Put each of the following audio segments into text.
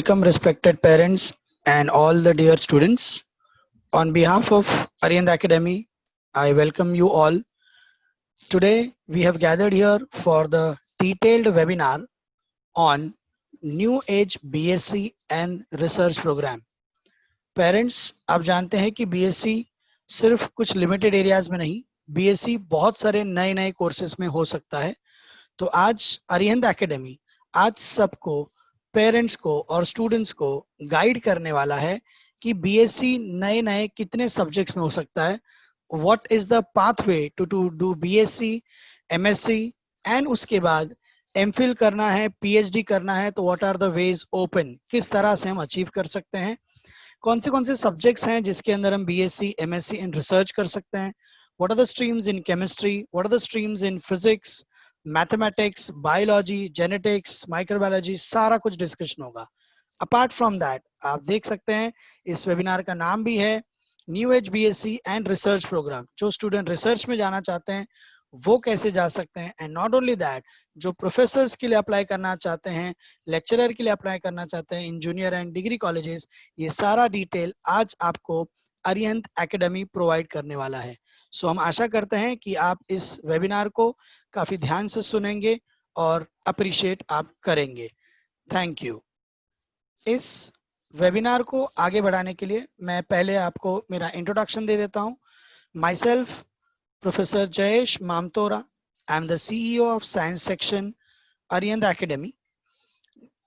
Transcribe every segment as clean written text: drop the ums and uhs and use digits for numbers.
Welcome, respected parents and all the dear students. On behalf of Arihant Academy, I welcome you all. Today, we have gathered here for the detailed webinar on New Age BSc and Research Program. Parents, आप जानते हैं कि BSc सिर्फ कुछ limited areas में नहीं, BSc बहुत सारे नए नए कोर्सेज में हो सकता है. तो आज अरिहंत एकेडमी आज सबको, पेरेंट्स को और स्टूडेंट्स को गाइड करने वाला है कि बीएससी नए नए कितने सब्जेक्ट्स में हो सकता है, what is the pathway to do BSc, MSc and उसके बाद एमफिल करना है, पीएचडी करना है, तो what are the ways open, किस तरह से हम अचीव कर सकते हैं, कौन से सब्जेक्ट्स हैं जिसके अंदर हम बीएससी, एमएससी एंड रिसर्च कर सकते हैं, what are the streams in chemistry, what are the streams in physics, mathematics, biology, genetics, microbiology, सारा कुछ डिस्कशन होगा. अपार्ट फ्रॉम दैट आप देख सकते हैं इस वेबिनार का नाम भी है new age BSc and research programme. जो स्टूडेंट रिसर्च में जाना चाहते हैं वो कैसे जा सकते हैं, एंड नॉट ओनली दैट, जो प्रोफेसर्स के लिए अप्लाई करना चाहते हैं, लेक्चरर के लिए अप्लाई करना चाहते हैं in junior and degree colleges, ये सारा डिटेल आज आपको अरिहंत एकेडमी प्रोवाइड करने वाला है. सो हम आशा करते हैं कि आप इस वेबिनार को काफी ध्यान से सुनेंगे और अप्रिशिएट आप करेंगे. Thank you. इस वेबिनार को आगे बढ़ाने के लिए मैं पहले आपको मेरा इंट्रोडक्शन दे देता हूं. Myself professor Jayesh Mamtora, I am the CEO of science section Arihant academy.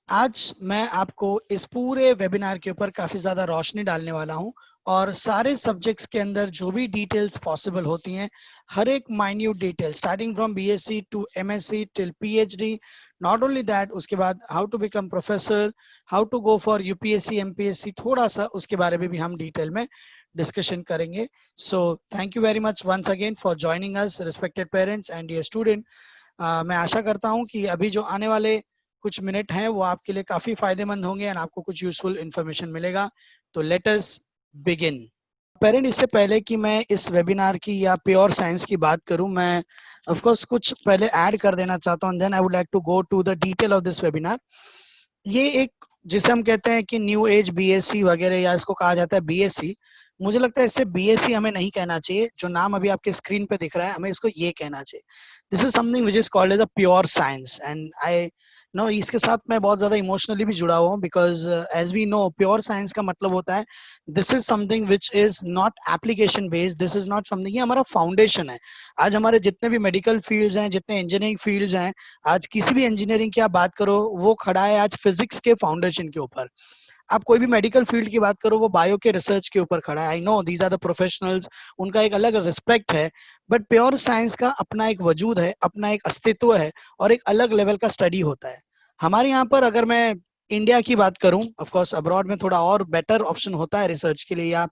आज मैं आपको इस पूरे वेबिनार के ऊपर काफी ज्यादा रोशनी डालने वाला हूं और सारे सब्जेक्ट्स के अंदर जो भी डिटेल्स पॉसिबल होती हैं, हर एक minute detail starting from BSc to MSc till PhD, not only that, उसके बाद how to become professor, how to go for UPSC, MPSC, थोड़ा सा उसके बारे में भी हम डिटेल में डिस्कशन करेंगे. So thank you very much once again for joining us, respected parents and dear student. मैं आशा करता हूँ कि अभी जो आने वाले कुछ मिनट हैं वो आपके लिए काफी फायदेमंद होंगे एंड आपको कुछ यूजफुल इंफॉर्मेशन मिलेगा. तो लेट अस बिगिन. पेरेंट, इससे पहले कि मैं इस वेबिनार की या प्योर साइंस की बात करूं, मैं ऑफ कोर्स कुछ पहले ऐड कर देना चाहता हूं, then I would like to go to the detail of this webinar. ये एक जिसे हम कहते हैं कि न्यू एज बीएससी वगैरह, या इसको कहा जाता है बीएससी, मुझे लगता है इससे बीएससी हमें नहीं कहना चाहिए. जो नाम अभी आपके स्क्रीन पे दिख रहा है, हमें इसको ये कहना चाहिए. This is something which is called as a pure science. And I know इसके साथ मैं बहुत ज्यादा इमोशनली भी जुड़ा हुआ हूँ, because as we know pure science का मतलब होता है this is something which is not application based, this is not something, ये हमारा फाउंडेशन है. आज हमारे जितने भी मेडिकल फील्ड्स हैं, जितने इंजीनियरिंग फील्ड्स हैं, आज किसी भी इंजीनियरिंग की आप बात करो वो खड़ा है आज फिजिक्स के फाउंडेशन के ऊपर. आप कोई भी मेडिकल फील्ड की बात करो वो बायो के रिसर्च के ऊपर खड़ा है. I know these are the professionals, उनका एक अलग रिस्पेक्ट है, बट प्योर साइंस का अपना एक वजूद है, अपना एक अस्तित्व है और एक अलग लेवल का स्टडी होता है. हमारे यहाँ पर अगर मैं इंडिया की बात करूं, ऑफ कोर्स अब्रॉड में थोड़ा और बेटर ऑप्शन होता है रिसर्च के लिए या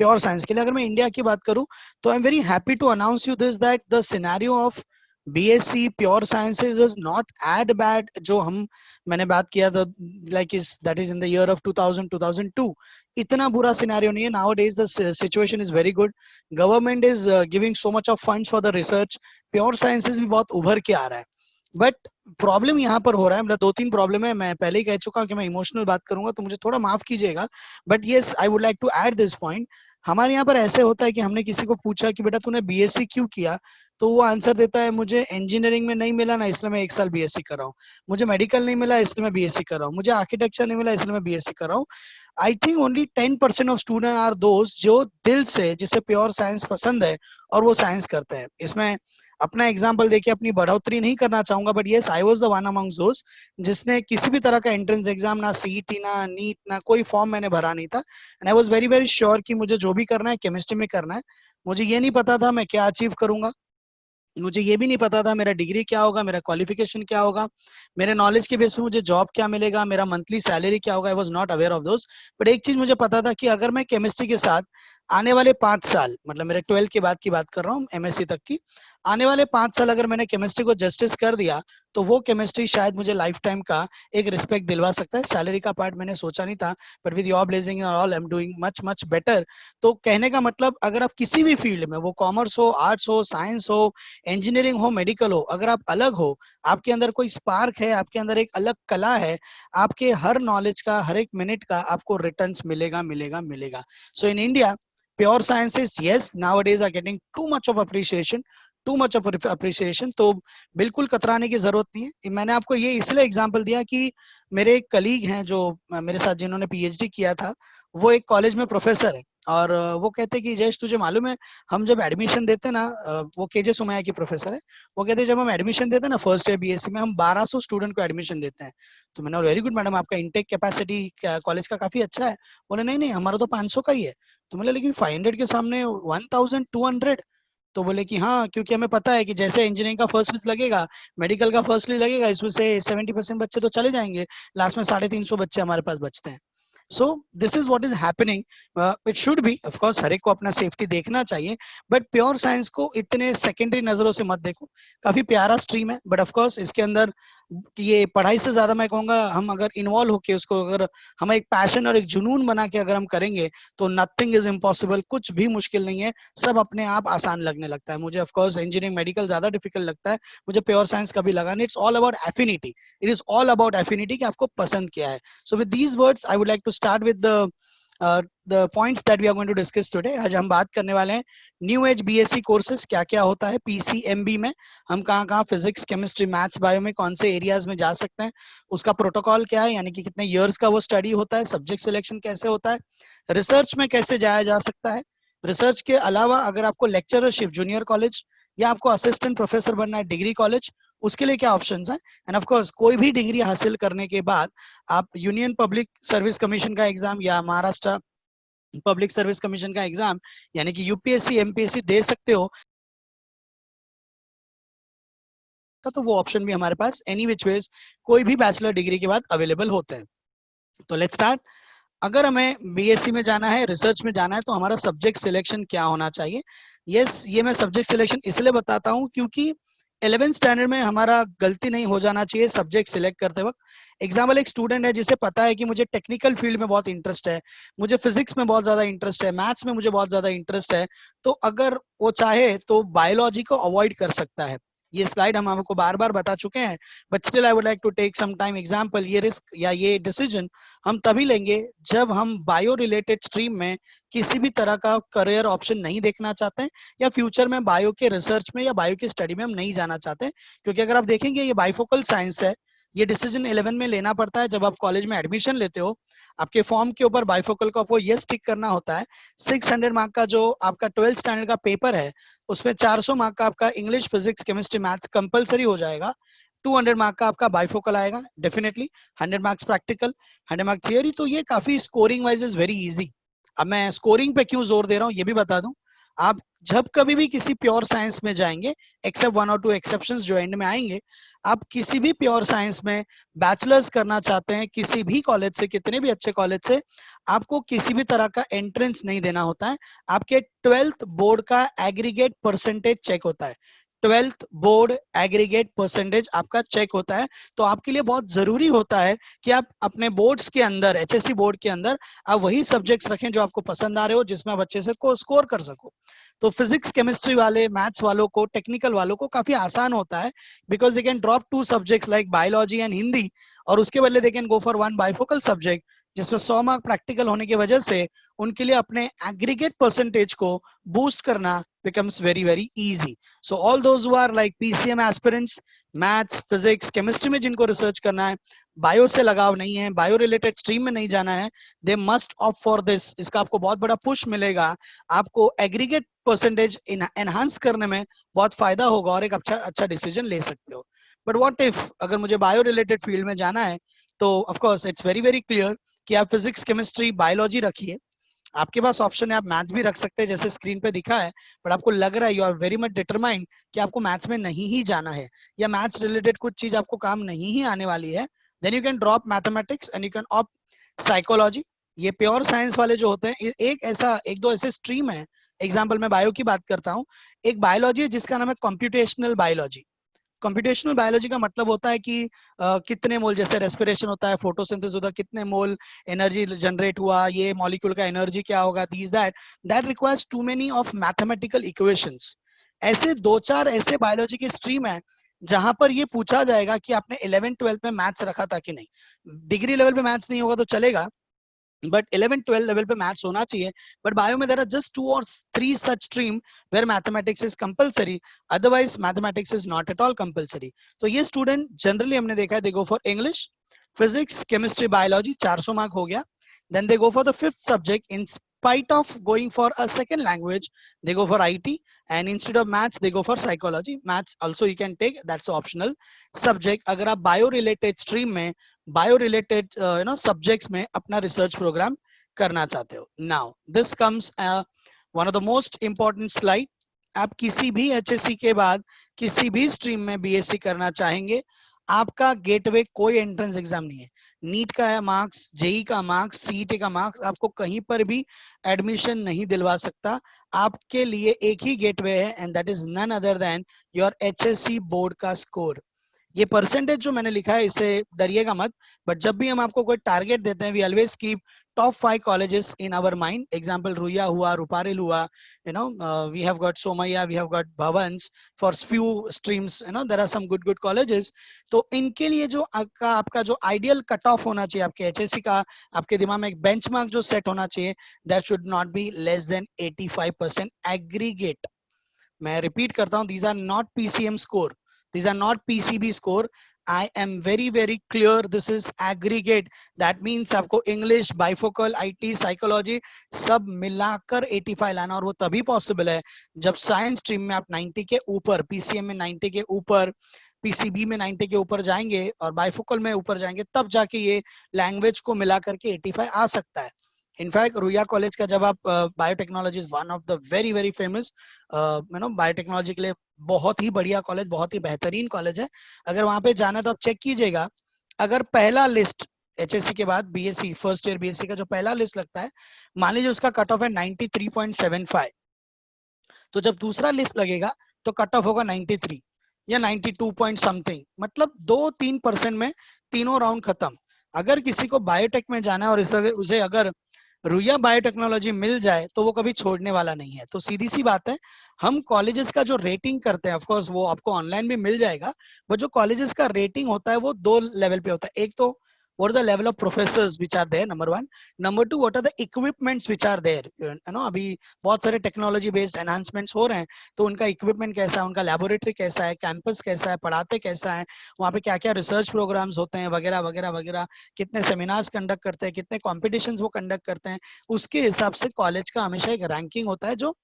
प्योर साइंस के लिए. अगर मैं इंडिया की बात करूं तो I am very happy to announce you this that the scenario of BSc pure sciences is not at bad. जो मैंने बात किया था like is that is in the year of 2000-2002, इतना बुरा सिनेरियो नहीं है. Nowadays the situation is very good. Government is giving so much of funds for the research. Pure sciences भी बहुत उभर के आ रहा है. बट प्रॉब्लम यहाँ पर हो रहा है, मतलब 2-3 प्रॉब्लम है. मैं पहले ही कह चुका हूँ कि मैं इमोशनल बात करूंगा तो मुझे थोड़ा माफ कीजिएगा, but yes I would like to add this point. हमारे यहाँ पर ऐसे होता है कि हमने किसी को पूछा कि बेटा तूने बीएससी क्यों किया, तो वो आंसर देता है मुझे इंजीनियरिंग में नहीं मिला ना, इसलिए मैं 1 साल बीएससी कर रहा हूँ. मुझे मेडिकल नहीं मिला इसलिए मैं बीएससी कर रहा हूँ. मुझे आर्किटेक्चर नहीं मिला इसलिए मैं बीएससी कर रहा हूँ. I think only 10% of student are those जो दिल से, जिसे प्योर साइंस पसंद है और वो साइंस करते हैं. इसमें अपना एग्जाम्पल देके अपनी बढ़ोतरी नहीं करना चाहूंगा, but yes I was the one amongst those जिसने किसी भी तरह का एंट्रेंस एग्जाम, ना सीईटी, ना नीट, ना कोई फॉर्म मैंने भरा नहीं था. And I was very very sure कि मुझे जो भी करना है केमिस्ट्री में करना है. मुझे ये नहीं पता था मैं क्या अचीव करूंगा, मुझे ये भी नहीं पता था मेरा डिग्री क्या होगा, मेरा क्वालिफिकेशन क्या होगा, मेरे नॉलेज के बेस पे मुझे जॉब क्या मिलेगा, मेरा मंथली सैलरी क्या होगा. I was not aware of those. But एक चीज मुझे पता था कि अगर मैं केमिस्ट्री के साथ आने वाले 5 साल, मतलब मेरे 12th के बाद की बात कर रहा हूँ, एमएससी तक की, आने वाले 5 साल अगर मैंने केमिस्ट्री को जस्टिस कर दिया तो वो केमिस्ट्री शायद मुझे लाइफ टाइम का एक रिस्पेक्ट दिलवा सकता है। सैलरी का पार्ट मैंने सोचा नहीं था, but with your blessing and all I am doing much much better. तो कहने का मतलब, अगर आप किसी भी फील्ड में, वो कॉमर्स हो, आर्ट्स हो, साइंस हो, इंजीनियरिंग हो, मेडिकल हो, अगर आप अलग हो, आपके अंदर कोई स्पार्क है, आपके अंदर एक अलग कला है, आपके हर नॉलेज का, हर एक मिनट का आपको रिटर्न्स मिलेगा मिलेगा मिलेगा। So in India pure sciences, yes, nowadays are getting too much of appreciation, too much of appreciation. तो बिल्कुल कतराने की जरूरत नहीं है। मैंने आपको ये इसलिए एग्जांपल दिया कि मेरे एक कलीग हैं जो मेरे साथ जिन्होंने पीएचडी किया था, वो एक कॉलेज में प्रोफेसर है, और वो कहते कि जयेश तुझे मालूम है, हम जब एडमिशन देते ना, वो केजे सुमैया की प्रोफेसर है, वो कहते जब हम एडमिशन देते ना फर्स्ट ईयर बीएससी में, हम 1200 स्टूडेंट को एडमिशन देते हैं। तो मैंने वेरी गुड मैडम, आपका इनटेक कैपेसिटी कॉलेज का काफी अच्छा है। बोले नहीं नहीं, हमारा तो 500 का ही है। तो मैंने, लेकिन 500 के सामने 1200। तो बोले कि हाँ, क्योंकि हमें पता है कि जैसे इंजीनियरिंग का फर्स्ट लिस्ट लगेगा, मेडिकल का फर्स्ट लिस्ट लगेगा, इसमें से 70% बच्चे तो चले जाएंगे, लास्ट में 350 बच्चे हमारे पास बचते हैं। So this is what is happening. It should be, of course हर एक को अपना सेफ्टी देखना चाहिए, बट प्योर साइंस को इतने सेकेंडरी नजरों से मत देखो। काफी प्यारा स्ट्रीम है, बट ऑफ कोर्स इसके अंदर ये पढ़ाई से ज्यादा मैं कहूंगा, हम अगर इन्वॉल्व होके उसको, अगर हम एक पैशन और एक जुनून बना के अगर हम करेंगे, तो नथिंग इज इम्पॉसिबल, कुछ भी मुश्किल नहीं है, सब अपने आप आसान लगने लगता है। मुझे ऑफ कोर्स इंजीनियरिंग मेडिकल ज्यादा डिफिकल्ट लगता है, मुझे प्योर साइंस कभी लगा नहीं। It's all about affinity, it is all about affinity कि आपको पसंद क्या है। So with these words I would like to start with the points that we are going to discuss today. आज हम बात करने वाले हैं न्यू एज बीएससी कोर्सेज क्या क्या होता है पीसीएमबी में, हम कहाँ कहाँ फिजिक्स, केमिस्ट्री, मैथ्स, बायो में कौन से एरियाज में जा सकते हैं, उसका प्रोटोकॉल क्या है, यानी कि कितने इयर्स का वो स्टडी होता है, सब्जेक्ट सिलेक्शन कैसे होता है, रिसर्च में कैसे जाया जा सकता है, रिसर्च के अलावा अगर आपको लेक्चरशिप जूनियर कॉलेज या आपको असिस्टेंट प्रोफेसर बनना है डिग्री कॉलेज, उसके लिए क्या ऑप्शंस हैं, एंड ऑफ कोर्स कोई भी डिग्री हासिल करने के बाद आप यूनियन पब्लिक सर्विस कमीशन का एग्जाम या महाराष्ट्र पब्लिक सर्विस कमीशन का एग्जाम, यानी कि यूपीएससी एमपीएससी दे सकते हो। तो वो ऑप्शन भी हमारे पास एनी विच वेज कोई भी बैचलर डिग्री के बाद अवेलेबल होते हैं। तो लेट्स स्टार्ट। अगर हमें बीएससी में जाना है, रिसर्च में जाना है, तो हमारा सब्जेक्ट सिलेक्शन क्या होना चाहिए। यस, ये मैं सब्जेक्ट सिलेक्शन इसलिए बताता हूँ क्योंकि 11th स्टैंडर्ड में हमारा गलती नहीं हो जाना चाहिए सब्जेक्ट सिलेक्ट करते वक्त। एग्जाम्पल, एक स्टूडेंट है जिसे पता है कि मुझे टेक्निकल फील्ड में बहुत इंटरेस्ट है, मुझे फिजिक्स में बहुत ज्यादा इंटरेस्ट है, मैथ्स में मुझे बहुत ज्यादा इंटरेस्ट है, तो अगर वो चाहे तो बायोलॉजी को अवॉइड कर सकता है। ये स्लाइड हम आपको बार बार बता चुके हैं, but still I would like to take some time example. ये रिस्क या ये डिसीजन हम तभी लेंगे जब हम बायो रिलेटेड स्ट्रीम में किसी भी तरह का करियर ऑप्शन नहीं देखना चाहते हैं, या फ्यूचर में बायो के रिसर्च में या बायो की स्टडी में हम नहीं जाना चाहते। क्योंकि अगर आप देखेंगे ये बाइफोकल साइंस है, ये डिसीजन 11 में लेना पड़ता है जब आप कॉलेज में एडमिशन लेते हो। आपके फॉर्म के ऊपर बाइफोकल को आपको यस टिक करना होता है। 600 मार्क का जो आपका 12th स्टैंडर्ड का पेपर है, उसमें 400 मार्क का आपका English, physics, chemistry, maths compulsory हो जाएगा। 200 मार्क का आपका बाइफोकल आएगा definitely, 100 marks practical, 100 mark theory. तो ये काफी scoring wise is very easy. अब मैं स्कोरिंग पे क्यों जोर दे रहा हूँ ये भी बता दूं। आप जब कभी भी किसी प्योर साइंस में जाएंगे, एक्सेप्ट 1 और 2 एक्सेप्शंस जो एंड में आएंगे, आप किसी भी प्योर साइंस में बैचलर्स करना चाहते हैं किसी भी कॉलेज से, कितने भी अच्छे कॉलेज से, आपको किसी भी तरह का एंट्रेंस नहीं देना होता है। आपके 12th बोर्ड का एग्रीगेट परसेंटेज चेक होता है। 12th बोर्ड एग्रीगेट परसेंटेज आपका चेक होता है। तो आपके लिए बहुत जरूरी होता है कि आप अपने बोर्ड्स के अंदर, एचएससी बोर्ड के अंदर, आप वही सब्जेक्ट्स रखें जो आपको पसंद आ रहे हो, जिसमें आप अच्छे से को स्कोर कर सको। तो फिजिक्स केमिस्ट्री वाले, मैथ्स वालों को, टेक्निकल वालों को काफी आसान होता है, because they can drop 2 subjects like biology and Hindi, और उसके बदले they can go for 1 bifocal subject, जिसमें 100 मार्क प्रैक्टिकल होने की वजह से उनके लिए अपने एग्रीगेट परसेंटेज को बूस्ट करना becomes very very easy. So all those who are like PCM aspirants, maths, physics, chemistry में जिनको रिसर्च करना है, बायो से लगाव नहीं है, बायो रिलेटेड स्ट्रीम में नहीं जाना है, they must opt for this. इसका आपको बहुत बड़ा पुश मिलेगा, आपको एग्रीगेट परसेंटेज एनहांस करने में बहुत फायदा होगा और एक अच्छा डिसीजन ले सकते हो। बट व्हाट इफ अगर मुझे बायो रिलेटेड फील्ड में जाना है, तो of course it's very very clear कि आप फिजिक्स, केमिस्ट्री, बायोलॉजी रखिए। आपके पास ऑप्शन है, आप मैथ्स भी रख सकते हैं जैसे स्क्रीन पे दिखा है, बट आपको लग रहा है, you are very much determined कि आपको मैथ्स में नहीं ही जाना है, या मैथ्स रिलेटेड कुछ चीज आपको काम नहीं ही आने वाली है, then you can drop mathematics and you can opt psychology. ये प्योर साइंस वाले जो होते हैं, एक दो ऐसे स्ट्रीम है एग्जाम्पल मैं बायो की बात करता हूँ, एक बायोलॉजी है जिसका नाम है कंप्यूटेशनल बायोलॉजी। कंप्यूटेशनल बायोलॉजी का मतलब होता है कि कितने मोल, जैसे रेस्पिरेशन होता है, फोटोसिंथेसिस होता है, कितने मोल एनर्जी जनरेट हुआ, ये मॉलिक्यूल का एनर्जी क्या होगा, these that that requires too many of mathematical equations. ऐसे दो चार ऐसे बायोलॉजी के स्ट्रीम है जहां पर ये पूछा जाएगा कि आपने 11th 12th में मैथ्स रखा था कि नहीं। डिग्री लेवल पे मैथ्स नहीं होगा तो चलेगा, बट 11th 12th लेवल पे मैथ्स होना चाहिए। बट बायो में there are just 2 or 3 such stream where mathematics is compulsory, otherwise mathematics is not at all compulsory. तो ये स्टूडेंट जनरली हमने देखा है, they go for English, physics, chemistry, biology, 400 mark हो गया। Then they go for the fifth subject, in spite of going for a second language, they go for IT, and instead of maths they go for psychology. Maths also you can take, that's optional subject अगर आप bio related stream में, bio related subjects में अपना research programme करना चाहते हो। Now this comes one of the most important slide. आप किसी भी एचएससी के बाद किसी भी स्ट्रीम में बीएससी करना चाहेंगे, आपका गेटवे कोई एंट्रेंस एग्जाम नहीं है। नीट का है मार्क्स, जेई का मार्क्स, सीईटी का मार्क्स आपको कहीं पर भी एडमिशन नहीं दिलवा सकता। आपके लिए एक ही गेटवे है, and that is none other than your HSC board का स्कोर। ये परसेंटेज जो मैंने लिखा है इससे डरिएगा मत, बट जब भी हम आपको कोई टारगेट देते हैं, we always keep top 5 colleges in our mind. Example Ruia हुआ, रुपारेल हुआ, we have got Somaiya, we have got Bhavans for few streams, there are some good good colleges. तो इनके लिए जो आपका जो आइडियल कट ऑफ होना चाहिए आपके एचएससी का, आपके दिमाग में एक बेंचमार्क जो सेट होना चाहिए, that should not be less than 85% aggregate. मैं रिपीट करता हूं, these are not PCM score, these are not PCB score. I am very clear, this is aggregate. That means आपको English, bifocal, IT, psychology सब मिलाकर 85 लाना, और वो तभी पॉसिबल है जब साइंस स्ट्रीम में आप 90 के ऊपर, PCM में 90 के ऊपर, PCB में 90 के ऊपर जाएंगे और बाइफोकल में ऊपर जाएंगे, तब जाके ये लैंग्वेज को मिला करके 85 आ सकता है। इनफैक्ट रुइया कॉलेज का जब आप biotechnology is one of the very famous biotechnology के लिए बहुत ही बढ़िया कॉलेज, बहुत ही बेहतरीन कॉलेज है। अगर वहां पे जाना तो आप चेक कीजिएगा, अगर पहला लिस्ट एचएससी के बाद बीएससी फर्स्ट ईयर बीएससी का जो पहला लिस्ट लगता है, मान लीजिए उसका कट ऑफ है 93.75, तो जब दूसरा लिस्ट लगेगा तो कट ऑफ होगा 93 या 92 पॉइंट समथिंग, मतलब 2-3% में तीनों राउंड खत्म। अगर किसी को बायोटेक में जाना है और उसे अगर रुइया बायोटेक्नोलॉजी मिल जाए तो वो कभी छोड़ने वाला नहीं है। तो सीधी सी बात है, हम कॉलेजेस का जो रेटिंग करते हैं, ऑफ कोर्स वो आपको ऑनलाइन भी मिल जाएगा, वो जो कॉलेजेस का रेटिंग होता है वो 2 लेवल पे होता है। एक तो what are the level of professors which are there, number one. Number two, what are the equipments which are there, अभी बहुत सारे टेक्नोलॉजी बेस्ड एनहांसमेंट्स हो रहे हैं, तो उनका इक्विपमेंट कैसा है, उनका लैबोरेटरी कैसा है, कैंपस कैसा है, पढ़ाते कैसा है, वहाँ पे क्या क्या रिसर्च प्रोग्राम्स होते हैं, वगैरह वगैरह वगैरह, कितने सेमिनार्स कंडक्ट करते हैं, कितने कॉम्पिटिशन्स वो कंडक्ट करते हैं, उसके हिसाब से कॉलेज का हमेशा एक रैंकिंग होता है जो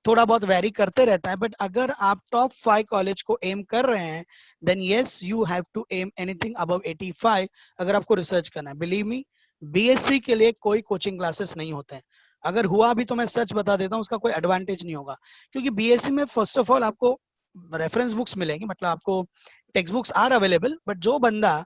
थोड़ा बहुत वेरी करते रहता है। बट अगर आप टॉप 5 कॉलेज को एम कर रहे हैं, then yes you have to aim anything above 85 अगर आपको रिसर्च करना है। बिलीव मी, बीएससी के लिए कोई कोचिंग क्लासेस नहीं होते हैं। अगर हुआ भी तो मैं सच बता देता हूँ, उसका कोई एडवांटेज नहीं होगा, क्योंकि बीएससी में फर्स्ट ऑफ ऑल आपको रेफरेंस बुक्स मिलेंगी, मतलब आपको text books are available, but जो बंदा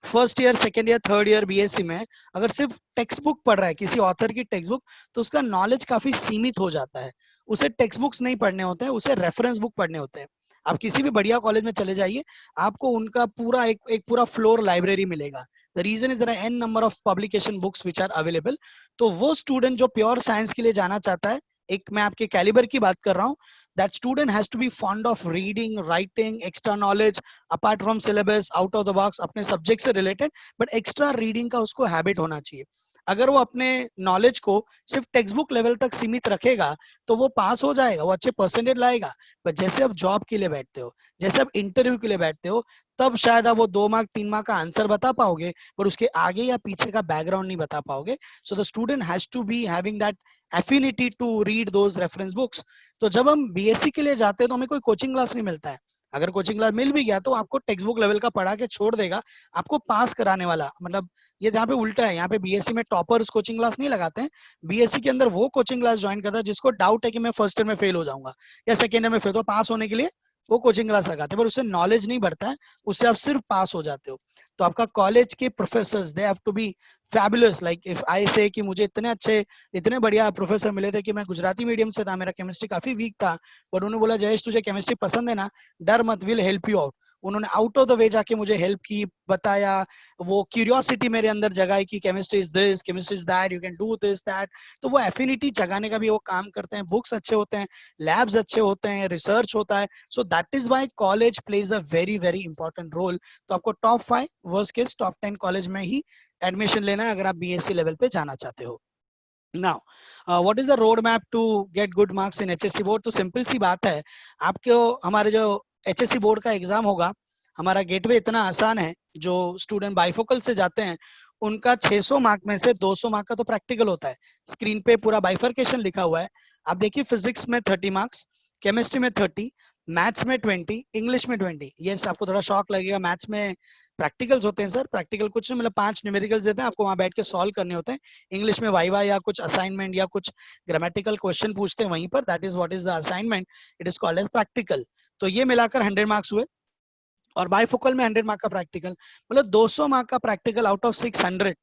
first year, second year, third year BSc में अगर सिर्फ टेक्स्ट बुक पढ़ रहा है, किसी ऑथर की टेक्स्ट बुक, तो उसका नॉलेज काफी सीमित हो जाता है। उसे टेक्स्ट बुक्स नहीं पढ़ने होते हैं, उसे रेफरेंस बुक पढ़ने होते हैं। आप किसी भी बढ़िया कॉलेज में चले जाइए, आपको उनका पूरा एक पूरा फ्लोर लाइब्रेरी मिलेगा। The reason is there are an number of publication books which are available. तो वो स्टूडेंट जो प्योर साइंस के लिए जाना चाहता है, एक मैं आपके कैलिबर की बात कर रहा हूँ, that student has to be fond of reading, writing, extra knowledge apart from syllabus, out of the box, अपने सब्जेक्ट से रिलेटेड, बट एक्स्ट्रा रीडिंग का उसको हैबिट होना चाहिए। अगर वो अपने नॉलेज को सिर्फ टेक्स्ट बुक लेवल तक सीमित रखेगा तो वो पास हो जाएगा, वो अच्छे परसेंटेज लाएगा, पर जैसे आप जॉब के लिए बैठते हो, जैसे आप इंटरव्यू के लिए बैठते हो, तब शायद आप वो 2 मार्क 3 मार्क का आंसर बता पाओगे, पर उसके आगे या पीछे का बैकग्राउंड नहीं बता पाओगे। So the student has to be having that affinity to read those reference books. तो जब हम बीएससी के लिए जाते हैं तो हमें कोई कोचिंग क्लास नहीं मिलता है। अगर कोचिंग क्लास मिल भी गया तो आपको टेक्स्ट बुक लेवल का पढ़ा के छोड़ देगा, आपको पास कराने वाला, मतलब ये जहाँ पे उल्टा है, यहाँ पे बीएससी में टॉपर्स कोचिंग क्लास नहीं लगाते हैं। बीएससी के अंदर वो कोचिंग क्लास ज्वाइन करता है जिसको डाउट है कि मैं फर्स्ट ईयर में फेल हो जाऊंगा या सेकेंड ईयर में फेल, तो पास होने के लिए वो कोचिंग क्लास लगाते हैं, पर उससे नॉलेज नहीं बढ़ता है, उससे आप सिर्फ पास हो जाते हो। तो आपका कॉलेज के professors they have to be fabulous. Like if I say कि मुझे इतने अच्छे इतने बढ़िया प्रोफेसर मिले थे कि मैं गुजराती मीडियम से था, मेरा केमिस्ट्री काफी वीक था, पर उन्होंने बोला जयेश तुझे केमिस्ट्री पसंद है ना, डर मत, विल हेल्प यू आउट। उन्होंने आउट ऑफ द वे जाके मुझे हेल्प की, बताया, वो क्यूरियोसिटी मेरे अंदर जगाई कि chemistry is this, chemistry is that, you can do this that. तो वो एफिनिटी जगाने का भी वो काम करते हैं। बुक्स अच्छे होते हैं, लैब्स अच्छे होते हैं, रिसर्च होता है। So that is why college plays a very very important role. तो आपको top 5 worst case top 10 college में ही एडमिशन लेना है अगर आप बीएससी लेवल पे जाना चाहते हो। Now what is the road map to get good marks in HSC board? तो सिंपल सी बात है, आपको हमारे जो एचएससी बोर्ड का एग्जाम होगा, हमारा गेटवे इतना आसान है, जो स्टूडेंट बाइफोकल से जाते हैं उनका 600 मार्क में से 200 मार्क का तो प्रैक्टिकल होता है। स्क्रीन पे पूरा बाइफर्केशन लिखा हुआ है, आप देखिए, फिजिक्स में 30 मार्क्स, केमिस्ट्री में 30, मैथ्स में 20, इंग्लिश में 20। यस, आपको थोड़ा शॉक लगेगा, मैथ्स में प्रैक्टिकल्स होते हैं सर। प्रैक्टिकल कुछ नहीं, मतलब 5 न्यूमेरिकल्स देते हैं आपको, वहां बैठ के सॉल्व करने होते हैं। इंग्लिश में वाइवा या कुछ असाइनमेंट या कुछ ग्रामेटिकल क्वेश्चन पूछते हैं वहीं पर, that is what is the assignment, it is called as practical. तो ये मिलाकर 100 मार्क्स हुए, और बाइफोकल में 100 मार्क का प्रैक्टिकल, मतलब 200 मार्क का प्रैक्टिकल आउट ऑफ 600,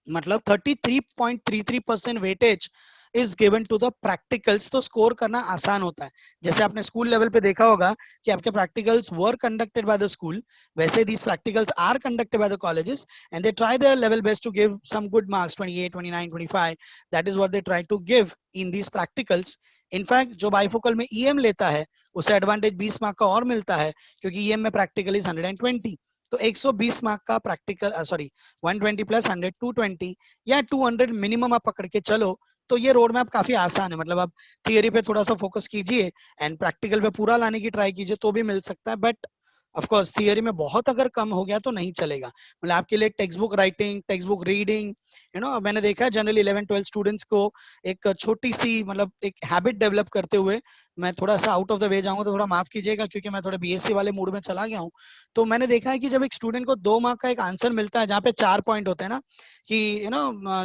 मतलब 33.33% weightage is given to the practicals. तो स्कोर करना आसान होता है। जैसे आपने स्कूल लेवल पे देखा होगा कि आपके practicals were conducted by the school, वैसे these practicals are conducted by the colleges and they try their level best to give some good marks, 28, 29, 25, that is what they try to give in these practicals. In fact जो bifocal में EM लेता है उसे advantage 20 mark का और मिलता है, क्योंकि ईएम में प्रैक्टिकल इज 120। तो 120 मार्क का प्रैक्टिकल, सॉरी 120 प्लस 100 220, या 200 मिनिमम आप पकड़ के चलो। तो ये रोड मैप काफी आसान है, मतलब आप थियरी पे थोड़ा सा फोकस कीजिए एंड प्रैक्टिकल पे पूरा लाने की ट्राई कीजिए तो भी मिल सकता है। बट ऑफ कोर्स थियरी में बहुत अगर कम हो गया तो नहीं चलेगा। मतलब आपके लिए text book writing, text book reading, मैंने देखा है जनरली 11-12 स्टूडेंट्स को एक छोटी सी, मतलब एक हैबिट डेवलप करते हुए, मैं थोड़ा सा आउट ऑफ द वे जाऊंगा तो थोड़ा माफ कीजिएगा, क्योंकि मैं थोड़ा बीएससी वाले मूड में चला गया हूँ। तो मैंने देखा है कि जब एक स्टूडेंट को 2 मार्क का एक आंसर मिलता है जहाँ पे 4 पॉइंट होते हैं ना, कि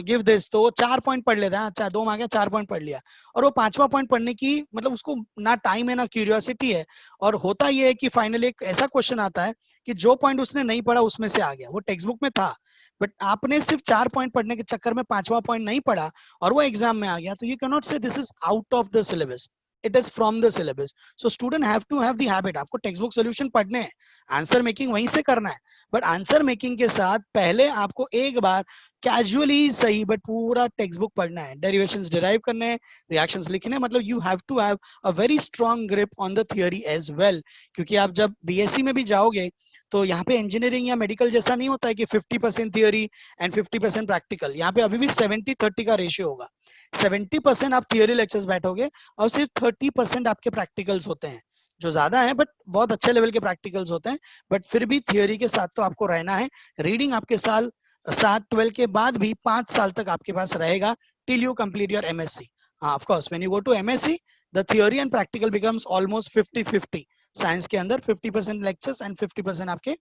गिव दिस, तो वो 4 पॉइंट पढ़ लेता है। अच्छा 2 मार्क है, 4 पॉइंट पढ़ लिया, और वो 5वां पॉइंट पढ़ने की, मतलब उसको ना टाइम है ना क्यूरियोसिटी है। और होता ये है कि फाइनली एक ऐसा क्वेश्चन आता है कि जो पॉइंट उसने नहीं पढ़ा उसमें से आ गया, वो टेक्स्ट बुक में था, बट आपने सिर्फ 4 पॉइंट पढ़ने के चक्कर में 5वां पॉइंट नहीं पढ़ा और वो एग्जाम में आ गया। तो you can not say this is out of the syllabus, it is from the syllabus. So student have to have the habit, आपको टेक्स्ट बुक सोल्यूशन पढ़ने हैं, आंसर मेकिंग वहीं से करना है, बट आंसर मेकिंग के साथ पहले आपको एक बार कैजुअली सही बट पूरा टेक्स्ट बुक पढ़ना है, डेरिवेशंस डिराइव करने हैं, रिएक्शंस लिखने हैं। मतलब you have to have a very strong grip on the theory as well, क्योंकि आप जब बीएससी में भी जाओगे तो यहाँ पे इंजीनियरिंग या मेडिकल जैसा नहीं होता है कि 50% थियोरी एंड 50% प्रैक्टिकल। यहाँ पे अभी भी 70-30 का रेशियो होगा। 70% आप थियोरी लेक्चर्स बैठोगे और सिर्फ 30% आपके प्रैक्टिकल्स होते हैं, जो ज्यादा है बट बहुत अच्छे लेवल के प्रैक्टिकल्स होते हैं। बट फिर भी थियोरी के साथ तो आपको रहना है। रीडिंग आपके साल 7-12 के बाद भी 5 साल तक आपके पास रहेगा, till you complete your MSc. हाँ, of course when you go to MSc the theory and practical becomes almost 50-50। Science के अंदर 50% लेक्चर्स एंड 50% आपके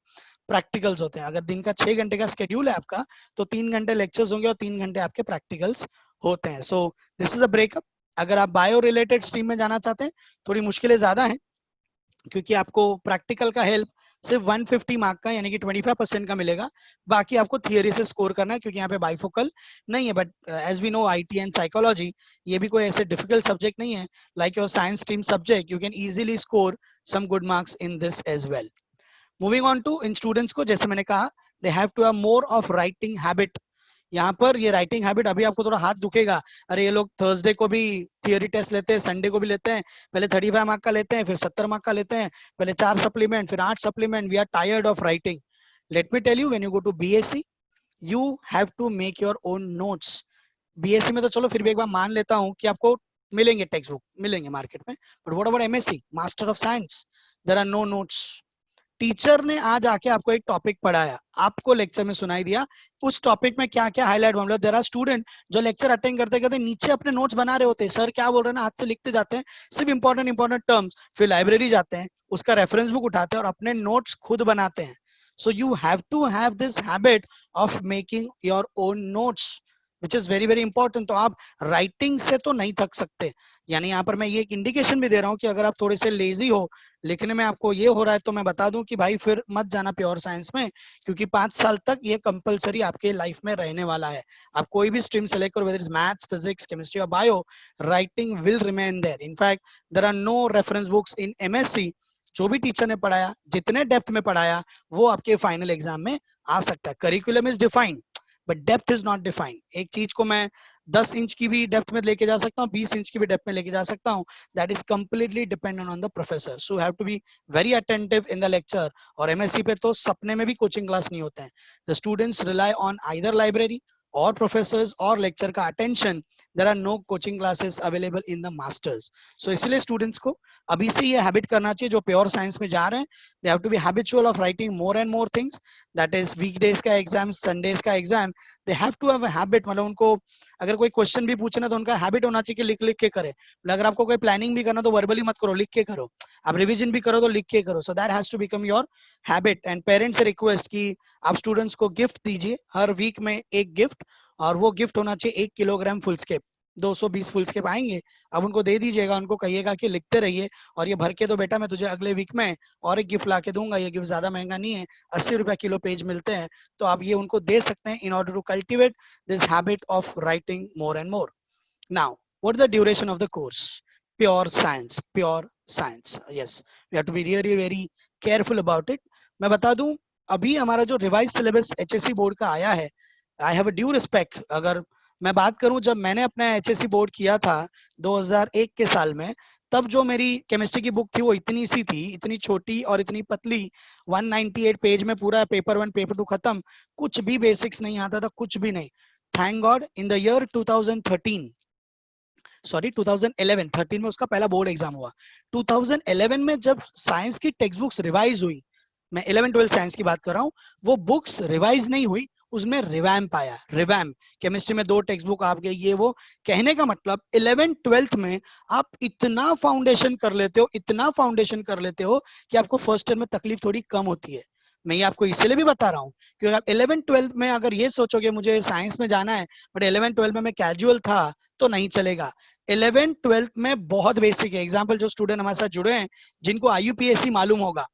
प्रैक्टिकल्स होते हैं। अगर दिन का 6 घंटे का स्केड्यूल है आपका, तो 3 घंटे लेक्चर्स होंगे और 3 घंटे आपके प्रैक्टिकल्स होते हैं। So this is a breakup. अगर आप बायो रिलेटेड स्ट्रीम में जाना चाहते हैं, थोड़ी मुश्किलें ज्यादा हैं, क्योंकि आपको प्रैक्टिकल का हेल्प सिर्फ 150 मार्क का यानी कि 25% का मिलेगा, बाकी आपको थियरी से स्कोर करना है, क्योंकि यहाँ पे बाइफोकल नहीं है। But as we know IT and psychology ये भी कोई ऐसे डिफिकल्ट सब्जेक्ट नहीं है, like your science stream subject, you can easily score some good marks in this as well. Moving on to in students को, जैसे मैंने कहा, they have to have more of writing habit. यहाँ पर ये writing habit, अभी आपको थोड़ा हाथ दुखेगा, अरे ये लोग थर्सडे को भी थियरी टेस्ट लेते हैं, संडे को भी लेते हैं, पहले 35 मार्क का लेते हैं, फिर 70 मार्क का लेते हैं, पहले 4 सप्लीमेंट, फिर 8 supplement, we are tired of writing. Let me tell you, when you go to BSc you have to make your own notes. BSc में तो चलो फिर भी एक बार मान लेता हूँ कि आपको मिलेंगे, टेक्स्ट बुक मिलेंगे मार्केट में, but what about MSc, master of science, there are no notes. Teacher ने आज आके आपको एक टॉपिक पढ़ाया, आपको लेक्चर में सुनाई दिया, उस टॉपिक में क्या क्या हाईलाइट, मतलब देयर आर स्टूडेंट जो लेक्चर अटेंड करते करते नीचे अपने नोट्स बना रहे होते हैं, सर क्या बोल रहे हैं ना, हाथ से लिखते जाते हैं सिर्फ इंपॉर्टेंट टर्म्स, फिर लाइब्रेरी जाते हैं, उसका रेफरेंस बुक उठाते हैं और अपने नोट्स खुद बनाते हैं। So you have to have this habit of making your own notes. Which is very very important. तो आप राइटिंग से तो नहीं थक सकते। यानी यहाँ पर मैं ये एक इंडिकेशन भी दे रहा हूँ कि अगर आप थोड़े से लेजी हो, लिखने में आपको ये हो रहा है, तो मैं बता दूं कि भाई फिर मत जाना प्योर साइंस में, क्योंकि 5 साल तक ये कंपलसरी आपके लाइफ में रहने वाला है। आप कोई भी स्ट्रीम सेलेक्ट करो, whether is maths, physics, chemistry और bio, writing will remain there. In fact there are no reference books in MSc. जो भी टीचर ने पढ़ाया, जितने डेप्थ में पढ़ाया, वो आपके फाइनल एग्जाम में आ सकता है। Curriculum is defined but depth is not defined. एक चीज को मैं 10 इंच की भी डेप्थ में लेके जा सकता हूँ, 20 इंच की भी डेप्थ में लेके जा सकता हूँ। That is completely dependent on the professor, so have to be very attentive in the lecture. और एमएससी पे तो सपने में भी कोचिंग क्लास नहीं होते हैं। The students rely on either library और प्रोफेसर्स और लेक्चर का attention. There are no coaching classes available in the masters. So इसलिए स्टूडेंट्स को अभी से ये हैबिट करना चाहिए, जो प्योर साइंस में जा रहे हैं। They have to be habitual of writing more and more things. That is weekdays का एग्जाम, संडेज का exam, they have to have a habit. मतलब उनको अगर कोई क्वेश्चन भी पूछे ना, तो उनका हैबिट होना चाहिए कि लिख लिख के करे। मतलब अगर आपको कोई प्लानिंग भी करना तो वर्बली मत करो, लिख के करो। आप रिवीजन भी करो तो लिख के करो। So that has to become your habit. And parents से रिक्वेस्ट कि आप स्टूडेंट्स को गिफ्ट दीजिए, हर वीक में एक गिफ्ट, और वो गिफ्ट होना चाहिए 1 किलोग्राम फुलस्केप। 220 फुलस्केप आएंगे, अब उनको दे दीजिएगा, उनको कहिएगा कि लिखते रहिए, और ये भर के तो बेटा मैं तुझे अगले वीक में और एक गिफ्ट ला के दूंगा। ये गिफ्ट ज्यादा महंगा नहीं है, 80 रुपया किलो पेज मिलते हैं, तो आप ये उनको दे सकते हैं in order to cultivate this habit of writing more and more. Now, what is the duration of the course? Pure science, pure science. Yes, we have to be really very careful about it. मैं बता दूं, अभी हमारा जो revise syllabus HSC board का आया है, I have a due respect. अगर मैं बात करूं, जब मैंने अपना एचएससी बोर्ड किया था 2001 के साल में, तब जो मेरी केमिस्ट्री की बुक थी वो इतनी सी थी, इतनी छोटी और इतनी पतली। 198 पेज में पूरा पेपर 1 पेपर 2 खत्म। कुछ भी बेसिक्स नहीं आता था, कुछ भी नहीं। Thank God in the year 2013, sorry 2011, 13 में उसका पहला बोर्ड एग्जाम हुआ। 2011 में जब साइंस की टेक्स्ट बुक्स रिवाइज हुई, मैं 11-12 साइंस की बात कर रहा हूँ, वो बुक्स रिवाइज नहीं हुई, उसमें रिवैम्प आया। रिवैम्प केमिस्ट्री में 2 टेक्स्ट बुक आप गए, ये वो। कहने का मतलब 11th-12th में आप इतना फाउंडेशन कर लेते हो, इतना फाउंडेशन कर लेते हो कि आपको फर्स्ट ईयर में तकलीफ थोड़ी कम होती है। मैं ये आपको इसलिए भी बता रहा हूँ क्योंकि आप 11th-12th में अगर ये सोचोगे मुझे साइंस में जाना है, बट 11th-12th में मैं कैजुअल था, तो नहीं चलेगा। 11th-12th में बहुत बेसिक है। एग्जाम्पल, जो स्टूडेंट हमारे साथ जुड़े हैं, जिनको आईयूपीएससी मालूम होगा,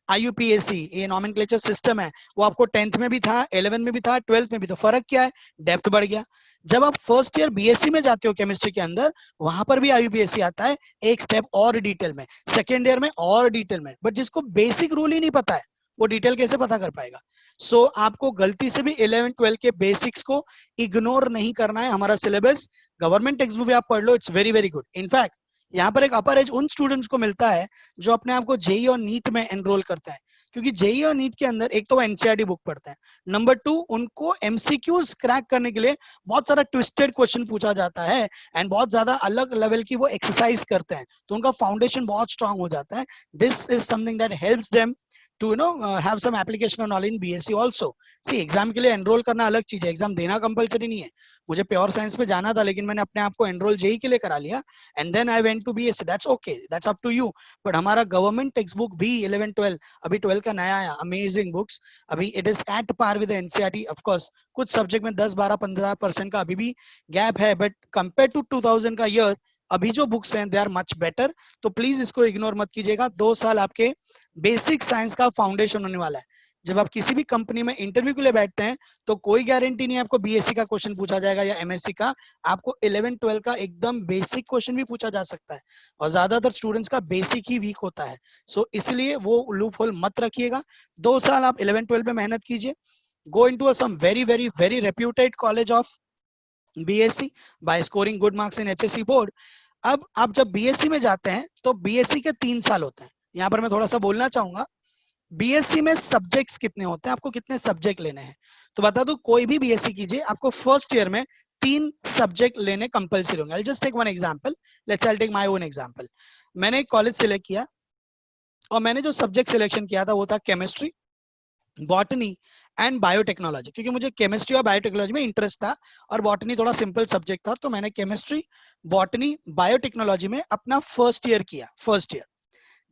आईयूपीएससी ये नॉमेनक्लेचर सिस्टम है, वो आपको 10th में भी था, 11th में भी था, 12th में भी। तो फर्क क्या है? डेप्थ बढ़ गया। जब आप फर्स्ट ईयर बीएससी में जाते हो केमिस्ट्री के अंदर, वहां पर भी आईयूपीएससी आता है, एक स्टेप और डिटेल में। सेकेंड ईयर में और डिटेल में। बट जिसको बेसिक रूल ही नहीं पता है, वो डिटेल कैसे पता कर पाएगा? सो आपको गलती से भी 11th-12th के बेसिक्स को इग्नोर नहीं करना है। हमारा सिलेबस गवर्नमेंट टेक्स्ट बुक भी आप पढ़ लो, it's very very good. In fact यहाँ पर एक अपर एज उन स्टूडेंट्स को मिलता है जो अपने आप को जेई और नीट में एनरोल करते हैं, क्योंकि जेई और नीट के अंदर एक तो वो एनसीईआरटी बुक पढ़ते हैं, नंबर 2 उनको एमसीक्यूज क्रैक करने के लिए बहुत सारा ट्विस्टेड क्वेश्चन पूछा जाता है, एंड बहुत ज्यादा अलग लेवल की वो एक्सरसाइज करते हैं, तो उनका फाउंडेशन बहुत स्ट्रांग हो जाता है। This is something that helps them to have some application knowledge in BSc also. See, exam के लिए एनरोल करना अलग चीज है, एग्जाम देना कंपलसरी नहीं है। मुझे प्योर साइंस में जाना था, लेकिन मैंने अपने आप को एनरोल जेई के लिए करा लिया, and then I went to BSc. That's okay, that's up to you. But हमारा गवर्नमेंट टेक्स्ट बुक भी 11-12, अभी 12 का नया आया, अमेजिंग बुक्स। अभी it is at par with NCERT. Of course कुछ सब्जेक्ट में 10-12-15% का अभी भी गैप है, बट कंपेयर टू 2000 का ईयर, अभी जो बुक्स हैं दे आर मच बेटर। तो प्लीज इसको इग्नोर मत कीजिएगा। 2 साल आपके बेसिक साइंस का फाउंडेशन होने वाला है। जब आप किसी भी कंपनी में इंटरव्यू के लिए बैठते हैं, तो कोई गारंटी नहीं है आपको बीएससी का क्वेश्चन पूछा जाएगा या एमएससी का। आपको 11-12 का एकदम बेसिक क्वेश्चन भी पूछा जा सकता है, और ज्यादातर स्टूडेंट्स का बेसिक ही वीक होता है। सो इसलिए वो लूप होल मत रखिएगा। 2 साल आप 11-12 में मेहनत कीजिए, go into some very very very reputed college of BSc by scoring good marks in HSC board. अब आप जब बीएससी में जाते हैं, तो बीएससी के 3 साल होते हैं। यहाँ पर मैं थोड़ा सा बोलना चाहूंगा, बीएससी में सब्जेक्ट्स कितने होते हैं, आपको कितने सब्जेक्ट लेने हैं। तो बता दूं, कोई भी बीएससी कीजिए, आपको फर्स्ट ईयर में 3 सब्जेक्ट लेने कंपलसरी होंगे। I just take one example, let's I take my own example. मैंने एक कॉलेज सिलेक्ट किया, और मैंने जो सब्जेक्ट सिलेक्शन किया था वो था केमिस्ट्री, बॉटनी एंड बायोटेक्नोलॉजी, क्योंकि मुझे केमिस्ट्री और बायोटेक्नोलॉजी में इंटरेस्ट था, और बॉटनी थोड़ा सिंपल सब्जेक्ट था। तो मैंने केमिस्ट्री, बॉटनी, बायोटेक्नोलॉजी में अपना फर्स्ट ईयर किया। फर्स्ट ईयर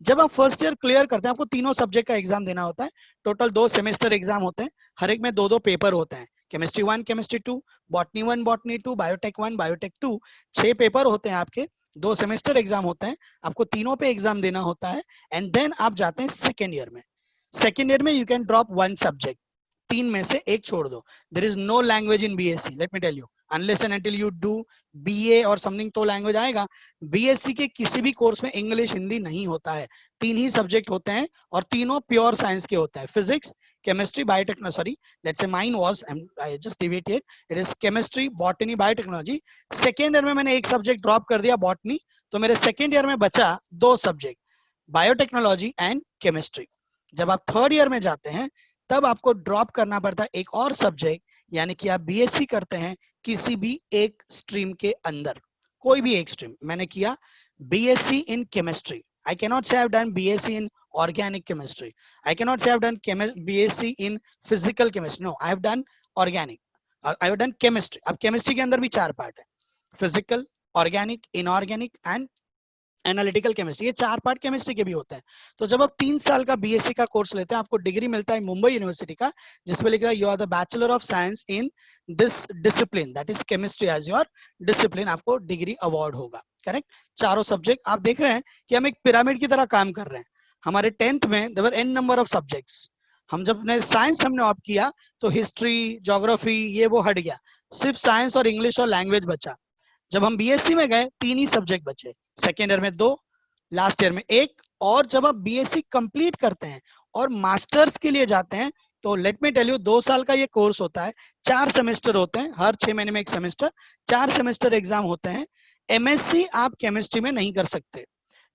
जब आप फर्स्ट ईयर क्लियर करते हैं, आपको तीनों सब्जेक्ट का एग्जाम देना होता है। टोटल 2 सेमेस्टर एग्जाम होते हैं, हर एक में 2-2 पेपर होते हैं। Chemistry 1, chemistry 2, botany 1, botany 2, biotech 1, biotech 2। 6 paper होते हैं आपके, 2 सेमेस्टर एग्जाम होते हैं, आपको तीनों पे एग्जाम देना होता है, एंड देन आप जाते हैं सेकेंड ईयर में। सेकेंड ईयर में यू कैन ड्रॉप 1 सब्जेक्ट, 3 में से एक छोड़ दो। There is no language in BSc, let me tell you, unless and until you do BA और समथिंग तो लैंग्वेज आएगा। बीएससी के किसी भी कोर्स में इंग्लिश हिंदी नहीं होता है, 3 ही सब्जेक्ट होते हैं और तीनों प्योर साइंस के होते हैं, physics, chemistry, biotechnology, sorry let's say mine was, I just deviated, it is chemistry, botany, biotechnology. Second year में मैंने एक सब्जेक्ट ड्रॉप कर दिया, बॉटनी, तो मेरे सेकेंड ईयर में बचा 2 सब्जेक्ट, बायोटेक्नोलॉजी एंड केमिस्ट्री। जब आप थर्ड ईयर में जाते हैं तब आपको ड्रॉप करना पड़ता है एक और सब्जेक्ट, यानी कि आप बीएससी करते हैं किसी भी एक स्ट्रीम के अंदर, कोई भी एक स्ट्रीम। मैंने किया BSc in chemistry, I cannot say I've done BSc in organic chemistry. I cannot say I've done BSc in physical chemistry. No, I have done organic. I have done chemistry. अब chemistry के अंदर भी 4 part है, physical, organic, inorganic and analytical chemistry, ये 4 part chemistry के भी होते हैं। तो जब आप 3 साल का बीएससी का कोर्स लेते हैं, आपको डिग्री मिलता है मुंबई यूनिवर्सिटी का, जिसमें लिखा है you are the bachelor of science in this discipline, that is chemistry as your discipline, आपको डिग्री अवार्ड होगा। करेक्ट, चारों सब्जेक्ट आप देख रहे हैं कि हम एक पिरामिड की तरह काम कर रहे हैं। हमारे 10th में there were n number of subjects. हम जब साइंस हमने ऑप्ट किया तो हिस्ट्री, ज्योग्राफी ये वो हट गया, सिर्फ साइंस और इंग्लिश और लैंग्वेज बचा। जब हम बीएससी में गए 3 ही सब्जेक्ट बचे, सेकेंड ईयर में 2, लास्ट ईयर में 1। और जब आप बीएससी कंप्लीट करते हैं और मास्टर्स के लिए जाते हैं तो लेट मी टेल यू, 2 साल का ये कोर्स होता है, 4 सेमेस्टर होते हैं, हर 6 महीने में एक सेमेस्टर, 4 सेमेस्टर एग्जाम होते हैं। एमएससी आप केमिस्ट्री में नहीं कर सकते।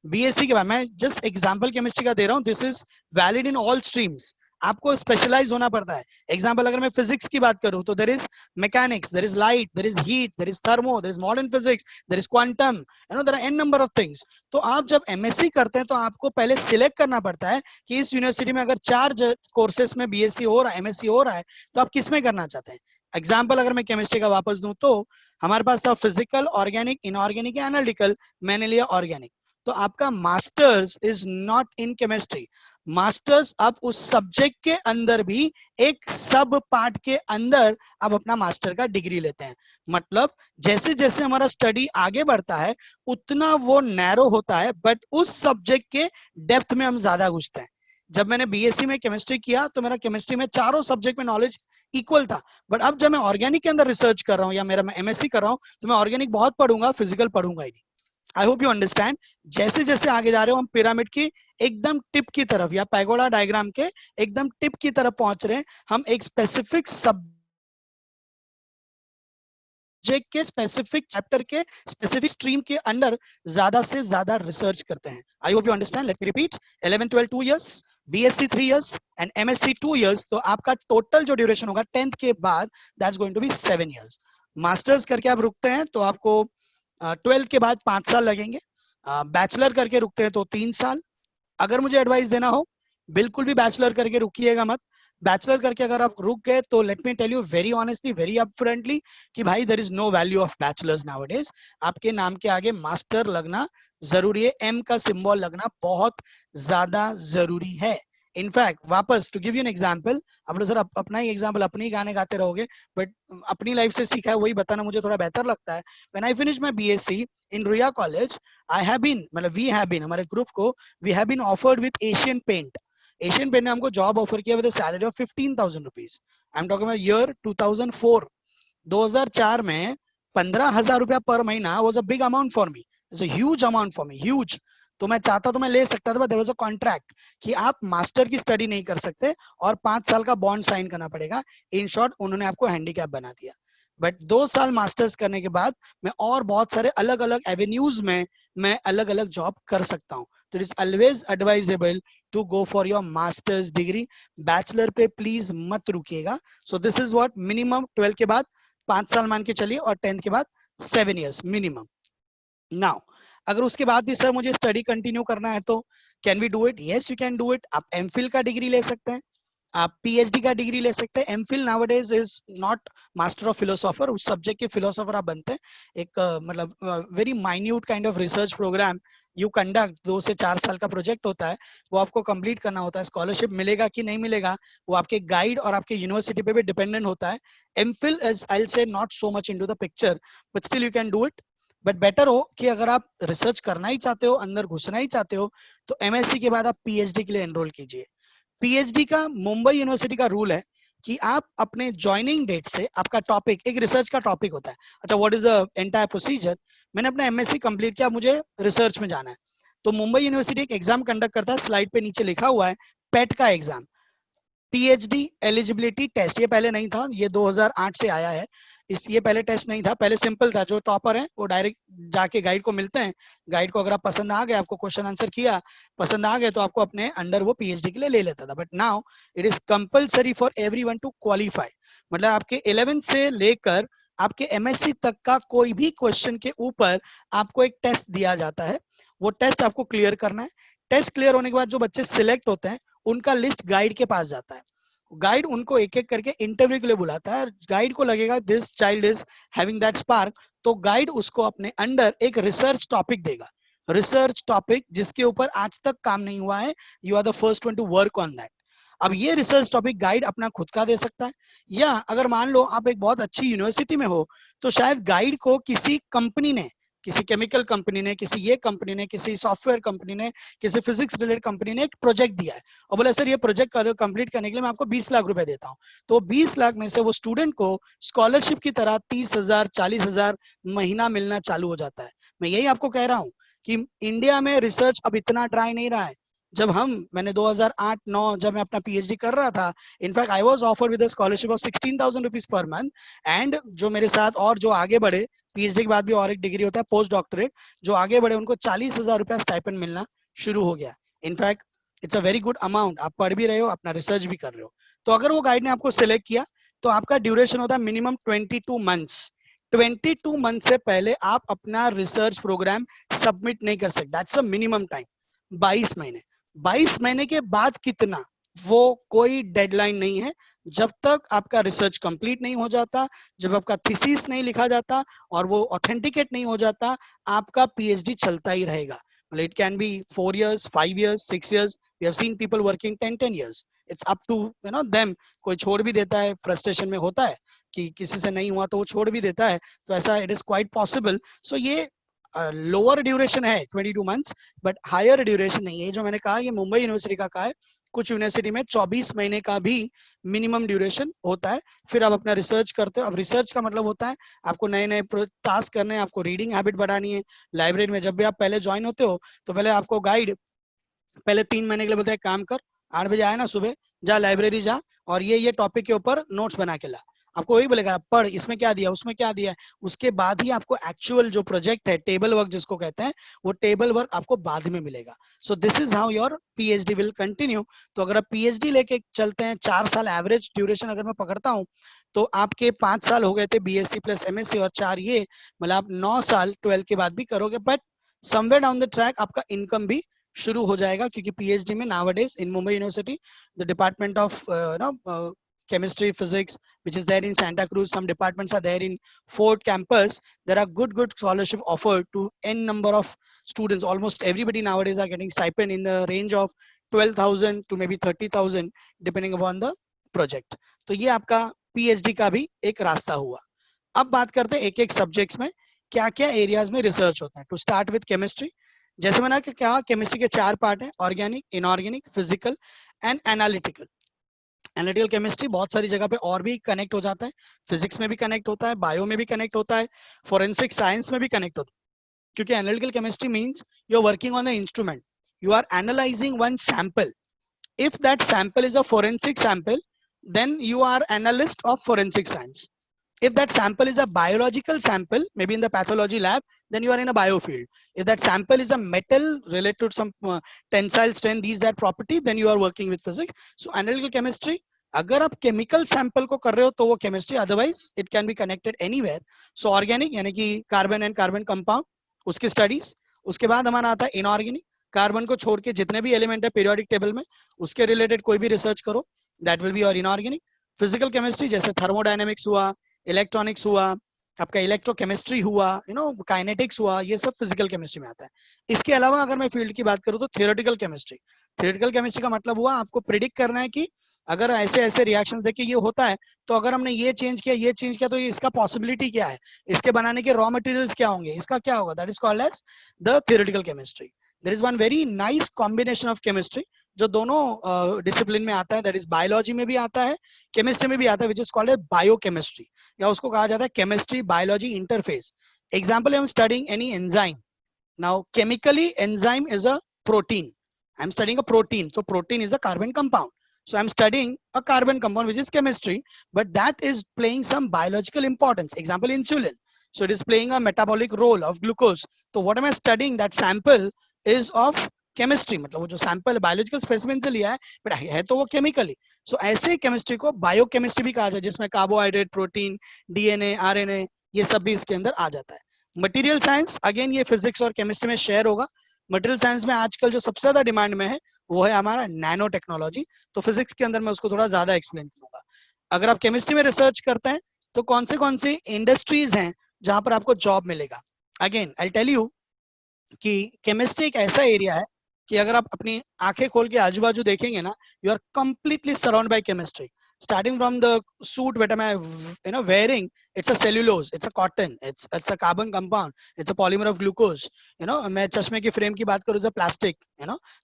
बीएससी के बाद, मैं जस्ट एग्जांपल केमिस्ट्री का दे रहा हूं, this is valid in all streams, आपको स्पेशलाइज होना पड़ता है। एग्जांपल अगर मैं फिजिक्स की बात करूं तो there is mechanics, there is light, there is heat, there is thermo, there is modern physics, there is quantum, you know there are an number of things. तो आप जब एमएससी करते हैं तो आपको पहले सिलेक्ट करना पड़ता है कि इस यूनिवर्सिटी में अगर 4 कोर्सेस में बीएससी हो रहा है, एमएससी हो रहा है, तो आप किस में करना चाहते हैं। एग्जाम्पल अगर मैं केमिस्ट्री का वापस दूं तो हमारे पास था फिजिकल, ऑर्गेनिक, इनऑर्गेनिक, एनालिटिकल, मैंने लिया ऑर्गेनिक। तो आपका masters is not in chemistry, masters आप उस सब्जेक्ट के अंदर भी एक सब पार्ट के अंदर आप अपना मास्टर का डिग्री लेते हैं। मतलब जैसे जैसे हमारा स्टडी आगे बढ़ता है उतना वो नैरो होता है, बट उस सब्जेक्ट के डेप्थ में हम ज्यादा घुसते हैं। जब मैंने बीएससी में केमिस्ट्री किया तो मेरा केमिस्ट्री में चारों सब्जेक्ट में नॉलेज इक्वल था, बट अब जब मैं ऑर्गेनिक के अंदर रिसर्च कर रहा हूँ या मेरा मैं एमएससी कर रहा हूँ तो मैं ऑर्गेनिक बहुत पढ़ूंगा, फिजिकल पढ़ूंगा ही नहीं। आई होप यू अंडरस्टैंड। जैसे जैसे आगे जा रहे हो हम पिरामिड की एकदम टिप की तरफ या पैगोडा डायग्राम के एकदम टिप की तरफ पहुंच रहे हैं। हम एक स्पेसिफिक सब्जेक्ट के स्पेसिफिक चैप्टर के स्पेसिफिक स्ट्रीम के अंदर ज्यादा से ज्यादा रिसर्च करते हैं। I hope you understand. Let me repeat, 11 12 2 years, BSc 3 years and MSc 2 years. तो आपका टोटल जो ड्यूरेशन होगा 10th के बाद that's going to be 7 years. Masters करके आप रुकते हैं तो आपको 12th के बाद 5 साल लगेंगे। बैचलर करके रुकते हैं तो 3 साल। अगर मुझे एडवाइस देना हो, बिल्कुल भी बैचलर करके रुकिएगा मत। बैचलर करके अगर आप रुक गए तो let me tell you very honestly, very upfrontly कि भाई there is no value of bachelors nowadays. आपके नाम के आगे मास्टर लगना जरूरी है, एम का सिंबल लगना बहुत ज्यादा जरूरी है। इनफैक्ट वापस to give you an example, आप लोग सर अपना ही एग्जांपल अपने ही गाने गाते रहोगे, बट अपनी लाइफ से सीखा है वही बताना मुझे थोड़ा बेहतर लगता है। When I finish my BSc in Ruia college, I have been, मतलब वी हैव बीन, हमारे ग्रुप को we have been offered with Asian paint. Asian paint ने हमको जॉब ऑफर किया with salary of 15,000 rupees. I am talking about year 2004। 2004 में 15,000 रुपया पर महीना was a big amount for me, it's a huge amount for me, huge. तो मैं चाहता तो मैं ले सकता था, but there was a contract कि आप मास्टर की स्टडी नहीं कर सकते और 5 साल का बॉन्ड साइन करना पड़ेगा। इन शॉर्ट उन्होंने आपको हैंडीकैप बना दिया। बट 2 साल मास्टर्स करने के बाद मैं और बहुत सारे अलग अलग एवेन्यूज में मैं अलग अलग जॉब कर सकता हूँ। तो it is always advisable to go for your masters degree. Bachelor पे प्लीज मत रुकिएगा। So this is what minimum 12 के बाद 5 साल मान के चलिए और 10th के बाद 7 इयर्स मिनिमम। नाउ अगर उसके बाद भी सर मुझे स्टडी कंटिन्यू करना है तो can we do it? Yes you can do it. आप एमफिल का डिग्री ले सकते हैं, आप पीएचडी का डिग्री ले सकते हैं। MPhil nowadays is not master of philosopher, उस सब्जेक्ट के फिलोसोफर आप बनते हैं। एक मतलब very minute kind of research program you conduct, 2 से 4 साल का प्रोजेक्ट होता है, वो आपको कंप्लीट करना होता है। स्कॉलरशिप मिलेगा कि नहीं मिलेगा वो आपके गाइड और आपके यूनिवर्सिटी पे भी डिपेंडेंट होता है। MPhil is I will say not so much into the picture, but still you can do it. But better हो कि अगर आप रिसर्च करना ही चाहते हो, अंदर घुसना ही चाहते हो, तो एमएससी के बाद आप पीएचडी के लिए एनरोल कीजिए। पीएचडी का मुंबई यूनिवर्सिटी का रूल है कि आप अपने ज्वाइनिंग डेट से आपका टॉपिक, एक रिसर्च का टॉपिक होता है। अच्छा, what is the entire procedure? मैंने अपना एमएससी कंप्लीट किया, मुझे रिसर्च में जाना है, तो मुंबई यूनिवर्सिटी एक एग्जाम कंडक्ट करता है, स्लाइड पे नीचे लिखा हुआ है पेट का एग्जाम, पीएचडी एलिजिबिलिटी टेस्ट। ये पहले नहीं था, ये 2008 से आया है। ये पहले टेस्ट नहीं था, पहले सिंपल था, जो टॉपर है वो डायरेक्ट जाके गाइड को मिलते हैं, गाइड को अगर आप पसंद आ गए, आपको क्वेश्चन आंसर किया, पसंद आ गए, तो आपको अपने अंडर वो पीएचडी के लिए ले लेता था। But now it is compulsory for everyone to qualify. मतलब आपके 11th से लेकर आपके एमएससी तक का कोई भी क्वेश्चन के ऊपर आपको एक टेस्ट दिया जाता है, वो टेस्ट आपको क्लियर करना है। टेस्ट क्लियर होने के बाद जो बच्चे सिलेक्ट होते हैं उनका लिस्ट गाइड के पास जाता है, गाइड उनको एक एक करके इंटरव्यू के लिए बुलाता है। गाइड को लगेगा this child is having that spark, तो गाइड उसको अपने अंडर एक रिसर्च टॉपिक देगा, रिसर्च टॉपिक जिसके ऊपर आज तक काम नहीं हुआ है, you are the first one to work on that. अब ये रिसर्च टॉपिक गाइड अपना खुद का दे सकता है, या अगर मान लो आप एक बहुत अच्छी यूनिवर्सिटी में हो, तो शायद गाइड को किसी कंपनी ने, किसी केमिकल कंपनी ने, किसी ये कंपनी ने, किसी सॉफ्टवेयर कंपनी ने, किसी फिजिक्स रिलेटेड कंपनी ने एक प्रोजेक्ट दिया है और बोला सर ये प्रोजेक्ट कंप्लीट करने के लिए मैं आपको 20 लाख रुपए देता हूँ, तो 20 लाख में से वो स्टूडेंट को स्कॉलरशिप की तरह 30,000 40,000 महीना मिलना चालू हो जाता है। मैं यही आपको कह रहा हूँ कि इंडिया में रिसर्च अब इतना ड्राई नहीं रहा है। जब मैंने 2008-9 जब मैं अपना पीएचडी कर रहा था, in fact I was offered with a scholarship of 16,000 rupees per month, and जो मेरे साथ और जो आगे बढ़े, पीएचडी के बाद भी और एक डिग्री होता है पोस्ट डॉक्टरेट, जो आगे बढ़े उनको 40,000 रुपया स्टाइपेंड मिलना शुरू हो गया। In fact it's a very good amount, आप पढ़ भी रहे हो, अपना रिसर्च भी कर रहे हो। तो अगर वो गाइड ने आपको सिलेक्ट किया, तो आपका ड्यूरेशन होता है मिनिमम 22 मंथ्स। 22 मंथ से पहले आप अपना रिसर्च प्रोग्राम सबमिट नहीं कर सकते, दैट्स अ मिनिमम टाइम। 22 महीने, 22 महीने के बाद कितना, वो कोई डेडलाइन नहीं है। जब तक आपका रिसर्च कंप्लीट नहीं हो जाता, जब आपका थीसिस नहीं लिखा जाता और वो ऑथेंटिकेट नहीं हो जाता, आपका पीएचडी चलता ही रहेगा। मतलब it can be 4 years, 5 years, 6 years, we have seen people working 10 years। It's up to them. कोई छोड़ भी देता है, फ्रस्ट्रेशन में होता है कि किसी से नहीं हुआ तो वो छोड़ भी देता है, तो ऐसा इट इज क्वाइट पॉसिबल। सो ये लोअर ड्यूरेशन है 22 मंथ्स, बट हायर ड्यूरेशन नहीं है। जो मैंने कहा ये मुंबई यूनिवर्सिटी का है, कुछ यूनिवर्सिटी में 24 महीने का भी मिनिमम ड्यूरेशन होता है। फिर आप अपना रिसर्च करते हो। अब रिसर्च का मतलब होता है आपको नए नए टास्क करने हैं, आपको रीडिंग हैबिट बढ़ानी है। लाइब्रेरी में जब भी आप पहले ज्वाइन होते हो, तो पहले आपको गाइड पहले 3 महीने के लिए बोलता है काम कर, 8 बजे आए ना सुबह, जा लाइब्रेरी जा और ये टॉपिक के ऊपर नोट्स बना के ला। आपको वही बोलेगा पढ़, इसमें क्या दिया, उसमें क्या दिया है। उसके बाद ही आपको एक्चुअल जो प्रोजेक्ट है, टेबल वर्क जिसको कहते हैं, वो टेबल वर्क आपको बाद में मिलेगा। सो this is how your PhD will continue. तो अगर आप पीएचडी लेके चलते हैं, 4 साल एवरेज ड्यूरेशन अगर मैं पकड़ता हूँ, तो आपके 5 साल हो गए थे बीएससी प्लस एमएससी, और 4 ये, मतलब आप 9 साल 12 के बाद भी करोगे। But somewhere down the track आपका इनकम भी शुरू हो जाएगा, क्योंकि पीएचडी में nowadays in Mumbai university the department of chemistry, physics, which is there in Santa Cruz, some departments are there in Fort campus, there are good scholarship offered to n number of students. Almost everybody nowadays are getting stipend in the range of 12,000 to maybe 30,000 depending upon the project. तो ये आपका PhD का भी एक रास्ता हुआ। अब बात करते हैं एक एक सब्जेक्ट्स में क्या क्या एरियाज में रिसर्च होता है। टू स्टार्ट विद केमिस्ट्री, जैसे मैंने कहा केमिस्ट्री के 4 पार्ट हैं, organic, inorganic, physical and analytical. Analytical chemistry बहुत सारी जगह पे और भी कनेक्ट हो जाता है, फिजिक्स में भी कनेक्ट होता है, बायो में भी कनेक्ट होता है, फोरेंसिक साइंस में भी कनेक्ट होता है। क्योंकि analytical chemistry means you are working on the instrument, you are analysing one sample. If that sample is a forensic sample, then you are analyst of forensic science. If that sample is a biological sample, maybe in the pathology lab, then you are in a biofield. If that sample is a metal related to some tensile strength, these that property, then you are working with physics. So analytical chemistry, अगर आप chemical sample को कर रहे हो तो वो chemistry, otherwise it can be connected anywhere. So organic यानी कि कार्बन एंड कार्बन कंपाउंड, उसकी स्टडीज। उसके बाद हमारा आता है इनऑर्गेनिक, कार्बन को छोड़ के जितने भी एलिमेंट है पीरियोडिक टेबल में, उसके रिलेटेड कोई भी रिसर्च करो। That will be your inorganic. Physical chemistry जैसे थर्मोडायनेमिक्स हुआ, इलेक्ट्रॉनिक्स हुआ, आपका इलेक्ट्रोकेमिस्ट्री हुआ, काइनेटिक्स हुआ, ये सब फिजिकल केमिस्ट्री में आता है. इसके अलावा अगर मैं फील्ड की बात करूँ तो थियोरेटिकल केमिस्ट्री. थियोरेटिकल केमिस्ट्री का मतलब हुआ आपको प्रिडिक्ट करना है कि अगर ऐसे ऐसे रिएक्शंस देखिए ये होता है, तो अगर हमने ये चेंज किया, ये चेंज किया, तो ये इसका पॉसिबिलिटी क्या है, इसके बनाने के रॉ मटेरियल्स क्या होंगे, इसका क्या होगा. That is called as the theoretical chemistry. There is one very nice combination of chemistry जो दोनों डिसिप्लिन में आता है. दैट इज बायोलॉजी में भी आता है, केमिस्ट्री में भी आता है, विच इज कॉल्ड ए बायोकेमिस्ट्री, या उसको कहा जाता है chemistry biology interface. Example I am studying any enzyme. Now chemically enzyme is a protein. I'm studying a protein. So protein is a carbon compound. So I'm studying a carbon compound, which is chemistry, but that is playing some biological importance. Example, insulin. So it is playing a metabolic role of glucose. So what am I studying? That sample is of chemistry. मतलब वो जो sample biological specimen से लिया है, but है तो वो chemically. So ऐसे chemistry को biochemistry भी कहा जाए, जिसमें carbohydrate, protein, DNA, RNA ये सब भी इसके अंदर आ जाता है. मटीरियल साइंस अगेन ये फिजिक्स और केमिस्ट्री में शेयर होगा. मटेरियल साइंस में आजकल जो सबसे ज्यादा डिमांड में है वो है हमारा नैनो टेक्नोलॉजी. तो फिजिक्स के अंदर मैं उसको थोड़ा ज्यादा एक्सप्लेन करूंगा. अगर आप केमिस्ट्री में रिसर्च करते हैं तो कौन से इंडस्ट्रीज हैं जहां पर आपको जॉब मिलेगा. अगेन आई टेल यू कि केमिस्ट्री एक ऐसा एरिया है कि अगर आप अपनी आंखें खोल के आजू बाजू देखेंगे ना, you are completely surround by chemistry. Starting from the suit what am I wearing, it's a cellulose, it's a cotton, it's a carbon compound, it's a polymer of glucose. मैं चश्मे की फ्रेम की बात करूँ तो प्लास्टिक,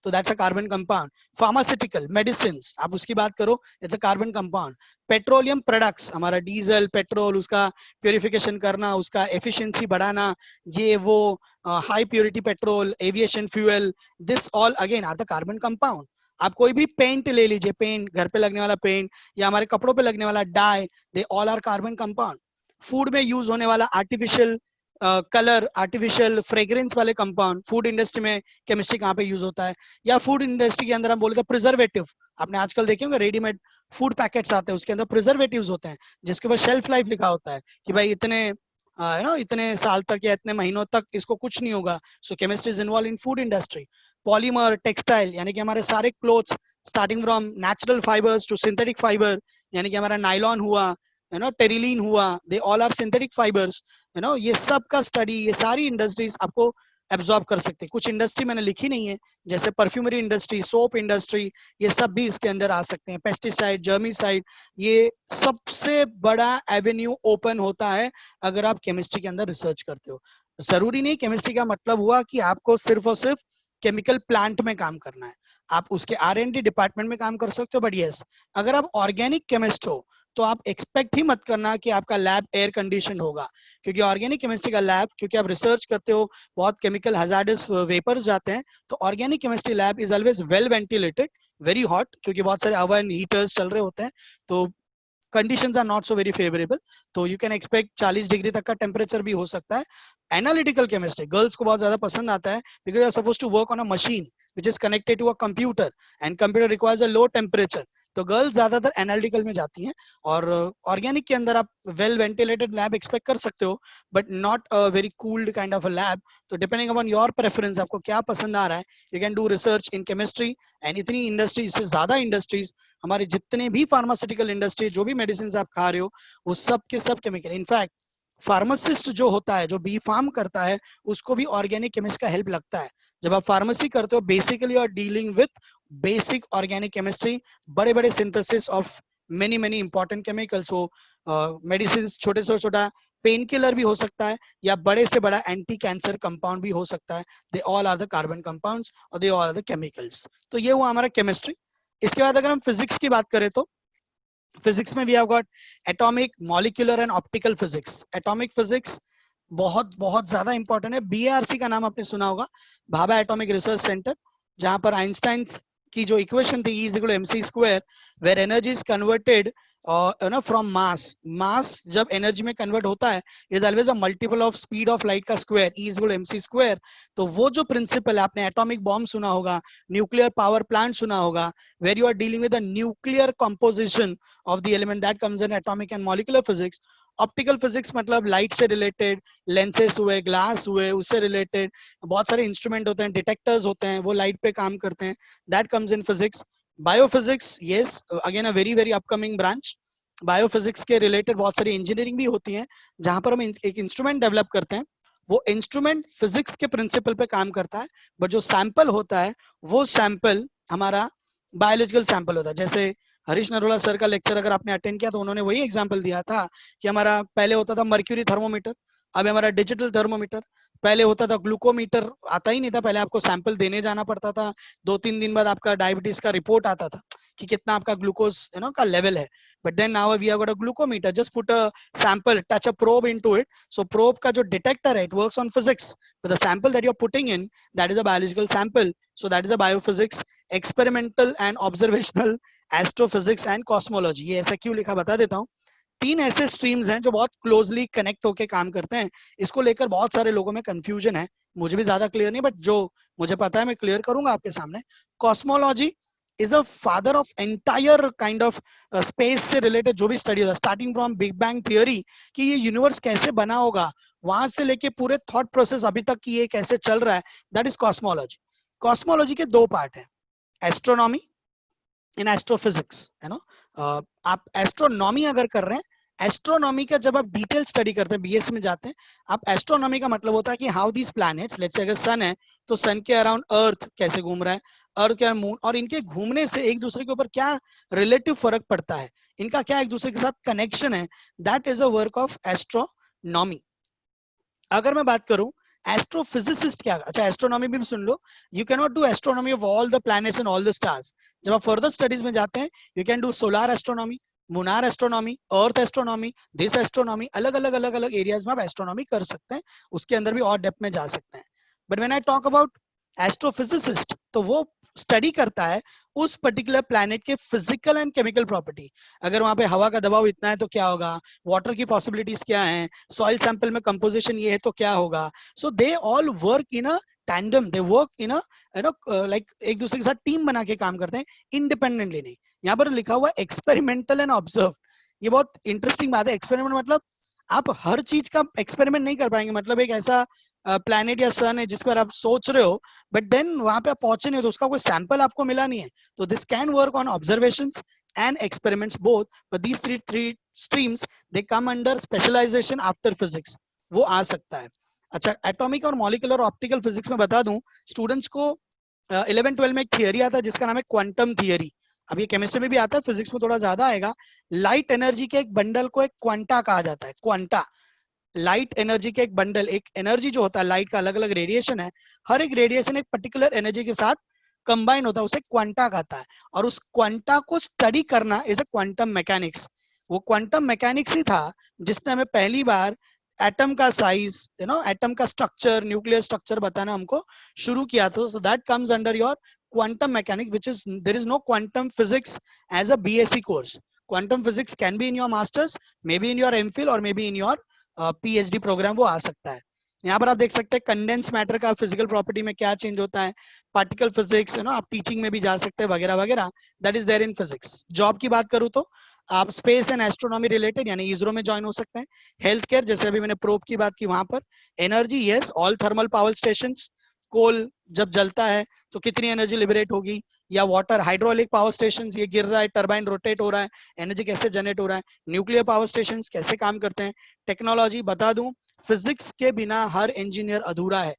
तो that's a carbon compound. Pharmaceutical medicines आप उसकी बात करो, it's a carbon compound. Petroleum products, हमारा डीजल पेट्रोल, उसका प्योरिफिकेशन करना, उसका एफिशिएंसी बढ़ाना, ये वो high purity petrol, aviation fuel, this all again are the carbon compound. आप कोई भी पेंट ले लीजिए, पेंट घर पे लगने वाला पेंट या हमारे कपड़ों पे लगने वाला dye, they all are carbon compound. Food में यूज होने वाला आर्टिफिशियल कलर, आर्टिफिशियल फ्रेग्रेंस वाले कंपाउंड, फूड इंडस्ट्री में केमिस्ट्री कहाँ पे यूज होता है. या फूड इंडस्ट्री के अंदर हम बोले तो प्रिजर्वेटिव, आपने आजकल देखे होंगे रेडीमेड फूड पैकेट्स आते हैं, उसके अंदर प्रिजर्वेटिव्स होते हैं जिसके ऊपर शेल्फ लाइफ लिखा होता है कि भाई इतने साल तक या इतने महीनों तक इसको कुछ नहीं होगा. So chemistry is involve in food industry. Polymer, textile, यानी कि हमारे सारे clothes starting from natural fibres to synthetic fibre, यानी कि हमारा नाइलॉन हुआ, टेरिलीन हुआ, they all are synthetic fibres. ये सब का स्टडी, ये सारी इंडस्ट्रीज आपको एब्जॉर्ब कर सकते हैं. कुछ इंडस्ट्री मैंने लिखी नहीं है, जैसे परफ्यूमरी इंडस्ट्री, सोप इंडस्ट्री, ये सब भी इसके अंदर आ सकते हैं. पेस्टिसाइड, जर्मिसाइड, ये सबसे बड़ा एवेन्यू ओपन होता है अगर आप केमिस्ट्री के अंदर रिसर्च करते हो. जरूरी नहीं केमिस्ट्री का मतलब हुआ कि आपको सिर्फ और सिर्फ केमिकल प्लांट में काम करना है, आप उसके R&D डिपार्टमेंट में काम कर सकते हो. बट यस, अगर आप ऑर्गेनिक केमिस्ट हो तो आप एक्सपेक्ट ही मत करना कि आपका लैब एयर कंडीशन होगा, क्योंकि ऑर्गेनिक केमिस्ट्री का लैब, क्योंकि आप रिसर्च करते हो, बहुत केमिकल हजार्डस वेपर्स जाते हैं, तो organic chemistry lab is always well ventilated, very hot, क्योंकि बहुत सारे ओवन हीटर्स चल रहे होते हैं, तो conditions are not so very favourable. तो यू कैन एक्सपेक्ट 40 डिग्री तक का टेम्परेचर भी हो सकता है. एनालिटिकल केमिस्ट्री गर्ल्स को बहुत ज्यादा पसंद आता है, because you are suppose to work on a machine which is connected to a computer and computer requires a low temperature. तो गर्ल्स ज्यादातर एनालिटिकल में जाती हैं. और ऑर्गेनिक के अंदर आप वेल वेंटिलेटेड लैब एक्सपेक्ट कर सकते हो, but not a very cooled kind of a lab. तो डिपेंडिंग अपॉन योर प्रेफरेंस, आपको क्या पसंद आ रहा है, you can do research in chemistry. And इतनी इंडस्ट्री, इससे ज्यादा इंडस्ट्रीज, हमारे जितने भी फार्मास्यूटिकल इंडस्ट्री, जो भी मेडिसिन आप खा रहे हो, वो सब के सब केमिकल. इनफैक्ट फार्मासिस्ट जो होता है, जो बी फार्म करता है, उसको भी ऑर्गेनिक केमिस्ट का हेल्प लगता है. जब आप फार्मेसी करते हो, basically are dealing with basic organic chemistry, बड़े बड़े synthesis of many many important chemicals. हो मेडिसिन, छोटे से छोटा पेन किलर भी हो सकता है, या बड़े से बड़ा एंटी कैंसर कंपाउंड भी हो सकता है. They all are the carbon compounds और they all are the chemicals. तो ये हुआ हमारा केमिस्ट्री. इसके बाद अगर हम फिजिक्स की बात करें तो फिजिक्स में we have got atomic, molecular and optical physics. Atomic physics बहुत बहुत ज्यादा इंपॉर्टेंट है. BARC का नाम आपने सुना होगा, भाभा एटॉमिक रिसर्च सेंटर, जहां पर आइंस्टाइन की जो इक्वेशन थी E is equal to mc square, where energy is converted from mass. Mass जब एनर्जी में कन्वर्ट होता है, it is always a multiple of speed of light का square, E is equal to mc square. तो वो जो principal है, आपने एटॉमिक बॉम्ब सुना होगा, न्यूक्लियर पावर प्लांट सुना होगा, where you are dealing with the nuclear composition of the element, that comes in atomic and molecular physics. Optical physics मतलब लाइट से रिलेटेड, लेंसेस हुए, ग्लास हुए, उससे रिलेटेड बहुत सारे इंस्ट्रूमेंट होते हैं, डिटेक्टर्स होते हैं, वो लाइट पे काम करते हैं, that comes in physics. Biophysics, yes, again a very very upcoming branch. Biophysics के रिलेटेड बहुत सारी इंजीनियरिंग भी होती है जहां पर हम एक इंस्ट्रूमेंट डेवलप करते हैं। वो इंस्ट्रूमेंट फिजिक्स के प्रिंसिपल पे काम करता है, बट जो सैंपल होता है वो सैंपल हमारा बायोलॉजिकल सैंपल होता है। जैसे हरीश नरोला सर का लेक्चर अगर आपने अटेंड किया तो उन्होंने वही एग्जांपल दिया था कि हमारा पहले होता था मर्क्यूरी थर्मोमीटर, अब हमारा डिजिटल थर्मोमीटर। पहले होता था ग्लूकोमीटर, आता ही नहीं था, पहले आपको सैंपल देने जाना पड़ता था, 2-3 दिन बाद आपका डायबिटीज का रिपोर्ट आता था कि कितना आपका ग्लूकोज का लेवल है। But then now we have got a glucometer, just put a sample, touch a probe into it, so probe का जो डिटेक्टर है it works on physics, the sample that you are putting in that is a biological sample, so that is a biophysics. Experimental and observational, astrophysics and cosmology, ये ऐसा क्यों लिखा बता देता हूँ। तीन ऐसे स्ट्रीम्स हैं जो बहुत क्लोजली कनेक्ट होकर काम करते हैं। इसको लेकर बहुत सारे लोगों में कंफ्यूजन है, मुझे भी ज्यादा क्लियर नहीं, बट जो मुझे पता है मैं क्लियर करूंगा आपके सामने। Cosmology is a father of entire kind of space से रिलेटेड जो भी स्टडी होता है, starting from big bang theory कि ये यूनिवर्स कैसे बना होगा, वहां से लेके पूरे थॉट प्रोसेस अभी तक कि ये कैसे चल रहा है, दैट इज कॉस्मोलॉजी। कॉस्मोलॉजी के दो पार्ट है, एस्ट्रोनॉमी इन एस्ट्रोफिजिक्स, आप एस्ट्रोनॉमी अगर कर रहे हैं, एस्ट्रोनॉमी का जब आप डिटेल स्टडी करते हैं, बीएससी में जाते हैं, आप एस्ट्रोनॉमी का मतलब होता है कि how these planets, let's say अगर सन है तो सन के अराउंड अर्थ कैसे घूम रहा है, अर्थ के मून, और इनके घूमने से एक दूसरे के ऊपर क्या रिलेटिव फर्क पड़ता है, इनका क्या एक दूसरे के साथ कनेक्शन है, that is a work of astronomy. अगर मैं बात करूं एस्ट्रोफिजिसिस्ट क्या, अच्छा एस्ट्रोनॉमी भी सुन लो, you can not do astronomy of all the planets and all the stars. जब आप फर्दर स्टडीज में जाते हैं you can do solar astronomy, lunar astronomy, earth astronomy, this astronomy, अलग अलग एरियाज में आप एस्ट्रोनॉमी कर सकते हैं, उसके अंदर भी और डेप्थ में जा सकते हैं। But when I talk about astrophysicist, तो वो स्टडी करता है उस पर्टिकुलर प्लैनेट के फिजिकल एंड केमिकल प्रॉपर्टी। अगर वहां पे हवा का दबाव इतना है तो क्या होगा, वाटर की पॉसिबिलिटीज क्या हैं, सॉइल सैंपल में कंपोजिशन ये है तो क्या होगा। So they all work in a tandem, they work in a like एक दूसरे के साथ टीम बना के काम करते हैं, इंडिपेंडेंटली नहीं। यहाँ पर लिखा हुआ एक्सपेरिमेंटल एंड ऑब्जर्व, ये बहुत इंटरेस्टिंग बात है। एक्सपेरिमेंट मतलब आप हर चीज का एक्सपेरिमेंट नहीं कर पाएंगे, मतलब एक ऐसा प्लैनेट या सन है जिस पर आप सोच रहे हो बट देन वहां पे आप पहुंचे नहीं तो उसका कोई सैंपल आपको मिला नहीं है, तो this can work on observations and experiments both, but these three streams they come under specialization after physics, वो आ सकता है। अच्छा एटॉमिक और मॉलिक्यूलर ऑप्टिकल फिजिक्स में बता दूं स्टूडेंट्स को, 11-12 में एक थियरी आता है जिसका नाम है क्वांटम थियरी। अब ये केमिस्ट्री में भी आता है, फिजिक्स में थोड़ा ज्यादा आएगा। लाइट एनर्जी के एक बंडल को एक क्वांटा कहा जाता है, क्वांटा। लाइट एनर्जी के एक बंडल, एक एनर्जी जो होता है लाइट का अलग अलग रेडिएशन है, हर एक रेडिएशन एक पर्टिकुलर एनर्जी के साथ कंबाइन होता है, उसे क्वांटा कहता है। और उस क्वांटा को स्टडी करना इज अ क्वांटम मैकेनिक्स। वो क्वांटम मैकेनिक्स ही था जिसने हमें पहली बार एटम का साइज, एटम का स्ट्रक्चर, न्यूक्लियर स्ट्रक्चर बताना हमको शुरू किया था। So that comes under your quantum mechanics, which is there is no quantum physics as a BSc course. Quantum physics can be in your masters, maybe in your MPhil or maybe in your PhD program, वो आ सकता है। यहाँ पर आप देख सकते हैं कंडेंस मैटर का फिजिकल प्रॉपर्टी में क्या चेंज होता है, पार्टिकल फिजिक्स, आप टीचिंग में भी जा सकते हैं वगैरह वगैरह, that is there in physics. Job की बात करूँ तो आप स्पेस एंड एस्ट्रोनॉमी रिलेटेड यानी इसरो में ज्वाइन हो सकते हैं। हेल्थ केयर, जैसे अभी मैंने प्रोब की बात की वहां पर। Energy, yes, all thermal power station, coal जब जलता है तो कितनी एनर्जी लिबरेट होगी, या वाटर हाइड्रोलिक पावर स्टेशन, ये गिर रहा है, टरबाइन रोटेट हो रहा है, एनर्जी कैसे जनरेट हो रहा है, न्यूक्लियर पावर स्टेशन कैसे काम करते हैं। टेक्नोलॉजी बता दूं, फिजिक्स के बिना हर इंजीनियर अधूरा है।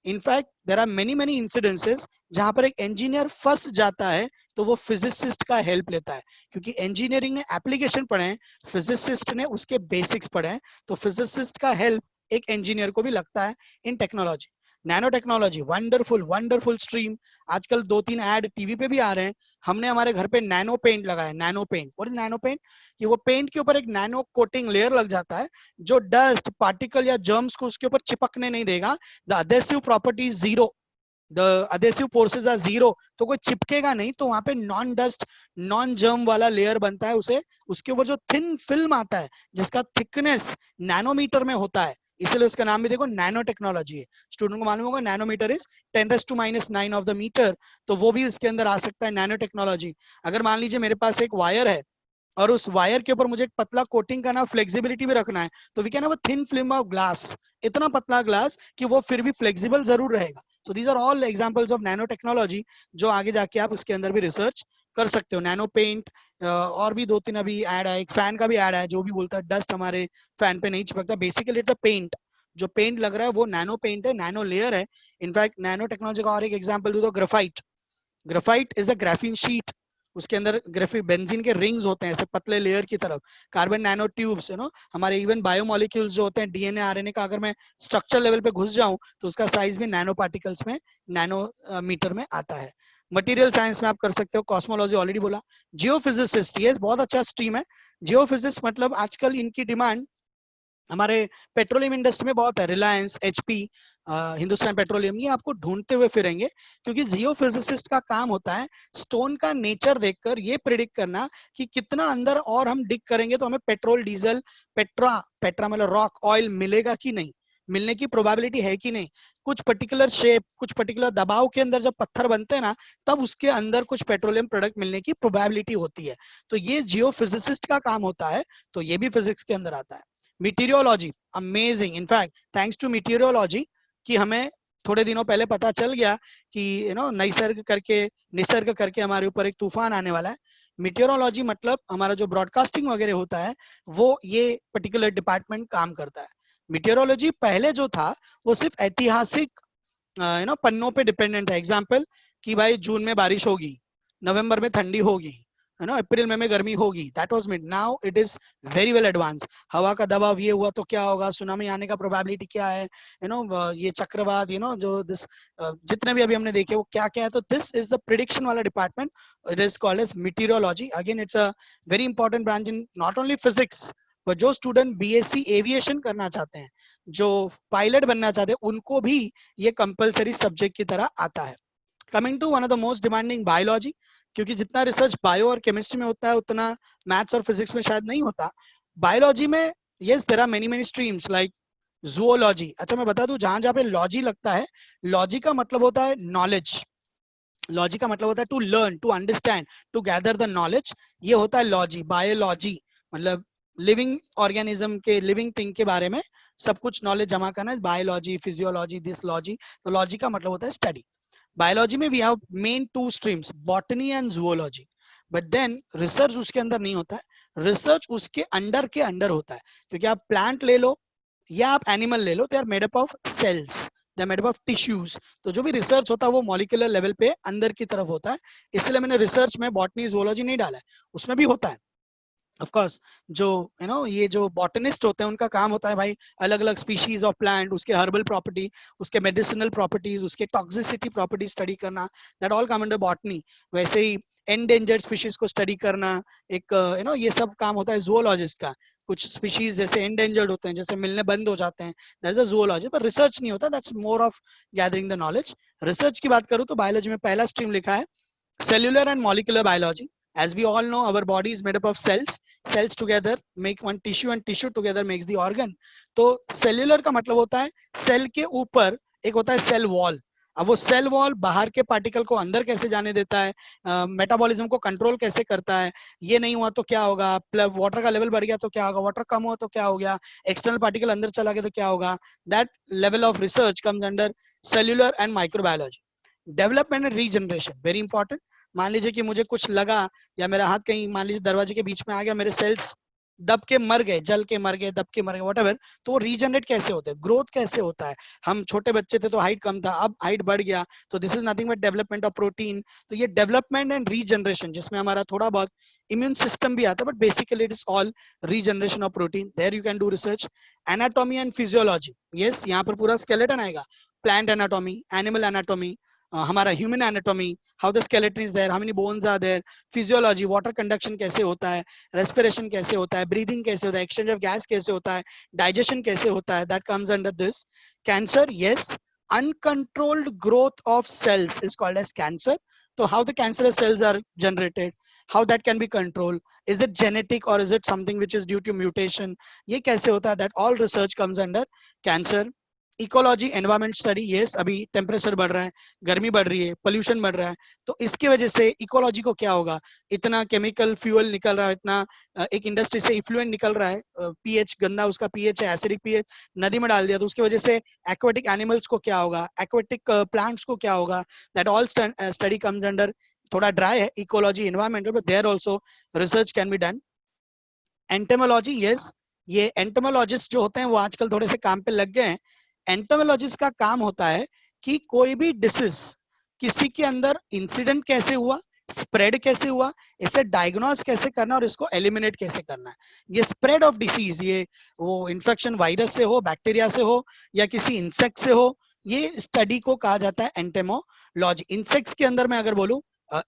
In fact there are many many incidences जहां पर एक इंजीनियर फंस जाता है तो वो फिजिसिस्ट का हेल्प लेता है, क्योंकि इंजीनियरिंग ने एप्लीकेशन पढ़े हैं, फिजिसिस्ट ने उसके बेसिक्स पढ़े हैं, तो फिजिसिस्ट का हेल्प एक इंजीनियर को भी लगता है in technology. Nano technology, wonderful wonderful stream, आजकल 2-3 ऐड टीवी पे भी आ रहे हैं। हमने हमारे घर पे नैनो पेंट लगाया, नैनो पेंट। और नैनो पेंट, कि वो पेंट के ऊपर एक नैनो कोटिंग लेयर लग जाता है जो डस्ट पार्टिकल या जर्म्स को उसके ऊपर चिपकने नहीं देगा। The adhesive property is zero, the adhesive forces are zero, तो कोई चिपकेगा नहीं, तो वहां पे नॉन डस्ट नॉन जर्म वाला लेयर बनता है। उसे उसके ऊपर जो थिन फिल्म आता है जिसका थिकनेस नैनोमीटर में होता है, इसलिए उसका नाम भी देखो नैनो टेक्नोलॉजी है। स्टूडेंट को मालूम होगा nanometre is 10⁻⁹ of the metre, तो वो भी इसके अंदर आ सकता है, नैनो टेक्नोलॉजी। अगर मान लीजिए मेरे पास एक वायर है और उस वायर के ऊपर मुझे एक पतला कोटिंग करना, फ्लेक्सिबिलिटी भी रखना है, तो we can have a thin film of glass, इतना पतला ग्लास कि वो फिर भी फ्लेक्सिबल जरूर रहेगा। So these are all examples of nano technology जो आगे जाके आप इसके अंदर भी रिसर्च कर सकते हो। नैनो पेंट, और भी 2-3 अभी ऐड है, एक फैन का भी ऐड है जो भी बोलता है डस्ट हमारे फैन पे नहीं चिपकता। बेसिकली इट्स अ पेंट, जो पेंट लग रहा है वो नैनो पेंट है, नैनो लेयर है। इनफैक्ट नैनो टेक्नोलॉजी का और एक एग्जांपल दूं तो graphite. Graphite is a graphene sheet, उसके अंदर ग्राफी बेंजीन के रिंग्स होते हैं ऐसे पतले लेयर की तरफ। कार्बन नैनो ट्यूब्स, हमारे इवन बायोमोलिक्यूल्स जो होते हैं डीएनए आरएनए का, अगर मैं स्ट्रक्चर लेवल पे घुस जाऊं तो उसका साइज भी नैनो पार्टिकल्स में, नैनो मीटर में आता है। मटेरियल साइंस में आप कर सकते हो, कॉस्मोलॉजी ऑलरेडी बोला। जियोफिजिसिस्ट, ये बहुत अच्छा स्ट्रीम है। जियोफिजिस्ट मतलब आजकल इनकी डिमांड हमारे पेट्रोलियम इंडस्ट्री में बहुत है। रिलायंस, एचपी, हिंदुस्तान पेट्रोलियम, ये आपको ढूंढते हुए फिरेंगे, क्योंकि जियोफिजिसिस्ट का काम होता है स्टोन का नेचर देखकर ये प्रिडिक्ट करना कि कितना अंदर और हम डिग करेंगे तो हमें पेट्रोल, डीजल, पेट्रा पेट्रा मतलब रॉक ऑयल मिलेगा कि नहीं, मिलने की प्रोबेबिलिटी है कि नहीं। कुछ पर्टिकुलर शेप, कुछ पर्टिकुलर दबाव के अंदर जब पत्थर बनते हैं ना, तब उसके अंदर कुछ पेट्रोलियम प्रोडक्ट मिलने की प्रोबेबिलिटी होती है। तो ये जियोफिजिसिस्ट का काम होता है, तो ये भी फिजिक्स के अंदर आता है। मीटीरियोलॉजी, अमेजिंग। इनफैक्ट थैंक्स टू मीटीरियोलॉजी कि हमें थोड़े दिनों पहले पता चल गया कि निसर्ग करके हमारे ऊपर एक तूफान आने वाला है। मीटीरियोलॉजी मतलब हमारा जो ब्रॉडकास्टिंग वगैरह होता है, वो ये पर्टिकुलर डिपार्टमेंट काम करता है। मीटीरियोलॉजी पहले जो था वो सिर्फ ऐतिहासिक पन्नों पे डिपेंडेंट है। एग्जाम्पल कि भाई जून में बारिश होगी, नवंबर में ठंडी होगी, अप्रैल में गर्मी होगी, that was mid. Now it is very well advance. हवा का दबाव ये हुआ तो क्या होगा, सुनामी आने का प्रोबेबिलिटी क्या है, ये चक्रवात, जो दिस, जितने भी अभी हमने देखे वो क्या क्या है। तो दिस इज द प्रिडिक्शन वाला department, it is called as meteorology. Again it's a very important branch in not only physics, पर जो स्टूडेंट बीएससी एविएशन करना चाहते हैं, जो पायलट बनना चाहते हैं, उनको भी ये कंपलसरी सब्जेक्ट की तरह आता है। Coming to one of the most demanding, biology, क्योंकि जितना रिसर्च बायो और केमिस्ट्री में होता है उतना मैथ्स और फिजिक्स में शायद नहीं होता। बायोलॉजी में yes there are many many streams like zoology. अच्छा मैं बता दूं, जहां जहां पे लॉजी लगता है, लॉजी का मतलब होता है नॉलेज, लॉजी का मतलब होता है to learn, to understand, to gather the knowledge, ये होता है लॉजी। बायोलॉजी मतलब लिविंग ऑर्गेनिज्म के, लिविंग थिंग के बारे में सब कुछ नॉलेज जमा करना है। Biology, physiology, this logy. तो लॉजी का मतलब होता है स्टडी। बायोलॉजी में we have main two streams, botany and zoology. But then research उसके अंदर नहीं होता है, रिसर्च उसके अंडर होता है। क्योंकि आप प्लांट ले लो या आप एनिमल ले लो, they are made up of cells, they are made up of tissues. तो जो भी रिसर्च होता है वो मॉलिक्यूलर लेवल पे अंदर की तरफ होता है। इसलिए मैंने रिसर्च में बॉटनी, जूओलॉजी नहीं डाला है, उसमें भी होता है ऑफ कोर्स। जो ये जो बॉटनिस्ट होते हैं उनका काम होता है भाई अलग अलग स्पीशीज ऑफ प्लांट, उसके हर्बल प्रॉपर्टी, उसके मेडिसिनल प्रॉपर्टीज, उसके टॉक्सिसिटी प्रॉपर्टी स्टडी करना, that all come under botany. वैसे ही एंडेंजर्ड स्पीशीज को स्टडी करना, एक ये सब काम होता है जूओलॉजिस्ट का। कुछ स्पीशीज जैसे एंडेंजर्ड होते हैं, जैसे मिलने बंद हो जाते हैं, दैट इज अ जूओलॉजी। पर रिसर्च नहीं होता, that's more of gathering the knowledge. Research की बात करूँ तो बायोलॉजी में पहला स्ट्रीम लिखा है cellular and molecular biology. As we all know, our body is made up of cells. Cells together make one tissue and tissue together makes the organ. तो cellular का मतलब होता है सेल के ऊपर एक होता है सेल वॉल। अब वो सेल वॉल बाहर के पार्टिकल को अंदर कैसे जाने देता है, मेटाबॉलिज्म को कंट्रोल कैसे करता है, ये नहीं हुआ तो क्या होगा, वाटर का लेवल बढ़ गया तो क्या होगा, वाटर कम हुआ तो क्या हो गया, एक्सटर्नल पार्टिकल अंदर चला गया तो क्या होगा। That level of research comes under cellular and microbiology. Development and regeneration very important. मान लीजिए कि मुझे कुछ लगा, या मेरा हाथ कहीं मान लीजिए दरवाजे के बीच में आ गया, मेरे सेल्स दब के मर गए, जल के मर गए, दब के मर गए, व्हाटएवर। तो वो रीजनरेट कैसे होते हैं, ग्रोथ कैसे होता है। हम छोटे बच्चे थे तो हाइट कम था, अब हाइट बढ़ गया, तो this is nothing but development of protein. तो ये डेवलपमेंट एंड रीजनरेशन, जिसमें हमारा थोड़ा बहुत इम्यून सिस्टम भी आता है, but basically it is all regeneration of protein. There you can do research. Anatomy and physiology, yes यहाँ पर पूरा स्केलेटन आएगा। प्लांट एनाटॉमी, एनिमल एनाटॉमी, हमारा human anatomy, how the skeleton is there, how many bones are there. Physiology, water conduction कैसे होता है, respiration कैसे होता है, ब्रीदिंग कैसे होता है, एक्सचेंज ऑफ गैस कैसे होता है, डाइजेशन कैसे होता है, that comes under this. Cancer, yes, uncontrolled growth of cells is called as cancer. तो how the cancerous cells are generated, how that can be controlled, is it genetic or is it something which is due to mutation, ये कैसे होता है, that all research comes under cancer। Ecology, environment study, yes अभी temperature बढ़ रहा है, गर्मी बढ़ रही है, पोल्यूशन बढ़ रहा है, तो इसकी वजह से इकोलॉजी को क्या होगा, इतना केमिकल फ्यूल निकल रहा है, इतना एक इंडस्ट्री से इफ्लुएंट निकल रहा है, पीएच गंदा उसका पीएच है, एसिडिक पीएच नदी में डाल दिया, तो उसकी वजह से एक्वेटिक एनिमल्स को क्या होगा, एक्वेटिक प्लांट्स को क्या होगा, that all study comes under थोड़ा ड्राई है, ecology environmental, but there also research can be done. Entomology, yes, ये एंटोमोलॉजिस्ट जो होते हैं वो आजकल थोड़े से काम पे लग गए हैं। एंटोमोलॉजिस्ट का काम होता है कि कोई भी डिसीज किसी के अंदर इंसिडेंट कैसे हुआ, स्प्रेड कैसे हुआ, इसे डायग्नोज कैसे करना और इसको एलिमिनेट कैसे करना है। ये स्प्रेड ऑफ डिसीज, ये वो इन्फेक्शन वायरस से हो, बैक्टीरिया से हो या किसी इंसेक्ट से हो, ये स्टडी को कहा जाता है एंटेमोलॉजी। इंसेक्ट्स के अंदर मैं अगर बोलूं,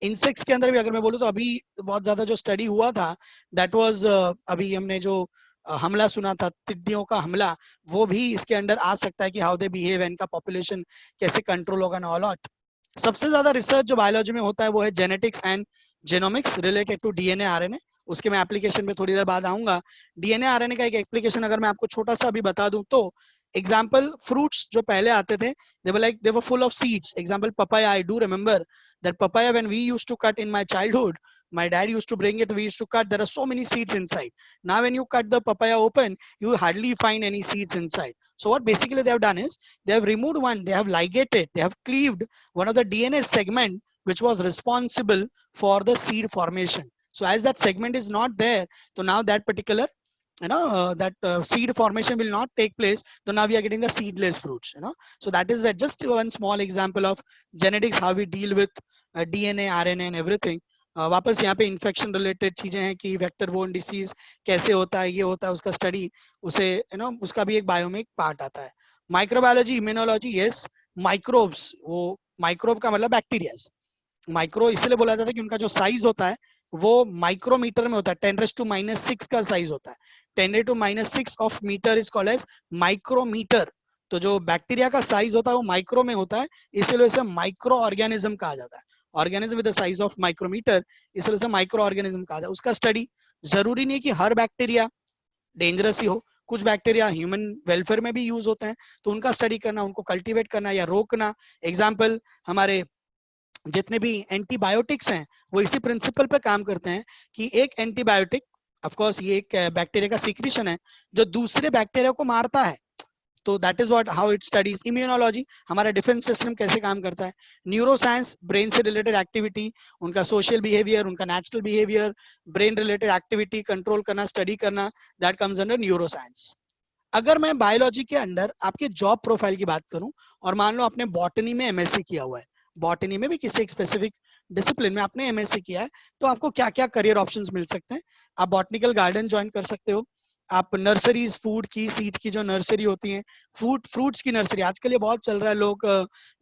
इंसेक्ट्स के अंदर भी अगर मैं बोलूं तो अभी बहुत ज्यादा जो स्टडी हुआ था दैट वाज, अभी हमने जो हमला सुना था, टिड्डियों का हमला, वो भी इसके अंडर आ सकता है कि हाउ दे बिहेव, इनका पॉपुलेशन कैसे कंट्रोल होगा, ऑल आउट। सबसे ज्यादा रिसर्च जो बायोलॉजी में होता है वो है genetics and genomics related to DNA RNA. उसके मैं एप्लीकेशन पे थोड़ी देर बाद आऊंगा। डीएनए आरएनए का एक एप्लीकेशन अगर मैं आपको छोटा सा अभी बता दूं तो, एग्जाम्पल फ्रूट्स जो पहले आते थे, they were full of seeds. Example papaya, I do remember that papaya when we used to cut in my childhood, my dad used to bring it, we used to cut, there are so many seeds inside. Now when you cut the papaya open, you hardly find any seeds inside. So what basically they have done is, they have removed one, they have ligated, they have cleaved one of the DNA segment which was responsible for the seed formation. So as that segment is not there, so now that particular, that seed formation will not take place. So now we are getting the seedless fruits. So that is where just one small example of genetics, how we deal with DNA, RNA and everything. वापस यहाँ पे infection related चीजें हैं कि vector borne disease कैसे होता है, ये होता है, उसका स्टडी, उसे उसका भी एक बायोमिक पार्ट आता है। माइक्रोबायोलॉजी, इम्यूनोलॉजी, यस, माइक्रोब्स, वो माइक्रोब का मतलब बैक्टीरियाज। माइक्रो इसलिए बोला जाता है कि उनका जो साइज होता है वो माइक्रोमीटर में होता है, 10⁻⁻⁶ का साइज होता है। 10⁻⁻⁶ of metre is called as micrometre. तो जो बैक्टीरिया का साइज होता है वो माइक्रो में होता है, इसलिए इसे माइक्रो ऑर्गेनिज्म कहा जाता है। Organism with the size of micrometre, इसलिए इसे माइक्रो ऑर्गेनिज्म कहा जाता है। उसका स्टडी, जरूरी नहीं है कि हर बैक्टीरिया डेंजरस ही हो, कुछ बैक्टीरिया ह्यूमन वेलफेयर में भी यूज होते हैं, तो उनका स्टडी करना, उनको कल्टीवेट करना या रोकना। एग्जाम्पल, हमारे जितने भी एंटीबायोटिक्स हैं वो इसी प्रिंसिपल पे काम करते हैं कि एक एंटीबायोटिक, ऑफ कोर्स ये एक बैक्टीरिया का सीक्रेशन है जो दूसरे बैक्टीरिया को मारता है। तो that is what how it studies. Immunology, हमारा डिफेंस सिस्टम कैसे काम करता है। न्यूरोसाइंस, ब्रेन से रिलेटेड एक्टिविटी, उनका सोशल बिहेवियर, उनका natural behaviour, brain related activity control करना, स्टडी करना, दैट कम्स अंडर न्यूरोसाइंस। अगर मैं बायोलॉजी के अंडर आपके जॉब प्रोफाइल की बात करूं और मान लो आपने बॉटनी में एमएससी किया हुआ है, बॉटनी में भी किसी एक स्पेसिफिक डिसिप्लिन में आपने एमएससी किया है, तो आपको क्या क्या करियर ऑप्शंस मिल सकते हैं। आप बॉटनिकल गार्डन ज्वाइन कर सकते हो, आप नर्सरीज, फूड की, सीड की जो नर्सरी होती है, फ्रूट्स की नर्सरी, आजकल ये बहुत चल रहा है। लोग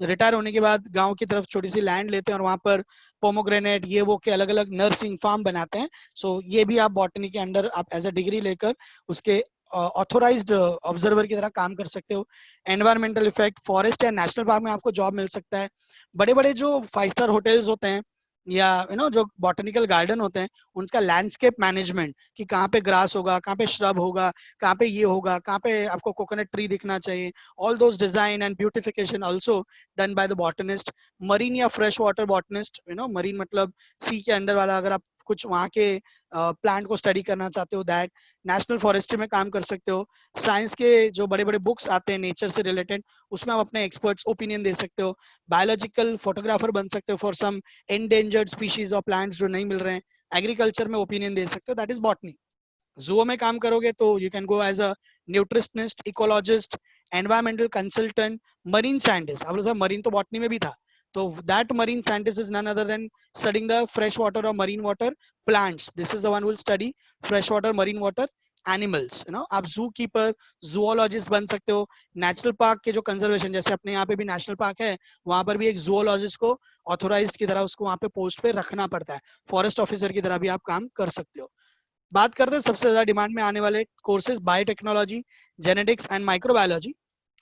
रिटायर होने के बाद गांव की तरफ छोटी सी लैंड लेते हैं और वहां पर पोमोग्रेनेट, ये वो के अलग अलग नर्सिंग फार्म बनाते हैं। सो ये भी आप बॉटनी के अंडर आप एज अ डिग्री लेकर उसके ऑथोराइज्ड ऑब्जर्वर की तरह काम कर सकते हो। एनवायरमेंटल इफेक्ट, फॉरेस्ट या नेशनल पार्क में आपको जॉब मिल सकता है। बड़े बड़े जो 5 स्टार होटल्स होते हैं या जो बॉटनिकल गार्डन होते हैं, उनका लैंडस्केप मैनेजमेंट, कि कहाँ पे ग्रास होगा, कहाँ पे श्रब होगा, कहाँ पे ये होगा, कहाँ पे आपको कोकोनट ट्री दिखना चाहिए, all those design and beautification also done by the botanist. Marine या फ्रेश वाटर बॉटनिस्ट, मरीन मतलब सी के अंडर वाला, अगर आप कुछ वहाँ के प्लांट को स्टडी करना चाहते हो, दैट। नेशनल फॉरेस्ट्री में काम कर सकते हो। साइंस के जो बड़े बड़े बुक्स आते हैं नेचर से रिलेटेड, उसमें आप अपने एक्सपर्ट्स ओपिनियन दे सकते हो। बायोलॉजिकल फोटोग्राफर बन सकते हो for some endangered species of plants जो नहीं मिल रहे हैं। एग्रीकल्चर में ओपिनियन दे सकते हो, दैट इज बॉटनी। जूओ में काम करोगे तो you can go as a nutritionist, ecologist, environmental consultant, marine scientist. अब मरीन तो बॉटनी में भी था, तो that marine scientist is none other than studying the fresh water or marine water plants. This is the one who will study fresh water, marine water animals. आप जू keeper, जूओलॉजिस्ट बन सकते हो। नेशनल पार्क के जो कंजर्वेशन, जैसे अपने यहाँ पे भी नेशनल पार्क है, वहां पर भी एक जूओलॉजिस्ट को ऑथोराइज्ड की तरह उसको वहां पे पोस्ट पे रखना पड़ता है। फॉरेस्ट ऑफिसर की तरह भी आप काम कर सकते हो। बात करते हैं सबसे ज्यादा डिमांड में आने वाले courses, biotechnology, genetics and microbiology.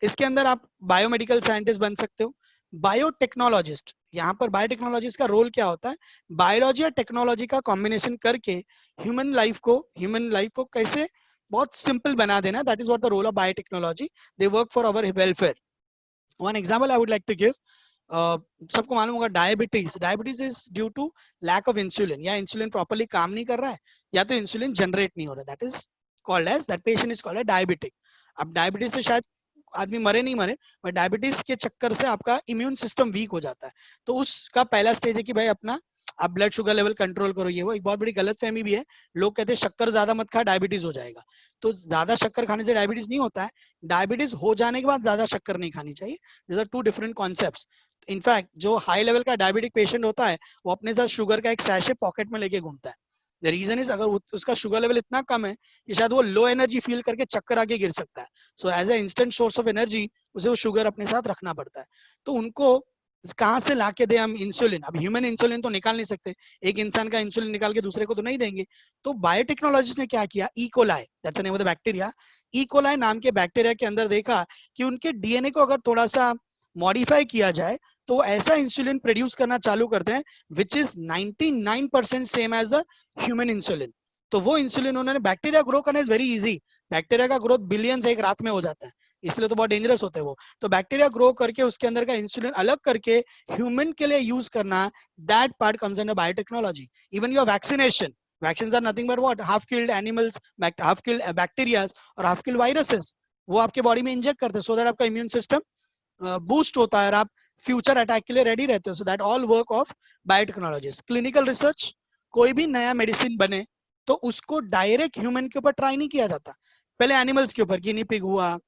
इसके अंदर आप बायोमेडिकल साइंटिस्ट बन सकते हो। बायोटेक्नोलॉजिस्ट, यहाँ पर बायोटेक्नोलॉजिस्ट का रोल क्या होता है, बायोलॉजी और टेक्नोलॉजी का कॉम्बिनेशन करके ह्यूमन लाइफ को कैसे बहुत सिंपल बना देना, that is what the role of biotechnology. They work for our welfare. One example I would like to give, सबको मालूम होगा diabetes is due to lack of insulin, या इंसुलिन प्रॉपर्ली काम नहीं कर रहा है या तो इंसुलिन जनरेट नहीं हो रहा है, that is called as, that patient is called as diabetic. अब डायबिटीज से शायद आदमी मरे नहीं मरे, बट डायबिटीज के चक्कर से आपका इम्यून सिस्टम वीक हो जाता है। तो उसका पहला स्टेज है कि भाई अपना आप ब्लड शुगर लेवल कंट्रोल करो, ये वो एक बहुत बड़ी गलतफहमी भी है। लोग कहते हैं शक्कर ज्यादा मत खा, डायबिटीज हो जाएगा। तो ज्यादा शक्कर खाने से डायबिटीज नहीं होता है, डायबिटीज हो जाने के बाद ज्यादा शक्कर नहीं खानी चाहिए। These are two different concepts. In fact जो हाई लेवल का डायबिटिक पेशेंट होता है वो अपने साथ शुगर का एक सैशे पॉकेट में लेके घूमता है। द रीजन इज, अगर उसका शुगर लेवल इतना कम है कि शायद वो लो एनर्जी फील करके चक्कर आके गिर सकता है। So as a instant source of energy उसे वो शुगर अपने साथ रखना पड़ता है। तो उनको कहाँ से लाके दे हम इंसुलिन? अब ह्यूमन इंसुलिन तो निकाल नहीं सकते, एक इंसान का इंसुलिन निकाल के दूसरे को तो नहीं देंगे। तो बायोटेक्नोलॉजिस्ट ने क्या किया, E coli, that's the name of the bacteria, E coli नाम के बैक्टीरिया के अंदर देखा कि उनके डीएनए को अगर थोड़ा सा मॉडिफाई किया जाए तो ऐसा इंसुलिन प्रोड्यूस करना चालू करते हैं which is 99% same as the human insulin. तो वो इंसुलिन उन्होंने, बैक्टीरिया ग्रो करना इज वेरी इजी, बैक्टीरिया का ग्रोथ बिलियंस एक रात में हो जाता है, इसलिए तो बहुत डेंजरस होते हैं वो। तो बैक्टीरिया ग्रो करके उसके अंदर का इंसुलिन अलग करके ह्यूमन के लिए यूज करना, that part comes under biotechnology. Even your vaccination, vaccines are nothing but what, half killed animals, half killed bacteria और हाफ किल्ड वायरसेस, वो आपके बॉडी में इंजेक्ट करते हैं सो दैट आपका इम्यून सिस्टम बूस्ट होता है और आप फ्यूचर अटैक के लिए रेडी रहते हो। So that all work of biotechnologies. Clinical research, कोई भी नया मेडिसिन बने तो उसको डायरेक्ट ह्यूमन के ऊपर ट्राई नहीं किया जाता, पहले एनिमल्स के ऊपर, गिनी पिग हुआ,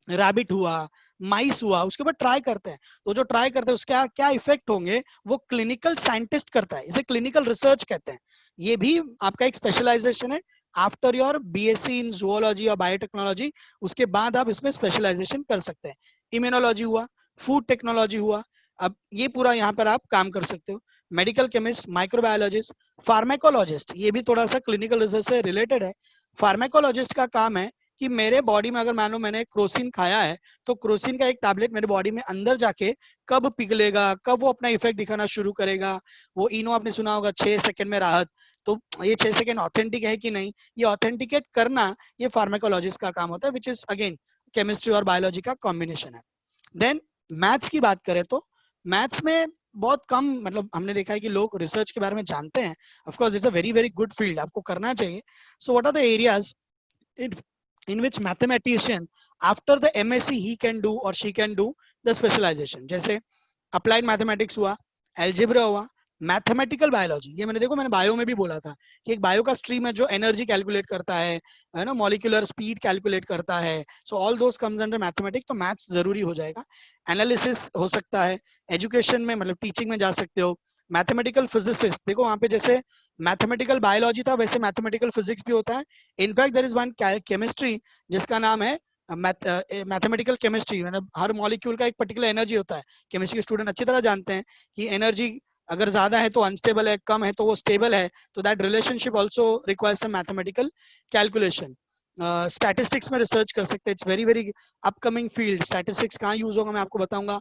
रैबिट हुआ, माइस हुआ, उसके ऊपर ट्राई करते हैं। तो जो ट्राई करते हैं उसके क्या इफेक्ट होंगे वो क्लिनिकल साइंटिस्ट करता है, इसे क्लिनिकल रिसर्च कहते हैं। ये भी आपका एक स्पेशलाइजेशन है। After your BSc in zoology और बायोटेक्नोलॉजी, उसके बाद आप इसमें स्पेशलाइजेशन कर सकते हैं। इम्यूनोलॉजी हुआ, फूड टेक्नोलॉजी हुआ, अब ये पूरा यहाँ पर आप काम कर सकते हो। मेडिकल केमिस्ट, माइक्रोबायोलॉजिस्ट, फार्मेकोलॉजिस्ट, ये भी थोड़ा सा क्लिनिकल रिसर्च से रिलेटेड है। फार्मेकोलॉजिस्ट का काम है कि मेरे बॉडी में अगर मान लो मैंने क्रोसिन खाया है तो क्रोसिन का एक टैबलेट मेरे बॉडी में अंदर जाके कब पिघलेगा, कब वो अपना इफेक्ट दिखाना शुरू करेगा। वो इनो आपने सुना होगा 6 सेकंड में राहत, तो ये 6 सेकंड ऑथेंटिक है कि नहीं, ये ऑथेंटिकेट करना ये फार्मेकोलॉजिस्ट का काम होता है, विच इज अगेन केमिस्ट्री और बायोलॉजी का कॉम्बिनेशन है। देन मैथ्स की बात करें तो मैथ्स में बहुत कम, मतलब हमने देखा है कि लोग रिसर्च के बारे में जानते हैं। Of course it's a very very good field, आपको करना चाहिए। So what are the areas in which mathematician after the MSc he can do or she can do the specialization? जैसे applied mathematics हुआ, algebra हुआ, mathematical biology, ये मैंने bio में भी बोला था कि एक बायो का स्ट्रीम है जो एनर्जी कैलकुलेट करता है ना, मॉलिक्यूलर स्पीड कैलकुलेट करता है। So all those comes under mathematics, तो मैथ्स जरूरी हो जाएगा। एनालिसिस हो सकता है, एजुकेशन में मतलब टीचिंग में जा सकते हो। मैथमेटिकल फिजिसिस्ट, देखो वहां पे जैसे मैथमेटिकल बायोलॉजी था वैसे मैथमेटिकल फिजिक्स भी होता है। In fact there is one chemistry जिसका नाम है मैथमेटिकल केमिस्ट्री, मतलब हर मॉलिक्यूल का एक पर्टिकुलर एनर्जी होता है। केमिस्ट्री के स्टूडेंट अच्छी तरह जानते हैं कि एनर्जी अगर ज्यादा है तो अनस्टेबल है, कम है तो वो स्टेबल है, तो that relationship also requires some mathematical calculation. Statistics में रिसर्च कर सकते हैं, it's very very upcoming field. Statistics कहाँ यूज होगा मैं आपको बताऊंगा।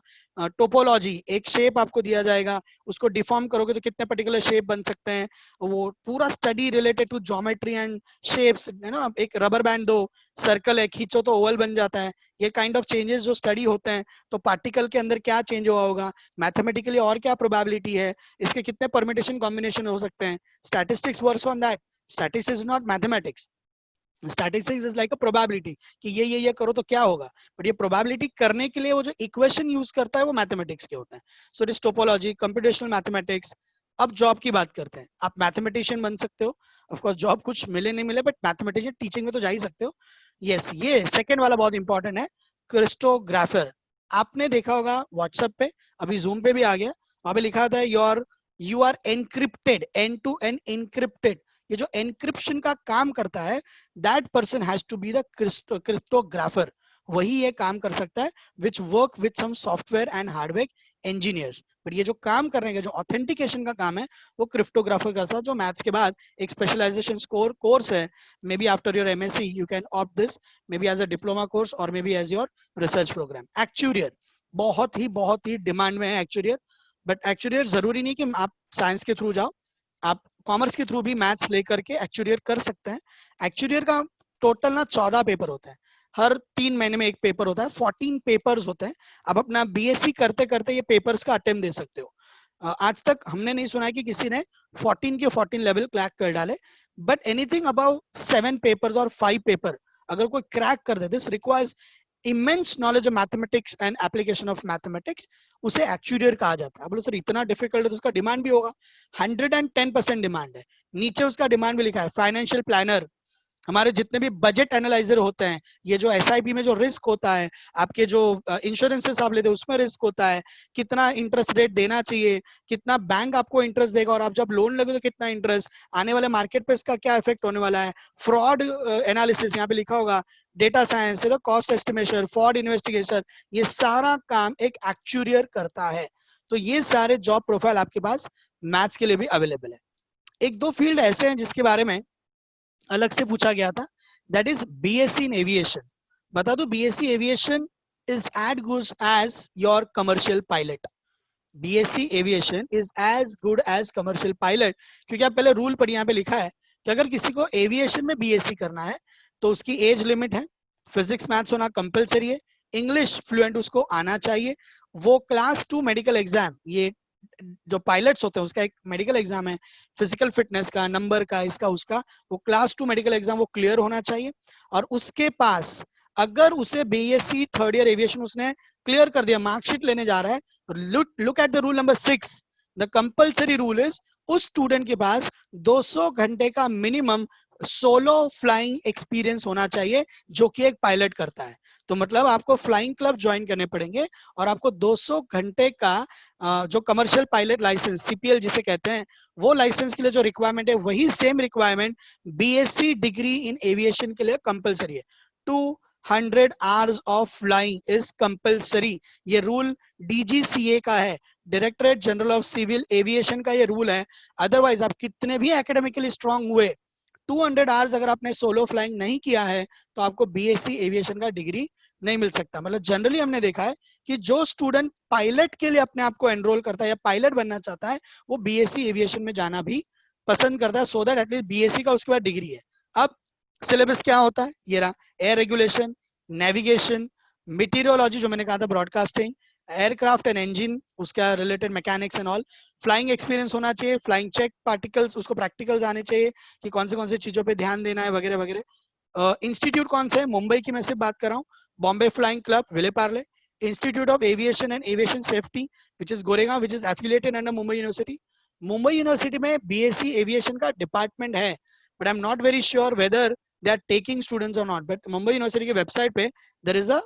टोपोलॉजी, एक शेप आपको दिया जाएगा, उसको डिफॉर्म करोगे तो कितने पर्टिकुलर शेप बन सकते हैं, वो पूरा study related to geometry and shapes, है ना। एक रबर बैंड दो, सर्कल है, खींचो तो ओवल बन जाता है, ये काइंड ऑफ चेंजेस जो स्टडी होते हैं। तो पार्टिकल के अंदर क्या चेंज हुआ होगा मैथमेटिकली, और क्या प्रोबेबिलिटी है, इसके कितने परमिटेशन कॉम्बिनेशन हो सकते हैं। Statistics works on that. Statistics is not mathematics, statistics is like a probability कि ये करो तो क्या होगा, बट ये प्रोबेबिलिटी करने के लिए वो जो इक्वेशन यूज करता है वो मैथमेटिक्स के होते हैं। So this topology, computational mathematics. अब जॉब की बात करते हैं, आप मैथमेटिशियन बन सकते हो। ऑफ कोर्स जॉब कुछ मिले नहीं मिले, बट मैथमेटिशियन टीचिंग में तो जा ही सकते हो। यस, ये सेकंड वाला बहुत इंपॉर्टेंट है, क्रिप्टोग्राफर। आपने देखा होगा व्हाट्सएप पे, अभी जूम पे भी आ गया, वहां पे लिखा था you are encrypted, and to end encrypted. ये जो एनक्रिप्शन का काम करता है that person has to be the cryptographer, वही ये काम कर सकता है, which work with some software and hardware engineers. बट ये जो काम करने का जो ऑथेंटिकेशन का काम है वो क्रिप्टोग्राफर का, जो मैथ्स के बाद एक स्पेशलाइजेशन कोर्स है। May be after your MSc you can opt this, may be as a diploma course और may be as your research programme. Actuary बहुत ही डिमांड में है एक्चुरियर, बट एक्चुरियर जरूरी नहीं कि आप साइंस के थ्रू जाओ, आप कॉमर्स के थ्रू भी मैथ्स लेकर के एक्चुरियर कर सकते हैं। एक्चुरियर का टोटल ना 14 पेपर होता है, हर 3 महीने में एक पेपर होता है, 14 पेपर्स होते हैं। आप अपना बीएससी करते करते ये पेपर्स का अटेम्प्ट दे सकते हो। आज तक हमने नहीं सुना है कि किसी ने 14 के 14 लेवल क्रैक कर डाले, बट एनीथिंग अबाउ 7 पेपर्स और 5 पेपर अगर कोई क्रैक कर दे, this requires immense knowledge of mathematics and application of mathematics, उसे एक्चुरियर कहा जाता है। बोलो सर इतना डिफिकल्ट है तो उसका डिमांड भी होगा। 110% डिमांड है। नीचे उसका डिमांड भी लिखा है, फाइनेंशियल प्लानर, हमारे जितने भी बजट एनालाइजर होते हैं, ये जो एसआईपी में जो रिस्क होता है, आपके जो इंश्योरेंसेस आप लेते हैं उसमें रिस्क होता है, कितना इंटरेस्ट रेट देना चाहिए, कितना बैंक आपको इंटरेस्ट देगा, और आप जब लोन लगे तो कितना इंटरेस्ट, आने वाले मार्केट पे इसका क्या इफेक्ट होने वाला है, फ्रॉड एनालिसिस यहाँ पे लिखा होगा, data science, cost estimation, fraud investigation, ये सारा काम एक एक्चुरियर करता है। तो ये सारे जॉब प्रोफाइल आपके पास मैथ्स के लिए भी अवेलेबल है। एक दो फील्ड ऐसे हैं जिसके बारे में अलग से पूछा गया था, that is BSc in aviation. बता दो, BSc aviation is as good as your commercial pilot. BSc aviation is as good as commercial pilot, क्योंकि आप पहले रूल पढ़िए, यहाँ पे लिखा है कि अगर किसी को एविएशन में बीएससी करना है तो उसकी एज लिमिट है, फिजिक्स मैथ्स होना कंपलसरी है, इंग्लिश फ्लुएंट उसको आना चाहिए, वो क्लास 2 मेडिकल एग्जाम, ये जो पायलट्स होते हैं उसका एक मेडिकल एग्जाम है, फिजिकल फिटनेस का, नंबर का, इसका उसका, वो क्लास 2 मेडिकल एग्जाम वो क्लियर होना चाहिए। और उसके पास अगर उसे बीएससी थर्ड ईयर एविएशन उसने क्लियर कर दिया, मार्कशीट लेने जा रहा है, look at the rule number 6, the compulsory rule is उस स्टूडेंट के पास 200 घंटे का मिनिमम सोलो फ्लाइंग एक्सपीरियंस होना चाहिए, जो कि एक पायलट करता है। तो मतलब आपको फ्लाइंग क्लब ज्वाइन करने पड़ेंगे और आपको 200 घंटे का जो कमर्शियल पायलट लाइसेंस, सीपीएल जिसे कहते हैं, वो लाइसेंस के लिए जो रिक्वायरमेंट है वही same requirement BSc degree in aviation के लिए कंपलसरी है। 200 hours of flying is compulsory. ये रूल डीजीसीए का है, directorate general of civil aviation का ये रूल है। अदरवाइज आप कितने भी एकेडमिकली स्ट्रांग हुए, 200 आवर्स अगर आपने सोलो फ्लाइंग नहीं किया है तो आपको बीएससी एविएशन का डिग्री नहीं मिल सकता। मतलब जनरली हमने देखा है कि जो स्टूडेंट पायलट के लिए अपने आप को एनरोल करता है या पायलट बनना चाहता है, वो बीएससी एविएशन में जाना भी पसंद करता है, सो दैट एटलीस्ट बीएससी का उसके बाद डिग्री है। अब सिलेबस क्या होता है, ये रहा, एयर रेगुलेशन, नेविगेशन, मीटीरियोलॉजी जो मैंने कहा था, ब्रॉडकास्टिंग, एयरक्राफ्ट एंड इंजन, उसका related mechanics and all, flying experience होना चाहिए, फ्लाइंग चेक पार्टिकल्स, उसको प्रैक्टिकल्स आने चाहिए कि कौन से चीजों पे ध्यान देना है वगैरह वगैरह। इंस्टीट्यूट कौन से है, मुंबई की मैं सिर्फ बात कर रहा हूँ, Bombay flying club, Vile Parle, institute of aviation and aviation safety which is Goregaon, which is affiliated under Mumbai university. Mumbai university में बीएससी एविएशन का डिपार्टमेंट है, but I am not very sure whether they are taking students और नॉट, बट मुंबई यूनिवर्सिटी की website पे there is a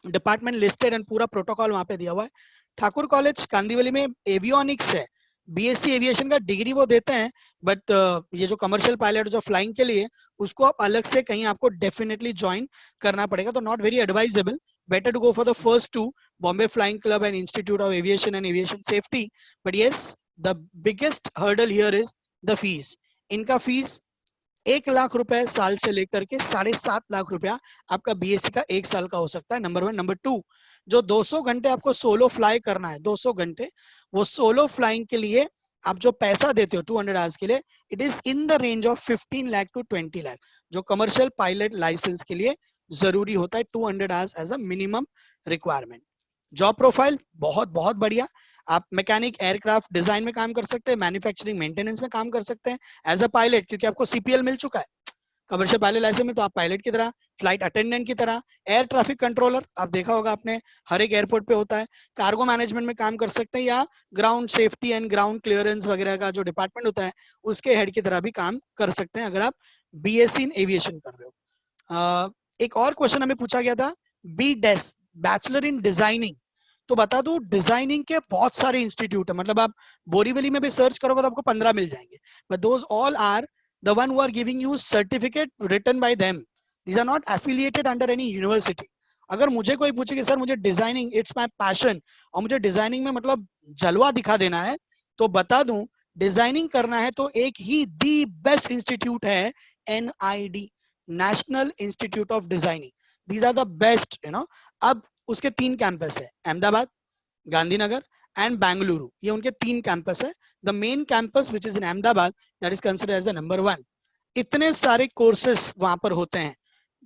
department listed and पूरा protocol वहां पे दिया हुआ है। ठाकुर कॉलेज कांदीवली में एवियोनिक्स है, बीएससी एविएशन का डिग्री वो देते हैं, बट ये जो कमर्शियल पायलट जो फ्लाइंग के लिए, उसको आप अलग से कहीं आपको डेफिनेटली ज्वाइन करना पड़ेगा, तो not very advisable, better to go for the first two, Bombay flying club and institute of aviation and aviation safety. But yes, the biggest hurdle here is the fees. इनका फीस 1 लाख रुपए साल से लेकर के 7.5 लाख रुपया आपका बीएससी का 1 साल का हो सकता है, नंबर 1। नंबर 2, जो 200 घंटे आपको सोलो फ्लाई करना है, 200 घंटे, वो सोलो फ्लाइंग के लिए आप जो पैसा देते हो 200 आवर्स के लिए, it is in the range of 15 lakh to 20 lakh, जो कमर्शियल पायलट लाइसेंस के लिए जरूरी होता है, 200 hours as a minimum requirement. Job profile बहुत बहुत बढ़िया, आप मैकेनिक एयरक्राफ्ट डिजाइन में काम कर सकते हैं, मैन्युफैक्चरिंग मेंटेनेंस में काम कर सकते हैं एज अ पायलट, क्योंकि आपको सीपीएल मिल चुका है, कमर्शियल पायलट लाइसेंस में, तो आप पायलट की तरह, फ्लाइट अटेंडेंट की तरह, एयर ट्रैफिक कंट्रोलर आप देखा होगा आपने, हर एक एयरपोर्ट पे होता है, कार्गो मैनेजमेंट में काम कर सकते हैं, या ground safety and ground clearance वगैरह का जो डिपार्टमेंट होता है उसके हेड की तरह भी काम कर सकते हैं अगर आप बीएससी इन एविएशन कर रहे हो। एक और क्वेश्चन हमें पूछा गया था, B Des, bachelor in designing. तो बता दूं, डिजाइनिंग के बहुत सारे इंस्टीट्यूट है, मतलब आप बोरीवली में भी सर्च करोगे तो आपको 15 मिल जाएंगे, but those all are the one who are giving you certificate written by them. These are not affiliated under any university. अगर मुझे कोई पूछे कि सर मुझे डिजाइनिंग इट्स माय पैशन और मुझे डिजाइनिंग में मतलब जलवा दिखा देना है, तो बता दूं, डिजाइनिंग करना है तो एक ही दी बेस्ट इंस्टीट्यूट है, NID, national institute of designing. These are the best, अब उसके 3 कैंपस है, अहमदाबाद, गांधीनगर एंड बेंगलुरु, ये उनके 3 कैंपस है। The main campus which is in Ahmedabad, that is considered as the number 1। इतने सारे कोर्सेस वहां पर होते हैं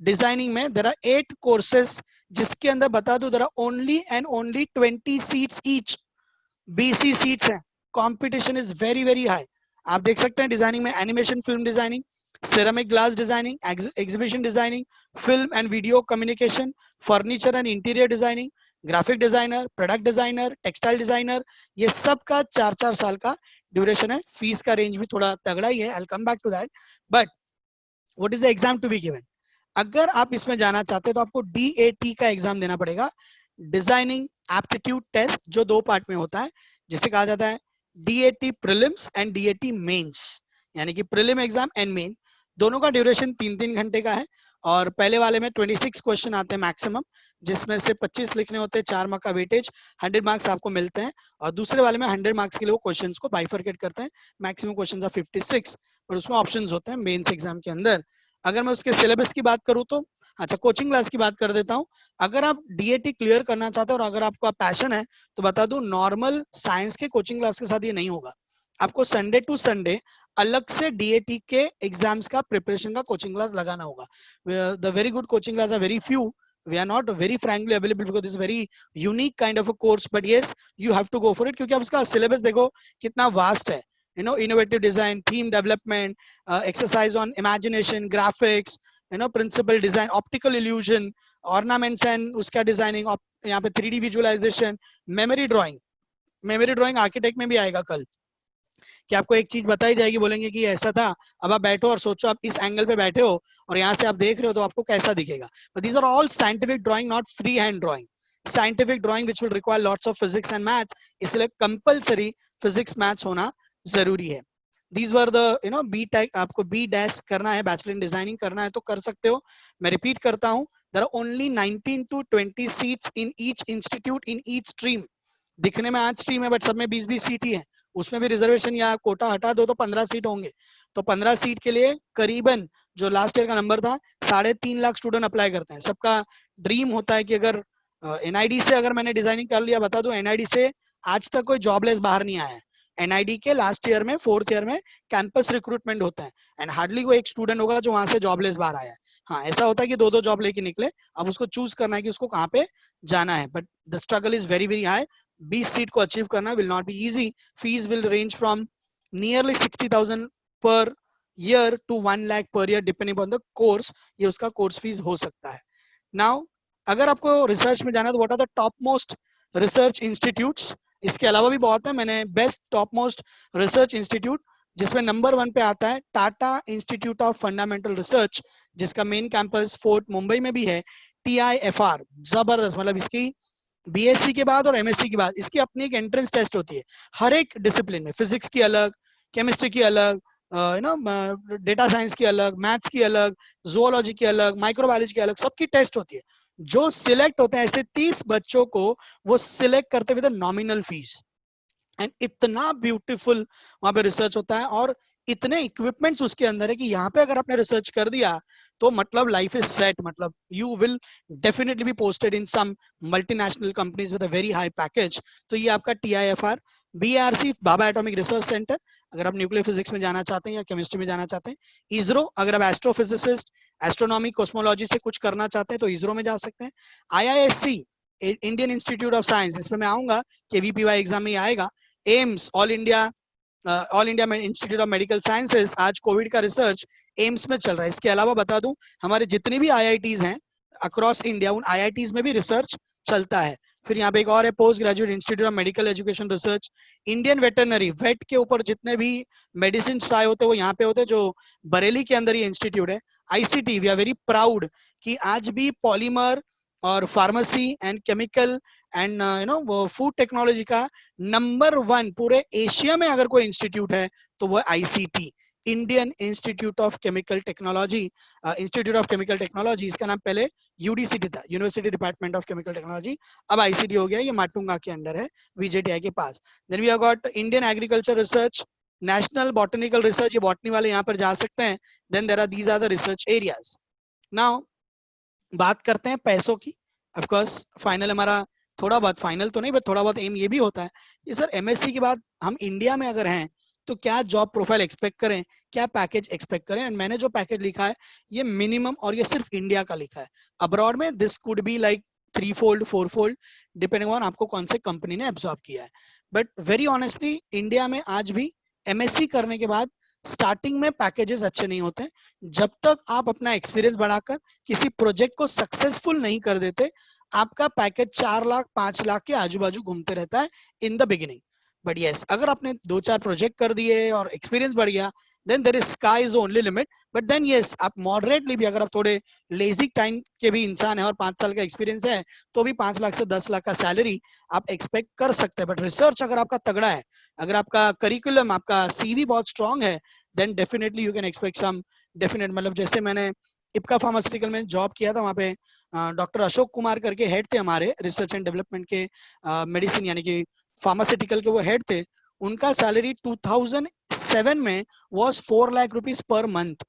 डिजाइनिंग में, देयर आर 8 कोर्सेस, जिसके अंदर बता दूं there are only and only 20 seats each, 20 seats हैं। Competition is very very high. आप देख सकते हैं डिजाइनिंग में animation film designing, ceramic glass designing, exhibition designing, film and video communication, furniture and interior designing, graphic designer, product designer, textile designer, ये सब का 4-4 साल का ड्यूरेशन है. फीस का रेंज भी थोड़ा तगड़ा ही है. I will come back to that. But what is the exam to be given? अगर आप इसमें जाना चाहते हैं तो आपको DAT का एग्जाम देना पड़ेगा, डिजाइनिंग एप्टीट्यूड टेस्ट, जो 2 पार्ट में होता है, जिसे कहा जाता है DAT prelims and DAT mains. यानी कि प्रीलिम एग्जाम एंड मेन दोनों का ड्यूरेशन 3-3 घंटे का है. और पहले वाले में 26 क्वेश्चन आते हैं मैक्सिमम, जिसमें से 25 लिखने होते हैं, 4 मार्क का वेटेज, 100 मार्क्स आपको मिलते हैं. और दूसरे वाले में 100 मार्क्स के लिए वो क्वेश्चंस को बाइफरकेट करते हैं. मैक्सिमम क्वेश्चंस आर 56, पर उसमें ऑप्शंस होते हैं मेंस एग्जाम के अंदर. अगर मैं उसके सिलेबस की बात करूं तो अच्छा, कोचिंग क्लास की बात कर देता हूं. अगर आप DAT क्लियर करना चाहते हो और अगर आपका पैशन है तो बता दूं, नॉर्मल साइंस के कोचिंग क्लास के साथ ये नहीं होगा. आपको संडे टू संडे अलग से DAT के एग्जाम्स का प्रिपरेशन का कोचिंग क्लास लगाना होगा. The very good coaching class are very few. We are not very frankly available because this is very unique kind of a course, but yes, you have to go for it क्योंकि आप उसका syllabus देखो कितना vast है. You know, innovative design, theme development, exercise on imagination, graphics, you know, principal design, optical illusion, ornaments and उसका designing, यहाँ पे 3D visualisation, memory drawing. Memory drawing architect में भी आएगा कल, कि आपको एक चीज बताई जाएगी, बोलेंगे कि ऐसा था, अब आप बैठो और सोचो आप इस एंगल पे बैठे हो और यहाँ से आप देख रहे हो तो आपको कैसा दिखेगा. But these are all scientific drawing, not free hand drawing. Scientific drawing which will require lots of physics and maths, इसलिए कंपलसरी फिजिक्स मैथ्स होना जरूरी है. These were the, you know, B.Tech, आपको B- करना है, बैचलर इन डिजाइनिंग करना है तो कर सकते हो. मैं रिपीट करता हूँ, there are only 19 to 20 seats in each institute in each stream. दिखने में 8 स्ट्रीम है बट सब में 20-20 सीट ही है. उसमें भी रिजर्वेशन या कोटा हटा दो तो 15 सीट होंगे. तो 15 सीट के लिए करीबन, जो लास्ट ईयर का नंबर था, 3.5 लाख स्टूडेंट अप्लाई करते हैं. सबका ड्रीम होता है कि अगर NID से अगर मैंने डिजाइनिंग कर लिया, बता दो NID से आज तक कोई जॉबलेस बाहर नहीं आया है. NID के लास्ट ईयर में, 4th ईयर में कैंपस रिक्रूटमेंट होता है एंड हार्डली कोई एक स्टूडेंट होगा जो वहां से जॉबलेस बाहर आया है. हाँ, ऐसा होता है कि 2-2 जॉब लेके निकले. अब उसको चूज करना है कि उसको कहाँ पे जाना है. But the struggle is very very high. 20 seat को अचीव करना will not be easy. Fees will range from nearly 60,000 per year to 1 lakh per year depending on the course. ये उसका कोर्स फीस हो सकता है. नाउ अगर आपको रिसर्च में जाना है तो what are the top most research institutes? इसके अलावा भी बहुत है. मैंने best top most research institute, जिसमें नंबर 1 पे आता है Tata institute of fundamental research, जिसका मेन कैंपस फोर्ट मुंबई में भी है. TIFR जबरदस्त, मतलब इसकी BSc के बाद और MSc के बाद इसकी अपनी एक एंट्रेंस टेस्ट होती है हर एक डिसिप्लिन में. फिजिक्स की अलग, केमिस्ट्री की अलग, यू नो, डेटा साइंस की अलग, मैथ्स की अलग, जोलॉजी की अलग, माइक्रोबायोलॉजी की अलग, सबकी टेस्ट होती है. जो सिलेक्ट होते हैं ऐसे 30 बच्चों को वो सिलेक्ट करते विद नॉमिनल फीस. एंड इतना ब्यूटीफुल वहां पे रिसर्च होता है और इतने इक्विपमेंट्स उसके अंदर है कि यहाँ पे अगर आपने रिसर्च कर दिया तो मतलब लाइफ इज सेट. मतलब you will definitely be posted in some multinational companies with a very high package. तो ये आपका TIFR. BRC Bhabha atomic research centre, अगर आप न्यूक्लियर फिजिक्स में जाना चाहते हैं या केमिस्ट्री में जाना चाहते हैं. ISRO, अगर आप एस्ट्रोफिजिसिस्ट, एस्ट्रोनॉमी, कॉस्मोलॉजी से कुछ करना चाहते हैं तो ISRO में जा सकते हैं. IISc, Indian institute of science, इसमें मैं आऊंगा, KVPY एग्जाम में आएगा. AIIMS, all India institute of medical sciences, आज कोविड का रिसर्च एम्स में चल रहा है. इसके अलावा बता दूं, हमारे जितने भी IITs हैं अक्रॉस इंडिया, उन IITs में भी रिसर्च चलता है. फिर यहाँ पे एक और है, post graduate institute of medical education research. Indian veterinary, vet के ऊपर जितने भी मेडिसिन ट्राई होते हैं वो यहाँ पे होते हैं, जो बरेली के अंदर ये इंस्टीट्यूट है. ICT, we are very proud कि आज भी पॉलीमर और pharmacy and chemical and you know food technology का नंबर 1 पूरे एशिया में अगर कोई इंस्टीट्यूट है तो वो ICT, Indian institute of chemical technology. Institute of chemical technology, इसका नाम पहले UDCT था, university department of chemical technology. अब ICT हो गया. ये माटुंगा के अंदर है, VJTI के पास. Then we have got Indian agriculture research, national botanical research, ये बॉटनी वाले यहाँ पर जा सकते हैं. Then there are these are the research areas. Now बात करते हैं पैसों की. ऑफ कोर्स फाइनल हमारा, थोड़ा बहुत, फाइनल तो नहीं बट थोड़ा बहुत एम ये भी होता है कि सर MSc के बाद हम इंडिया में अगर हैं तो क्या जॉब प्रोफाइल एक्सपेक्ट करें, क्या पैकेज एक्सपेक्ट करें. एंड मैंने जो पैकेज लिखा है ये मिनिमम, और ये सिर्फ इंडिया का लिखा है. अब्रॉड में this could be like 3-fold 4-fold depending on आपको कौन से कंपनी ने एब्जॉर्ब किया है. बट वेरी ऑनेस्टली इंडिया में आज भी MSc करने के बाद स्टार्टिंग में पैकेजेस अच्छे नहीं होते, जब तक आप अपना एक्सपीरियंस बढ़ाकर किसी प्रोजेक्ट को सक्सेसफुल नहीं कर देते, आपका पैकेज 4 लाख 5 लाख के आजू बाजू घूमते रहता है in the beginning. But yes, अगर आपने 2-4 प्रोजेक्ट कर दिए और एक्सपीरियंस बढ़ गया, then there is sky is only limit. But then yes, आप मॉडरेटली भी, अगर आप थोड़े लेजी टाइम के भी इंसान है और 5 साल का एक्सपीरियंस है, तो भी 5 लाख से 10 लाख का सैलरी आप एक्सपेक्ट कर सकते हैं। बट रिसर्च अगर आपका तगड़ा है, अगर आपका करिकुलम, आपका सीवी बहुत स्ट्रांग है, then definitely you can expect some definite. मतलब जैसे मैंने इप्का फार्मास्यूटिकल में जॉब किया था, वहाँ पे डॉक्टर अशोक कुमार करके हेड थे हमारे रिसर्च एंड डेवलपमेंट के, मेडिसिन यानी कि फार्मास्यूटिकल के वो हेड थे। उनका सैलरी 2007 में was 4 lakh rupees per month,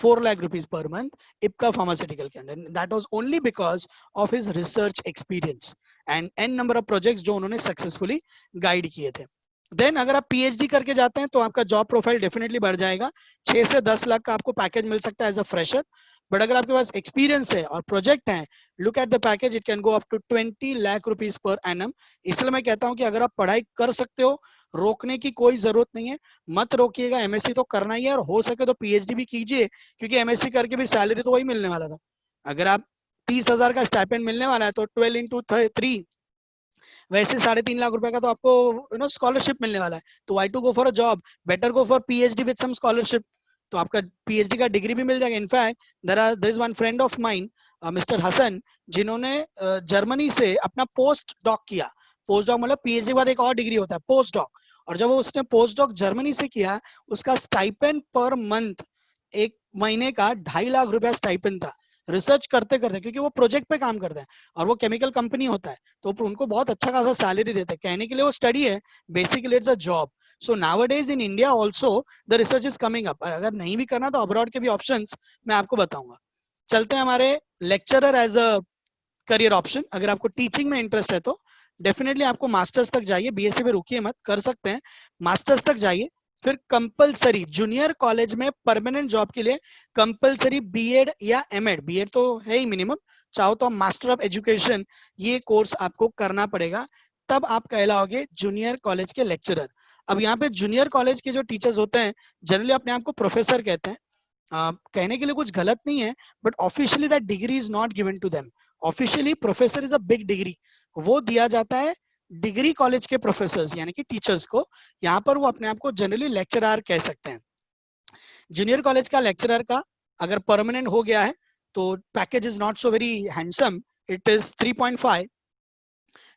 4 lakh rupees per month, Ipca pharmaceutical के अंदर। That was only because of his research experience and n number of projects जो उन्होंने successfully guide किए थे। देन अगर आप पीएचडी करके जाते हैं तो आपका जॉब प्रोफाइल डेफिनेटली बढ़ जाएगा, 6 से 10 लाख का आपको पैकेज मिल सकता है एज अ फ्रेशर। बट अगर आपके पास एक्सपीरियंस है और प्रोजेक्ट है, look at the package, it can go up to 20 lakh rupees per annum. इसलिए मैं कहता हूं कि अगर आप पढ़ाई कर सकते हो, रोकने की कोई जरूरत नहीं है, मत रोकिएगा। एमएससी तो करना ही है, और हो सके तो पीएचडी भी कीजिए, क्योंकि एमएससी करके भी सैलरी तो वही मिलने वाला था। अगर आप 30,000 का स्टाइपेंड मिलने वाला है तो 12 इंटू 3, वैसे 3.5 लाख रुपए का तो आपको स्कॉलरशिप मिलने वाला है। तो why to go for a job, better go for PhD with some scholarship. तो आपका पीएचडी का डिग्री भी मिल जाएगा। In fact there is one friend of mine, mister Hasan, जिन्होंने जर्मनी से अपना पोस्ट डॉक किया। पोस्ट डॉक मतलब पीएचडी के बाद एक और डिग्री होता है, पोस्ट डॉक। और जब उसने पोस्ट डॉक जर्मनी से किया, उसका स्टाइपेंड पर मंथ, एक महीने का 2.5 लाख रुपया स्टाइपेंड था, रिसर्च करते करते, क्योंकि वो प्रोजेक्ट पे काम करते हैं और वो केमिकल कंपनी होता है, तो उनको बहुत अच्छा खासा सैलरी देते हैं। कहने के लिए वो स्टडी है, basically it's a job. So nowadays in India also the research is coming up. अगर नहीं भी करना तो अब्रॉड के भी ऑप्शंस मैं आपको बताऊंगा। चलते हैं हमारे lecturer as a career option. अगर आपको टीचिंग में इंटरेस्ट है तो डेफिनेटली आपको मास्टर्स तक जाइए, बीएससी में रुकिए मत, कर सकते हैं, मास्टर्स तक जाइए। फिर कंपलसरी जूनियर कॉलेज में परमानेंट जॉब के लिए कंपलसरी बीएड या एमएड, बीएड तो है ही मिनिमम, चाहो तो मास्टर ऑफ एजुकेशन, ये कोर्स आपको करना पड़ेगा, तब आप कहलाओगे जूनियर कॉलेज के लेक्चरर। अब यहाँ पे जूनियर कॉलेज के जो टीचर्स होते हैं, जनरली अपने आप को प्रोफेसर कहते हैं। कहने के लिए कुछ गलत नहीं है, but officially that degree is not given to them. Officially professor is a big degree, वो दिया जाता है डिग्री कॉलेज के प्रोफेसर्स यानी कि टीचर्स को। यहाँ पर वो अपने आप को जनरली लेक्चरर कह सकते हैं। जूनियर कॉलेज का लेक्चरर का अगर परमानेंट हो गया है तो package is not so very handsome, it is 3.5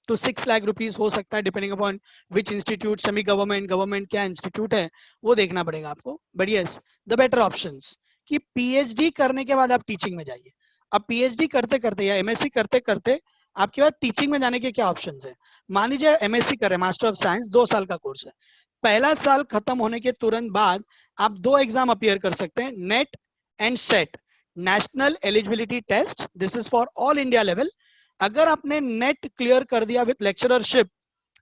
to 6 lakh rupees हो सकता है, depending upon which institute, semi government, government क्या इंस्टीट्यूट है, वो देखना पड़ेगा आपको। But yes, the better options कि पीएचडी करने के बाद आप टीचिंग में जाइए। अब पीएचडी करते करते या एमएससी करते करते आपके पास टीचिंग में जाने के क्या ऑप्शंस है। मान लीजिए एमएससी कर रहे हैं, मास्टर ऑफ साइंस, 2 साल का कोर्स है। पहला साल खत्म होने के तुरंत बाद आप 2 एग्जाम अपियर कर सकते हैं, NET and SET, national eligibility test, this is for all India level. अगर आपने नेट क्लियर कर दिया विद लेक्चररशिप,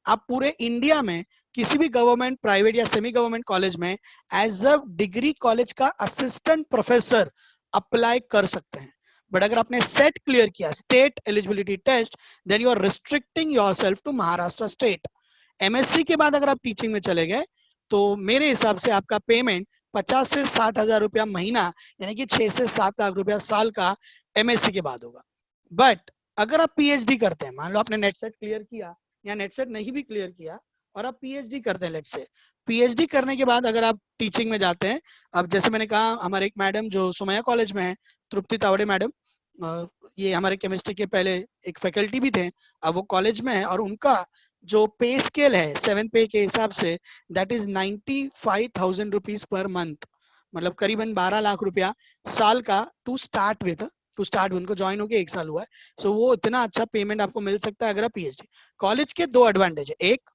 आप पूरे इंडिया में किसी भी गवर्नमेंट, प्राइवेट या सेमी गवर्नमेंट कॉलेज में एज अ डिग्री कॉलेज का असिस्टेंट प्रोफेसर अप्लाई कर सकते हैं। बट अगर आपने सेट क्लियर किया, state eligibility test, then you are restricting yourself to Maharashtra state. MSc के बाद अगर आप टीचिंग में चले गए तो मेरे हिसाब से आपका पेमेंट 50 से 60 हजार रुपया महीना, यानी कि 6 से 7 लाख रुपया साल का एमएससी के बाद होगा। बट अगर आप पीएचडी करते हैं, मान लो आपने नेट सेट क्लियर किया या नेट सेट नहीं भी क्लियर किया और आप पीएचडी करते हैं, लेट से पीएचडी करने के बाद अगर आप टीचिंग में जाते हैं, अब जैसे मैंने कहा हमारे एक मैडम जो सुमैया कॉलेज में है, तृप्ति तावड़े मैडम, ये हमारे केमिस्ट्री के पहले एक फैकल्टी भी थे, अब वो कॉलेज में है, और उनका जो पे स्केल है 7 पे के हिसाब से, that is 95,000 rupees per month, मतलब करीबन 12 लाख रुपया साल का to start with. To start उनको ज्वाइन होके 1 साल हुआ है, सो वो इतना अच्छा पेमेंट आपको मिल सकता है अगर आप पीएचडी। कॉलेज के 2 एडवांटेज है, एक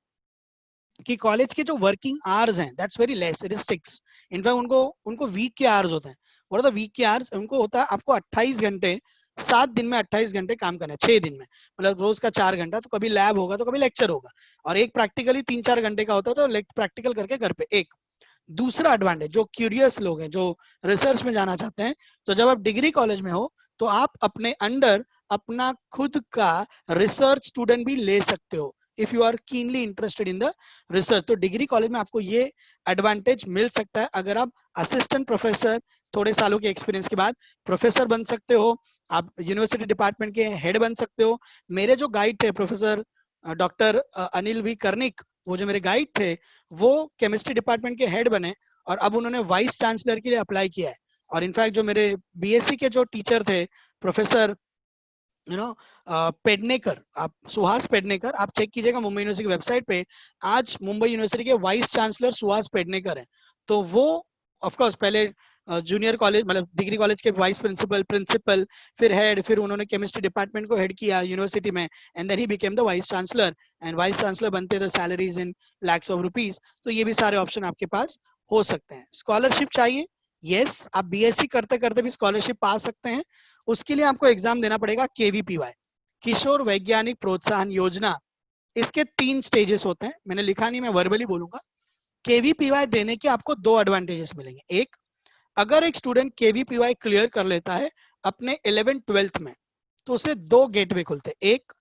कि कॉलेज के जो वर्किंग आवर्स हैं that's very less, it is 6। In fact उनको वीक के आवर्स होते हैं, और द वीक के आवर्स उनको होता है आपको 28 घंटे, 7 दिन में 28 घंटे काम करना है, 6 दिन में, मतलब रोज का 4 घंटा, तो कभी लैब होगा तो कभी लेक्चर होगा, और एक प्रैक्टिकली 3-4 घंटे का होता है, तो प्रैक्टिकल करके घर पे। एक दूसरा एडवांटेज, जो क्यूरियस लोग हैं, जो रिसर्च में जाना चाहते हैं, तो जब आप डिग्री कॉलेज में हो तो आप अपने अंडर अपना खुद का रिसर्च स्टूडेंट भी ले सकते हो। If you are keenly interested in the research. तो डिग्री कॉलेज में आपको ये एडवांटेज मिल सकता है, अगर आप असिस्टेंट प्रोफेसर थोड़े सालों के एक्सपीरियंस के बाद प्रोफेसर बन सकते हो, आप यूनिवर्सिटी डिपार्टमेंट के हेड बन सकते हो। मेरे जो गाइड थे professor doctor Anil V Karnik, वो जो मेरे गाइड थे वो केमिस्ट्री डिपार्टमेंट के हेड बने और अब उन्होंने वाइस चांसलर के लिए अप्लाई किया है। और इनफैक्ट जो मेरे बीएससी के जो टीचर थे प्रोफेसर पेडनेकर, आप सुहास पेडनेकर, आप चेक कीजिएगा मुंबई यूनिवर्सिटी की वेबसाइट पे, आज मुंबई यूनिवर्सिटी के वाइस चांसलर सुहास पेडनेकर हैं। तो वो ऑफ कोर्स पहले जूनियर कॉलेज मतलब डिग्री कॉलेज के वाइस प्रिंसिपल फिर हेड, फिर उन्होंने केमिस्ट्री डिपार्टमेंट को हेड किया यूनिवर्सिटी में, and then he became the vice chancellor. And vice chancellor बनते the salaries in lakhs of rupees. तो ये भी सारे ऑप्शन आपके पास हो सकते हैं। स्कॉलरशिप चाहिए, यस, आप बीएससी करते करते भी स्कॉलरशिप पा सकते हैं। उसके लिए आपको एग्जाम देना पड़ेगा केवीपीवाई, किशोर वैज्ञानिक प्रोत्साहन योजना। इसके 3 स्टेजेस होते हैं, मैंने लिखा नहीं, मैं वर्बली बोलूंगा। केवीपीवाई देने के आपको 2 एडवांटेजेस मिलेंगे। एक, अगर एक स्टूडेंट केवीपीवाई क्लियर कर लेता है अपने 11th-12th में, तो उसे 2 गेटवे खुलते हैं। एक,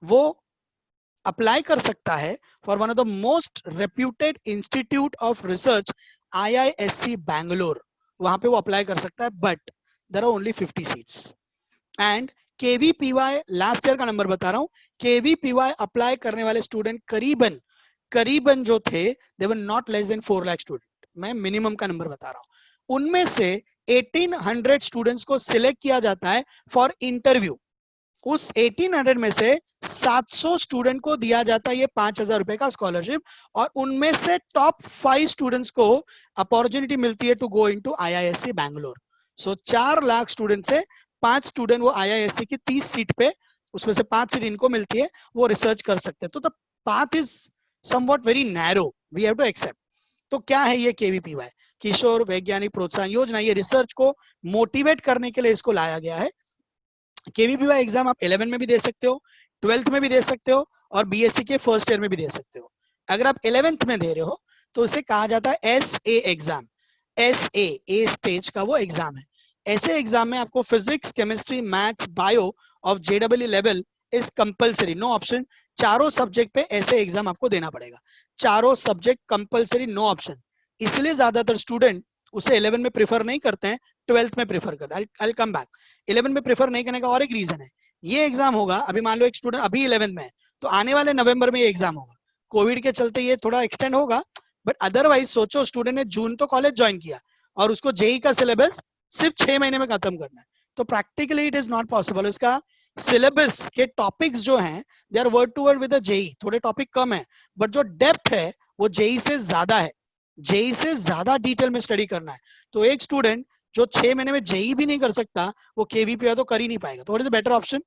वो अप्लाई कर सकता है for one of the most reputed institute of research IISc Bangalore, वहां पे वो अप्लाई कर सकता है, but there are only 50 seats. And KVPY last year का नंबर बता रहा हूं, केवीपीवाई अप्लाई करने वाले स्टूडेंट करीबन जो थे they were not less than 4 lakh student. मैं मिनिमम का नंबर बता रहा हूं। उनमें से 1800 स्टूडेंट्स को सिलेक्ट किया जाता है फॉर इंटरव्यू। उस 1800 में से 700 स्टूडेंट को दिया जाता है ये 5000 रुपए का स्कॉलरशिप, और उनमें से टॉप 5 स्टूडेंट्स को अपॉर्चुनिटी मिलती है to go into IISc Bangalore. So 4 lakh student से 5 स्टूडेंट वो IISc की 30 सीट पे, उसमें से 5 सीट इनको मिलती है, वो रिसर्च कर सकते हैं। तो the path is somewhat very narrow, we have to accept. तो क्या है ये केवीपीवाई, किशोर वैज्ञानिक प्रोत्साहन योजना? ये रिसर्च को मोटिवेट करने के लिए इसको लाया गया है। केवीपीवाई एग्जाम आप 11 में भी दे सकते हो, 12th में भी दे सकते हो, और बीएससी के फर्स्ट ईयर में भी दे सकते हो। अगर आप 11th में दे रहे हो तो उसे कहा जाता है SA एग्जाम। SA स्टेज का वो एग्जाम है। ऐसे एग्जाम में आपको physics, chemistry, maths, bio of JEE level is compulsory, no option. चारों सब्जेक्ट पे ऐसे एग्जाम आपको देना पड़ेगा, चारों सब्जेक्ट कंपलसरी, नो ऑप्शन। इसलिए ज्यादातर स्टूडेंट उसे 11 में प्रेफर नहीं करते हैं, 12th में प्रेफर करते हैं। आई कम बैक। 11 में प्रेफर नहीं करने का और एक रीजन है, ये एग्जाम होगा, अभी मान लो एक स्टूडेंट अभी 11th में है, तो आने वाले नवंबर में ये एग्जाम होगा। कोविड के चलते ये थोड़ा एक्सटेंड होगा, बट अदरवाइज सोचो स्टूडेंट ने जून तो कॉलेज ज्वाइन किया और उसको जेई का सिलेबस सिर्फ 6 महीने में खत्म करना है, तो practically it is not possible. इसका सिलेबस के टॉपिक्स जो हैं they are word to word with JEE, थोड़े टॉपिक कम है, बट जो डेप्थ है वो जेई से ज्यादा है, जेई से ज्यादा डिटेल में स्टडी करना है। तो एक स्टूडेंट जो 6 महीने में जेई भी नहीं कर सकता, वो केवीपीवाई तो कर ही नहीं पाएगा। तो what is the better option?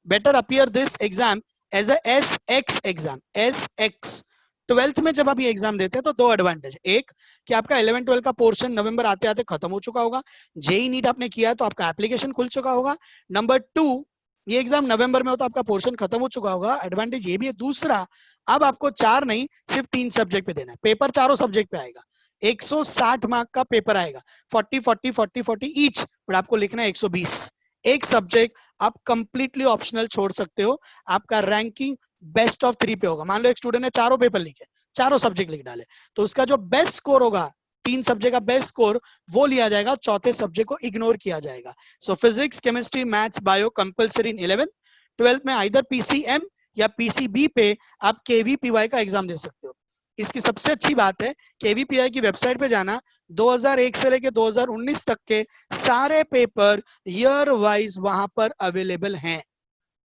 Better appear this exam as a SX exam. SX 12th में जब आप ये एग्जाम देते हैं तो 2 एडवांटेज, एक कि आपका 11-12 का पोर्शन नवंबर आते आते खत्म हो चुका होगा, जेई नीट आपने किया है तो आपका एप्लीकेशन खुल चुका होगा। नंबर 2, ये एग्जाम नवंबर में हो तो आपका पोर्शन खत्म हो चुका होगा, एडवांटेज ये भी है। दूसरा, अब आपको 4 नहीं सिर्फ 3 सब्जेक्ट पे देना है, पेपर चारों सब्जेक्ट पे आएगा, 160 मार्क का पेपर आएगा, 40-40-40-40 ईच, बट आपको लिखना है 120। एक सब्जेक्ट आप कंप्लीटली ऑप्शनल छोड़ सकते हो, आपका रैंकिंग बेस्ट ऑफ 3 पे होगा। मान लो एक स्टूडेंट ने चारों पेपर लिखे, चारों सब्जेक्ट लिख डाले, तो उसका जो बेस्ट स्कोर होगा, 3 सब्जेक्ट का बेस्ट स्कोर, वो लिया जाएगा, चौथे सब्जेक्ट को इग्नोर किया जाएगा। सो physics, chemistry, maths, bio compulsory इन 11th। 12th में आइदर PCM या PCB पे आप केवीपीवाई का एग्जाम दे सकते हो। इसकी सबसे अच्छी बात है, केवीपीवाई की वेबसाइट पे जाना, 2001 से लेके 2019 तक के सारे पेपर ईयर वाइज वहां पर अवेलेबल हैं।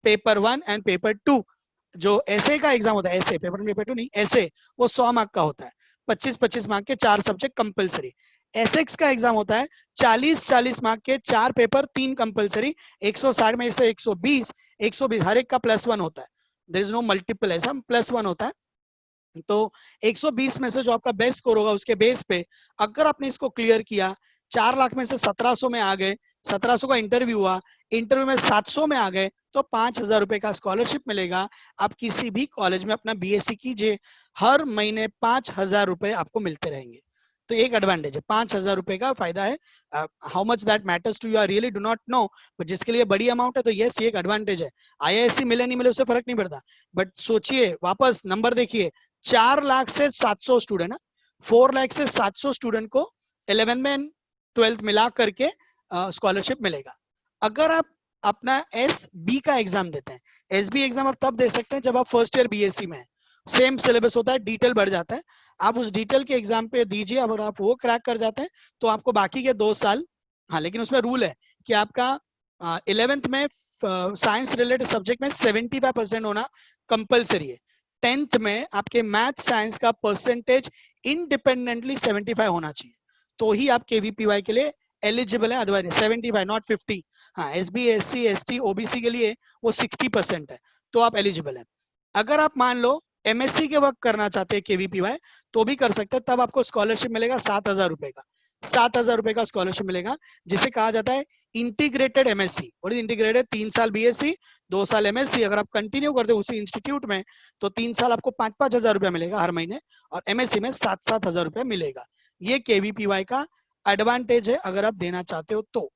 पेपर 1 एंड पेपर 2, जो ऐसे का एग्जाम होता है, ऐसे पेपर 1 पेपर 2 नहीं, ऐसे वो 100 मार्क का होता है, 25-25 मार्क के 4 सब्जेक्ट कंपलसरी। एसएक्स का एग्जाम होता है 40-40 मार्क के 4 पेपर 3 कंपलसरी, 160 में से 120, 120 हर एक का +1 होता है, देयर इज नो मल्टीपल, ऐसा +1 होता है। तो 120 में से जो आपका बेस्ट स्कोर होगा उसके बेस पे अगर आपने इसको क्लियर किया, 4 लाख में से 1700 में आ गए, 1700 का इंटरव्यू हुआ, इंटरव्यू में 700 में आ गए, तो 5000 रुपए का स्कॉलरशिप मिलेगा। आप किसी भी कॉलेज में अपना बीएससी कीजिए, हर महीने 5000 रुपए आपको मिलते रहेंगे। तो एक एडवांटेज है, 5,000 रुपए का फायदा है। How much that matters to you I really do not know, but जिसके लिए बड़ी अमाउंट है तो यस, ये एक एडवांटेज है। IISc मिले नहीं मिले उससे फर्क नहीं पड़ता, बट सोचिए, वापस नंबर देखिए, 4 लाख से 700 स्टूडेंट है, 4 लाख से 700 स्टूडेंट को 11 में 12th मिला करके स्कॉलरशिप मिलेगा। अगर आप अपना SB का एग्जाम देते हैं, SB एग्जाम आप तब दे सकते हैं जब आप फर्स्ट ईयर BSc में है, सेम सिलेबस होता है, डिटेल बढ़ जाता है, आप उस डिटेल के एग्जाम पे दीजिए, अगर आप वो क्रैक कर जाते हैं तो आपको बाकी के 2 साल, हाँ लेकिन उसमें रूल है कि आपका 11th में साइंस रिलेटेड सब्जेक्ट में 75% होना कंपलसरी है, 10th में आपके मैथ साइंस का परसेंटेज इंडिपेंडेंटली 75 होना चाहिए, तो ही आप KVPY के लिए एलिजिबल है, अदरवाइज 75 नॉट 50। हाँ, SB SC ST OBC के लिए वो 60% है, तो आप एलिजिबल है। अगर आप मान लो MSc के वक्त करना चाहते हैं KVPY, तो भी कर सकते हैं, तब आपको स्कॉलरशिप मिलेगा 7,000 रुपए का, 7,000 रुपए का स्कॉलरशिप मिलेगा, जिसे कहा जाता है इंटीग्रेटेड MSc। और इंटीग्रेटेड 3 साल BSc 2 साल MSc, अगर आप कंटिन्यू करते हो उसी इंस्टीट्यूट में तो 3 साल आपको 5,000 रुपया मिलेगा हर महीने, और MSc में 7,000 रुपया मिलेगा। ये KVPY का एडवांटेज है अगर आप देना चाहते हो तो,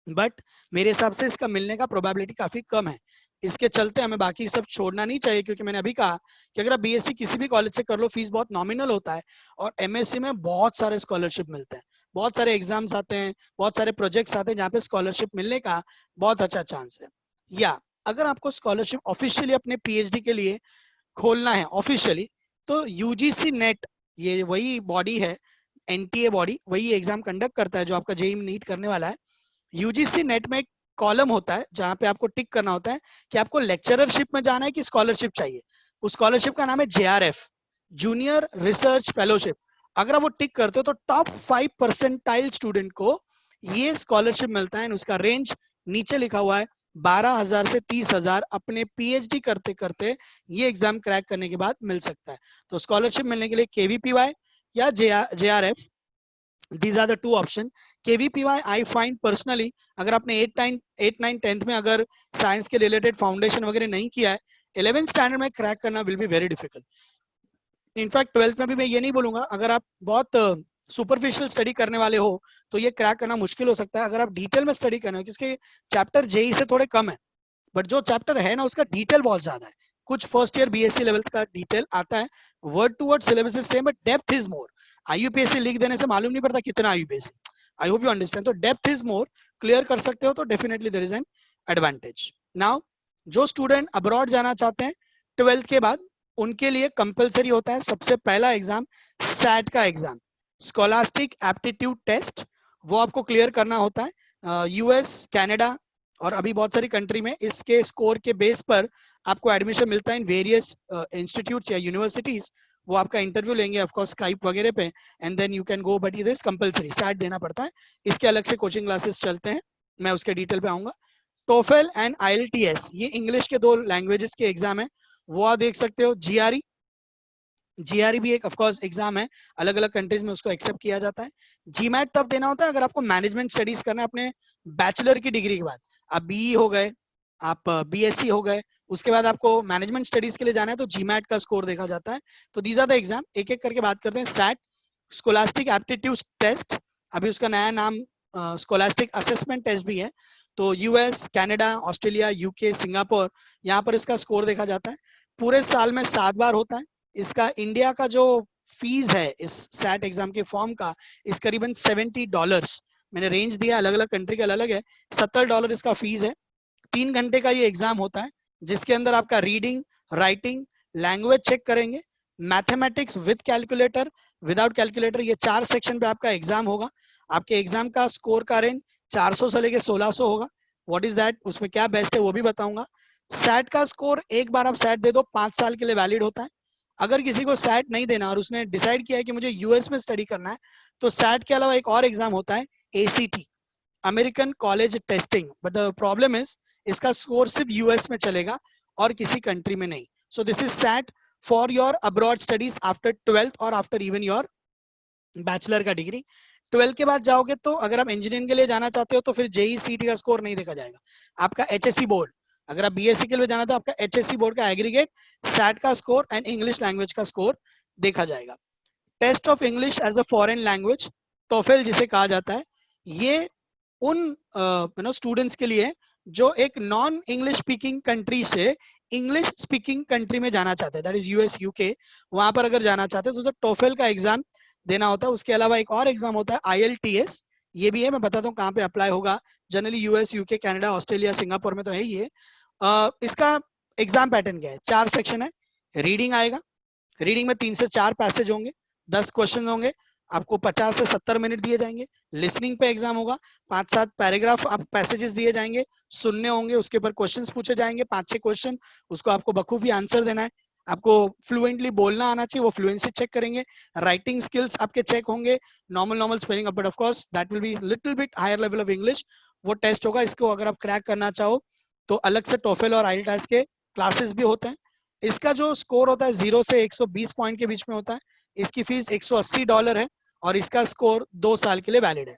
बट मेरे हिसाब से इसका मिलने का प्रोबेबिलिटी काफी कम है। इसके चलते हमें बाकी सब छोड़ना नहीं चाहिए, क्योंकि मैंने अभी कहा कि अगर आप BSc किसी भी कॉलेज से कर लो, फीस बहुत नॉमिनल होता है, और MSc में बहुत सारे स्कॉलरशिप मिलते हैं, बहुत सारे एग्जाम्स आते हैं, बहुत सारे प्रोजेक्ट्स आते हैं जहाँ पे स्कॉलरशिप मिलने का बहुत अच्छा चांस है। या अगर आपको स्कॉलरशिप ऑफिशियली अपने PhD के लिए खोलना है ऑफिशियली, तो UGC नेट, ये वही बॉडी है, NTA बॉडी, वही एग्जाम कंडक्ट करता है जो आपका JEE नीट करने वाला है। UGC नेट में एक कॉलम होता है जहां पे आपको टिक करना होता है कि आपको लेक्चररशिप में जाना है कि स्कॉलरशिप चाहिए। उस स्कॉलरशिप का नाम है JRF, जूनियर रिसर्च फेलोशिप। अगर आप वो टिक करते हो तो टॉप 5% स्टूडेंट को ये स्कॉलरशिप मिलता है, उसका रेंज नीचे लिखा हुआ है 12,000 से 30,000 अपने PhD करते करते ये एग्जाम क्रैक करने के बाद मिल सकता है। तो स्कॉलरशिप मिलने के लिए KVPY या JRF, these are the two option। KVPY I find personally, अगर आपने 8 9 10th में अगर साइंस के रिलेटेड फाउंडेशन वगैरह नहीं किया है, 11th स्टैंडर्ड में क्रैक करना will be very difficult. In fact 12th में भी मैं ये नहीं बोलूंगा, अगर आप बहुत सुपरफिशियल स्टडी करने वाले हो तो ये क्रैक करना मुश्किल हो सकता है। अगर आप डिटेल में स्टडी करना है, किसके चैप्टर JEE से थोड़े कम है, बट जो चैप्टर है ना उसका डिटेल बहुत ज्यादा है, कुछ फर्स्ट ईयर BSc लेवल का डिटेल आता है, word to word syllabus is same but depth is more. IUPAC लिख देने से मालूम नहीं पड़ता कितना IUPAC, I hope you understand. तो डेप्थ इज मोर, क्लियर कर सकते हो तो definitely there is an advantage. Now जो स्टूडेंट अब्रॉड जाना चाहते हैं 12th के बाद, उनके लिए कंपलसरी होता है सबसे पहला एग्जाम SAT का एग्जाम, स्कॉलास्टिक एप्टीट्यूड टेस्ट, वो आपको क्लियर करना होता है। US कनाडा और अभी बहुत सारी कंट्री में इसके स्कोर के बेस पर आपको एडमिशन मिलता है इन वेरियस इंस्टीट्यूट्स या यूनिवर्सिटीज। वो आपका इंटरव्यू लेंगे ऑफ कोर्स स्काइप वगैरह पे, and then you can go, but it is compulsory, SAT देना पड़ता है। इसके अलग से कोचिंग क्लासेस चलते हैं, मैं उसके डिटेल पे आऊंगा। TOEFL एंड IELTS, ये इंग्लिश के 2 लैंग्वेजेस के एग्जाम है, वो आप देख सकते हो। GRE भी एक ऑफकोर्स एग्जाम है, अलग अलग कंट्रीज में उसको एक्सेप्ट किया जाता है। GMAT तब देना होता है अगर आपको मैनेजमेंट स्टडीज करना है अपने बैचलर की डिग्री के बाद, आप BE हो गए, आप BSc हो गए, उसके बाद आपको मैनेजमेंट स्टडीज के लिए जाना है तो GMAT का स्कोर देखा जाता है। तो दीज आर द एग्जाम, एक एक करके बात करते हैं। SAT, स्कोलास्टिक एप्टीट्यूड टेस्ट, अभी उसका नया नाम स्कोलास्टिक असेसमेंट टेस्ट भी है। तो US Canada Australia UK Singapore, यहाँ पर इसका स्कोर देखा जाता है। पूरे साल में 7 बार होता है। इसका इंडिया का जो फीस है इस SAT एग्जाम के फॉर्म का, इस करीबन $70, मैंने रेंज दिया, अलग अलग कंट्री का अलग है, $70 इसका फीस है। 3 घंटे का ये एग्जाम होता है, जिसके अंदर आपका रीडिंग, राइटिंग, लैंग्वेज चेक करेंगे, mathematics with calculator, without calculator, ये 4 सेक्शन पे आपका एग्जाम होगा। आपके एग्जाम का स्कोर का रेंज 400 से लेके 1600 होगा। व्हाट इज दैट, उसमें क्या बेस्ट है वो भी बताऊंगा। SAT का स्कोर, एक बार आप SAT दे दो 5 साल के लिए वैलिड होता है। अगर किसी को SAT नहीं देना और उसने डिसाइड किया है कि मुझे US में स्टडी करना है, तो SAT के अलावा एक और एग्जाम होता है ACT, American college testing, but the problem is इसका स्कोर सिर्फ US में चलेगा और किसी कंट्री में नहीं। सो this is SAT for your abroad studies after 12th और आफ्टर इवन योर बैचलर का डिग्री। 12th के बाद जाओगे तो अगर आप इंजीनियरिंग के लिए जाना चाहते हो तो फिर JEE CET का स्कोर नहीं देखा जाएगा, आपका HSC बोर्ड। अगर आप BSc के लिए जाना तो आपका HSC बोर्ड का एग्रीगेट, SAT का स्कोर एंड इंग्लिश लैंग्वेज का स्कोर देखा जाएगा। Test of English as a foreign language, TOEFL जिसे कहा जाता है, ये उन स्टूडेंट्स के लिए जो एक नॉन इंग्लिश स्पीकिंग कंट्री से इंग्लिश स्पीकिंग कंट्री में जाना चाहते हैं, दैट इज यूएस यूके, वहां पर अगर जाना चाहते हैं तो उसे टोफेल का एग्जाम देना होता है। उसके अलावा एक और एग्जाम होता है IELTS, ये भी है, मैं बताता हूँ कहाँ पे अप्लाई होगा। Generally US UK Canada Australia Singapore में तो है ही है। इसका एग्जाम पैटर्न क्या है, 4 सेक्शन है। रीडिंग आएगा, रीडिंग में 3 से 4 पैसेज होंगे, 10 क्वेश्चन होंगे, आपको 50 से 70 मिनट दिए जाएंगे। लिसनिंग पे एग्जाम होगा, 5-7 पैराग्राफ आप पैसेजेस दिए जाएंगे, सुनने होंगे, उसके ऊपर क्वेश्चंस पूछे जाएंगे, 5-6 क्वेश्चन, उसको आपको बखूबी आंसर देना है। आपको फ्लुएंटली बोलना आना चाहिए, वो फ्लुएंसी चेक करेंगे। राइटिंग स्किल्स आपके चेक होंगे, normal spelling, but of course that will be little bit higher level of English, वो टेस्ट होगा। इसको अगर आप क्रैक करना चाहो तो अलग से टोफेल और IELTS के क्लासेस भी होते हैं। इसका जो स्कोर होता है 0 से 120 पॉइंट के बीच में होता है। इसकी फीस $180 है और इसका स्कोर 2 साल के लिए वैलिड है।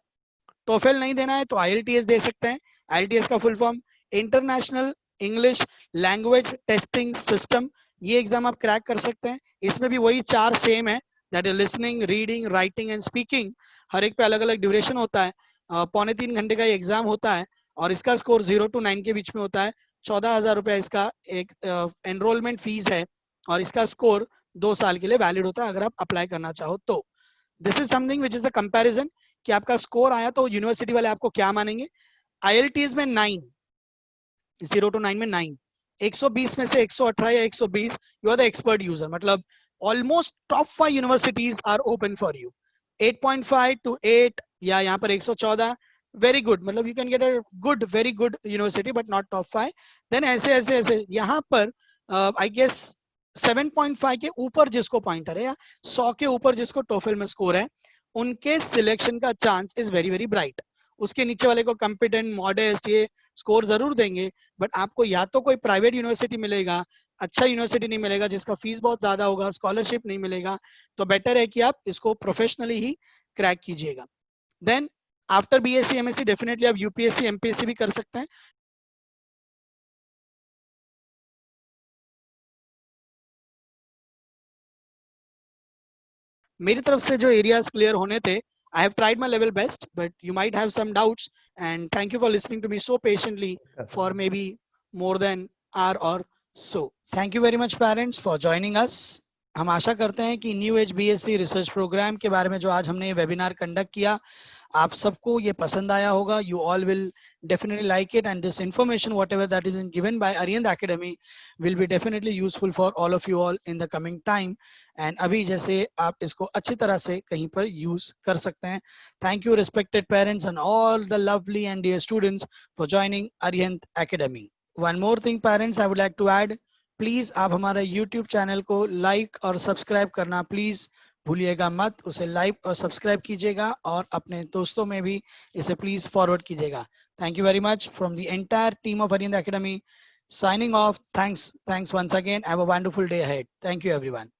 टोफेल नहीं देना है तो IELTS दे सकते हैं। IELTS का full form international English language testing system, ये एग्जाम आप क्रैक कर सकते हैं। इसमें भी वही 4 सेम है, that is listening, reading, writing and speaking. हर एक पे अलग अलग ड्यूरेशन होता है, 3.25 घंटे का एग्जाम होता है और इसका स्कोर 0 to 9 के बीच में होता है। 14,000 रुपया इसका एक एनरोलमेंट फीस है और इसका स्कोर 2 साल के लिए वैलिड होता है अगर आप अप्लाई करना चाहो तो। This is something which is the comparison कि आपका स्कोर आया तो यूनिवर्सिटी वाले आपको क्या मानेंगे। IELTS में 9, 0 to 9 में 9, 120 में से 118 या 120, you are the expert user, मतलब almost top 5 universities are open for you. 8.5 to 8 या यहाँ पर 114, वेरी गुड, मतलब you can get a good, very good university but not top 5। देन ऐसे ऐसे ऐसे यहाँ पर आई गेस 7.5 के ऊपर जिसको पॉइंटर है या 100 के ऊपर जिसको टोफेल में स्कोर है, उनके सिलेक्शन का chance is very very bright. उसके नीचे वाले को कॉम्पिटेंट, मॉडेस्ट, ये स्कोर जरूर देंगे, बट आपको या तो कोई प्राइवेट यूनिवर्सिटी मिलेगा, अच्छा यूनिवर्सिटी नहीं मिलेगा जिसका फीस बहुत ज्यादा होगा, स्कॉलरशिप नहीं मिलेगा, तो बेटर है कि आप इसको प्रोफेशनली ही क्रैक कीजिएगा। Then after BSc MSc definitely आप UPSC MPSC भी कर सकते हैं। मेरी तरफ से जो एरियाज क्लियर होने थे, I have tried my level best, but you might have some doubts. And thank you for listening to me so patiently for maybe more than hour or so. Thank you very much, parents, for joining us. हम आशा करते हैं कि new age BSc research programme के बारे में जो आज हमने ये वेबिनार कंडक्ट किया, आप सबको ये पसंद आया होगा. You all will definitely like it, and this information whatever that is given by Arihant Academy will be definitely useful for all of you all in the coming time. And अभी जैसे आप इसको अच्छी तरह से कहीं पर यूज कर सकते हैं. Thank you respected parents and all the lovely and dear students for joining Arihant Academy. One more thing parents I would like to add, please आप हमारा YouTube चैनल को लाइक और सब्सक्राइब करना प्लीज भूलिएगा मत. उसे लाइक और subscribe कीजिएगा और अपने दोस्तों में भी इसे प्लीज फॉरवर्ड कीजिएगा. Thank you very much from the entire team of Arihant Academy. Signing off. Thanks once again. Have a wonderful day ahead. Thank you everyone.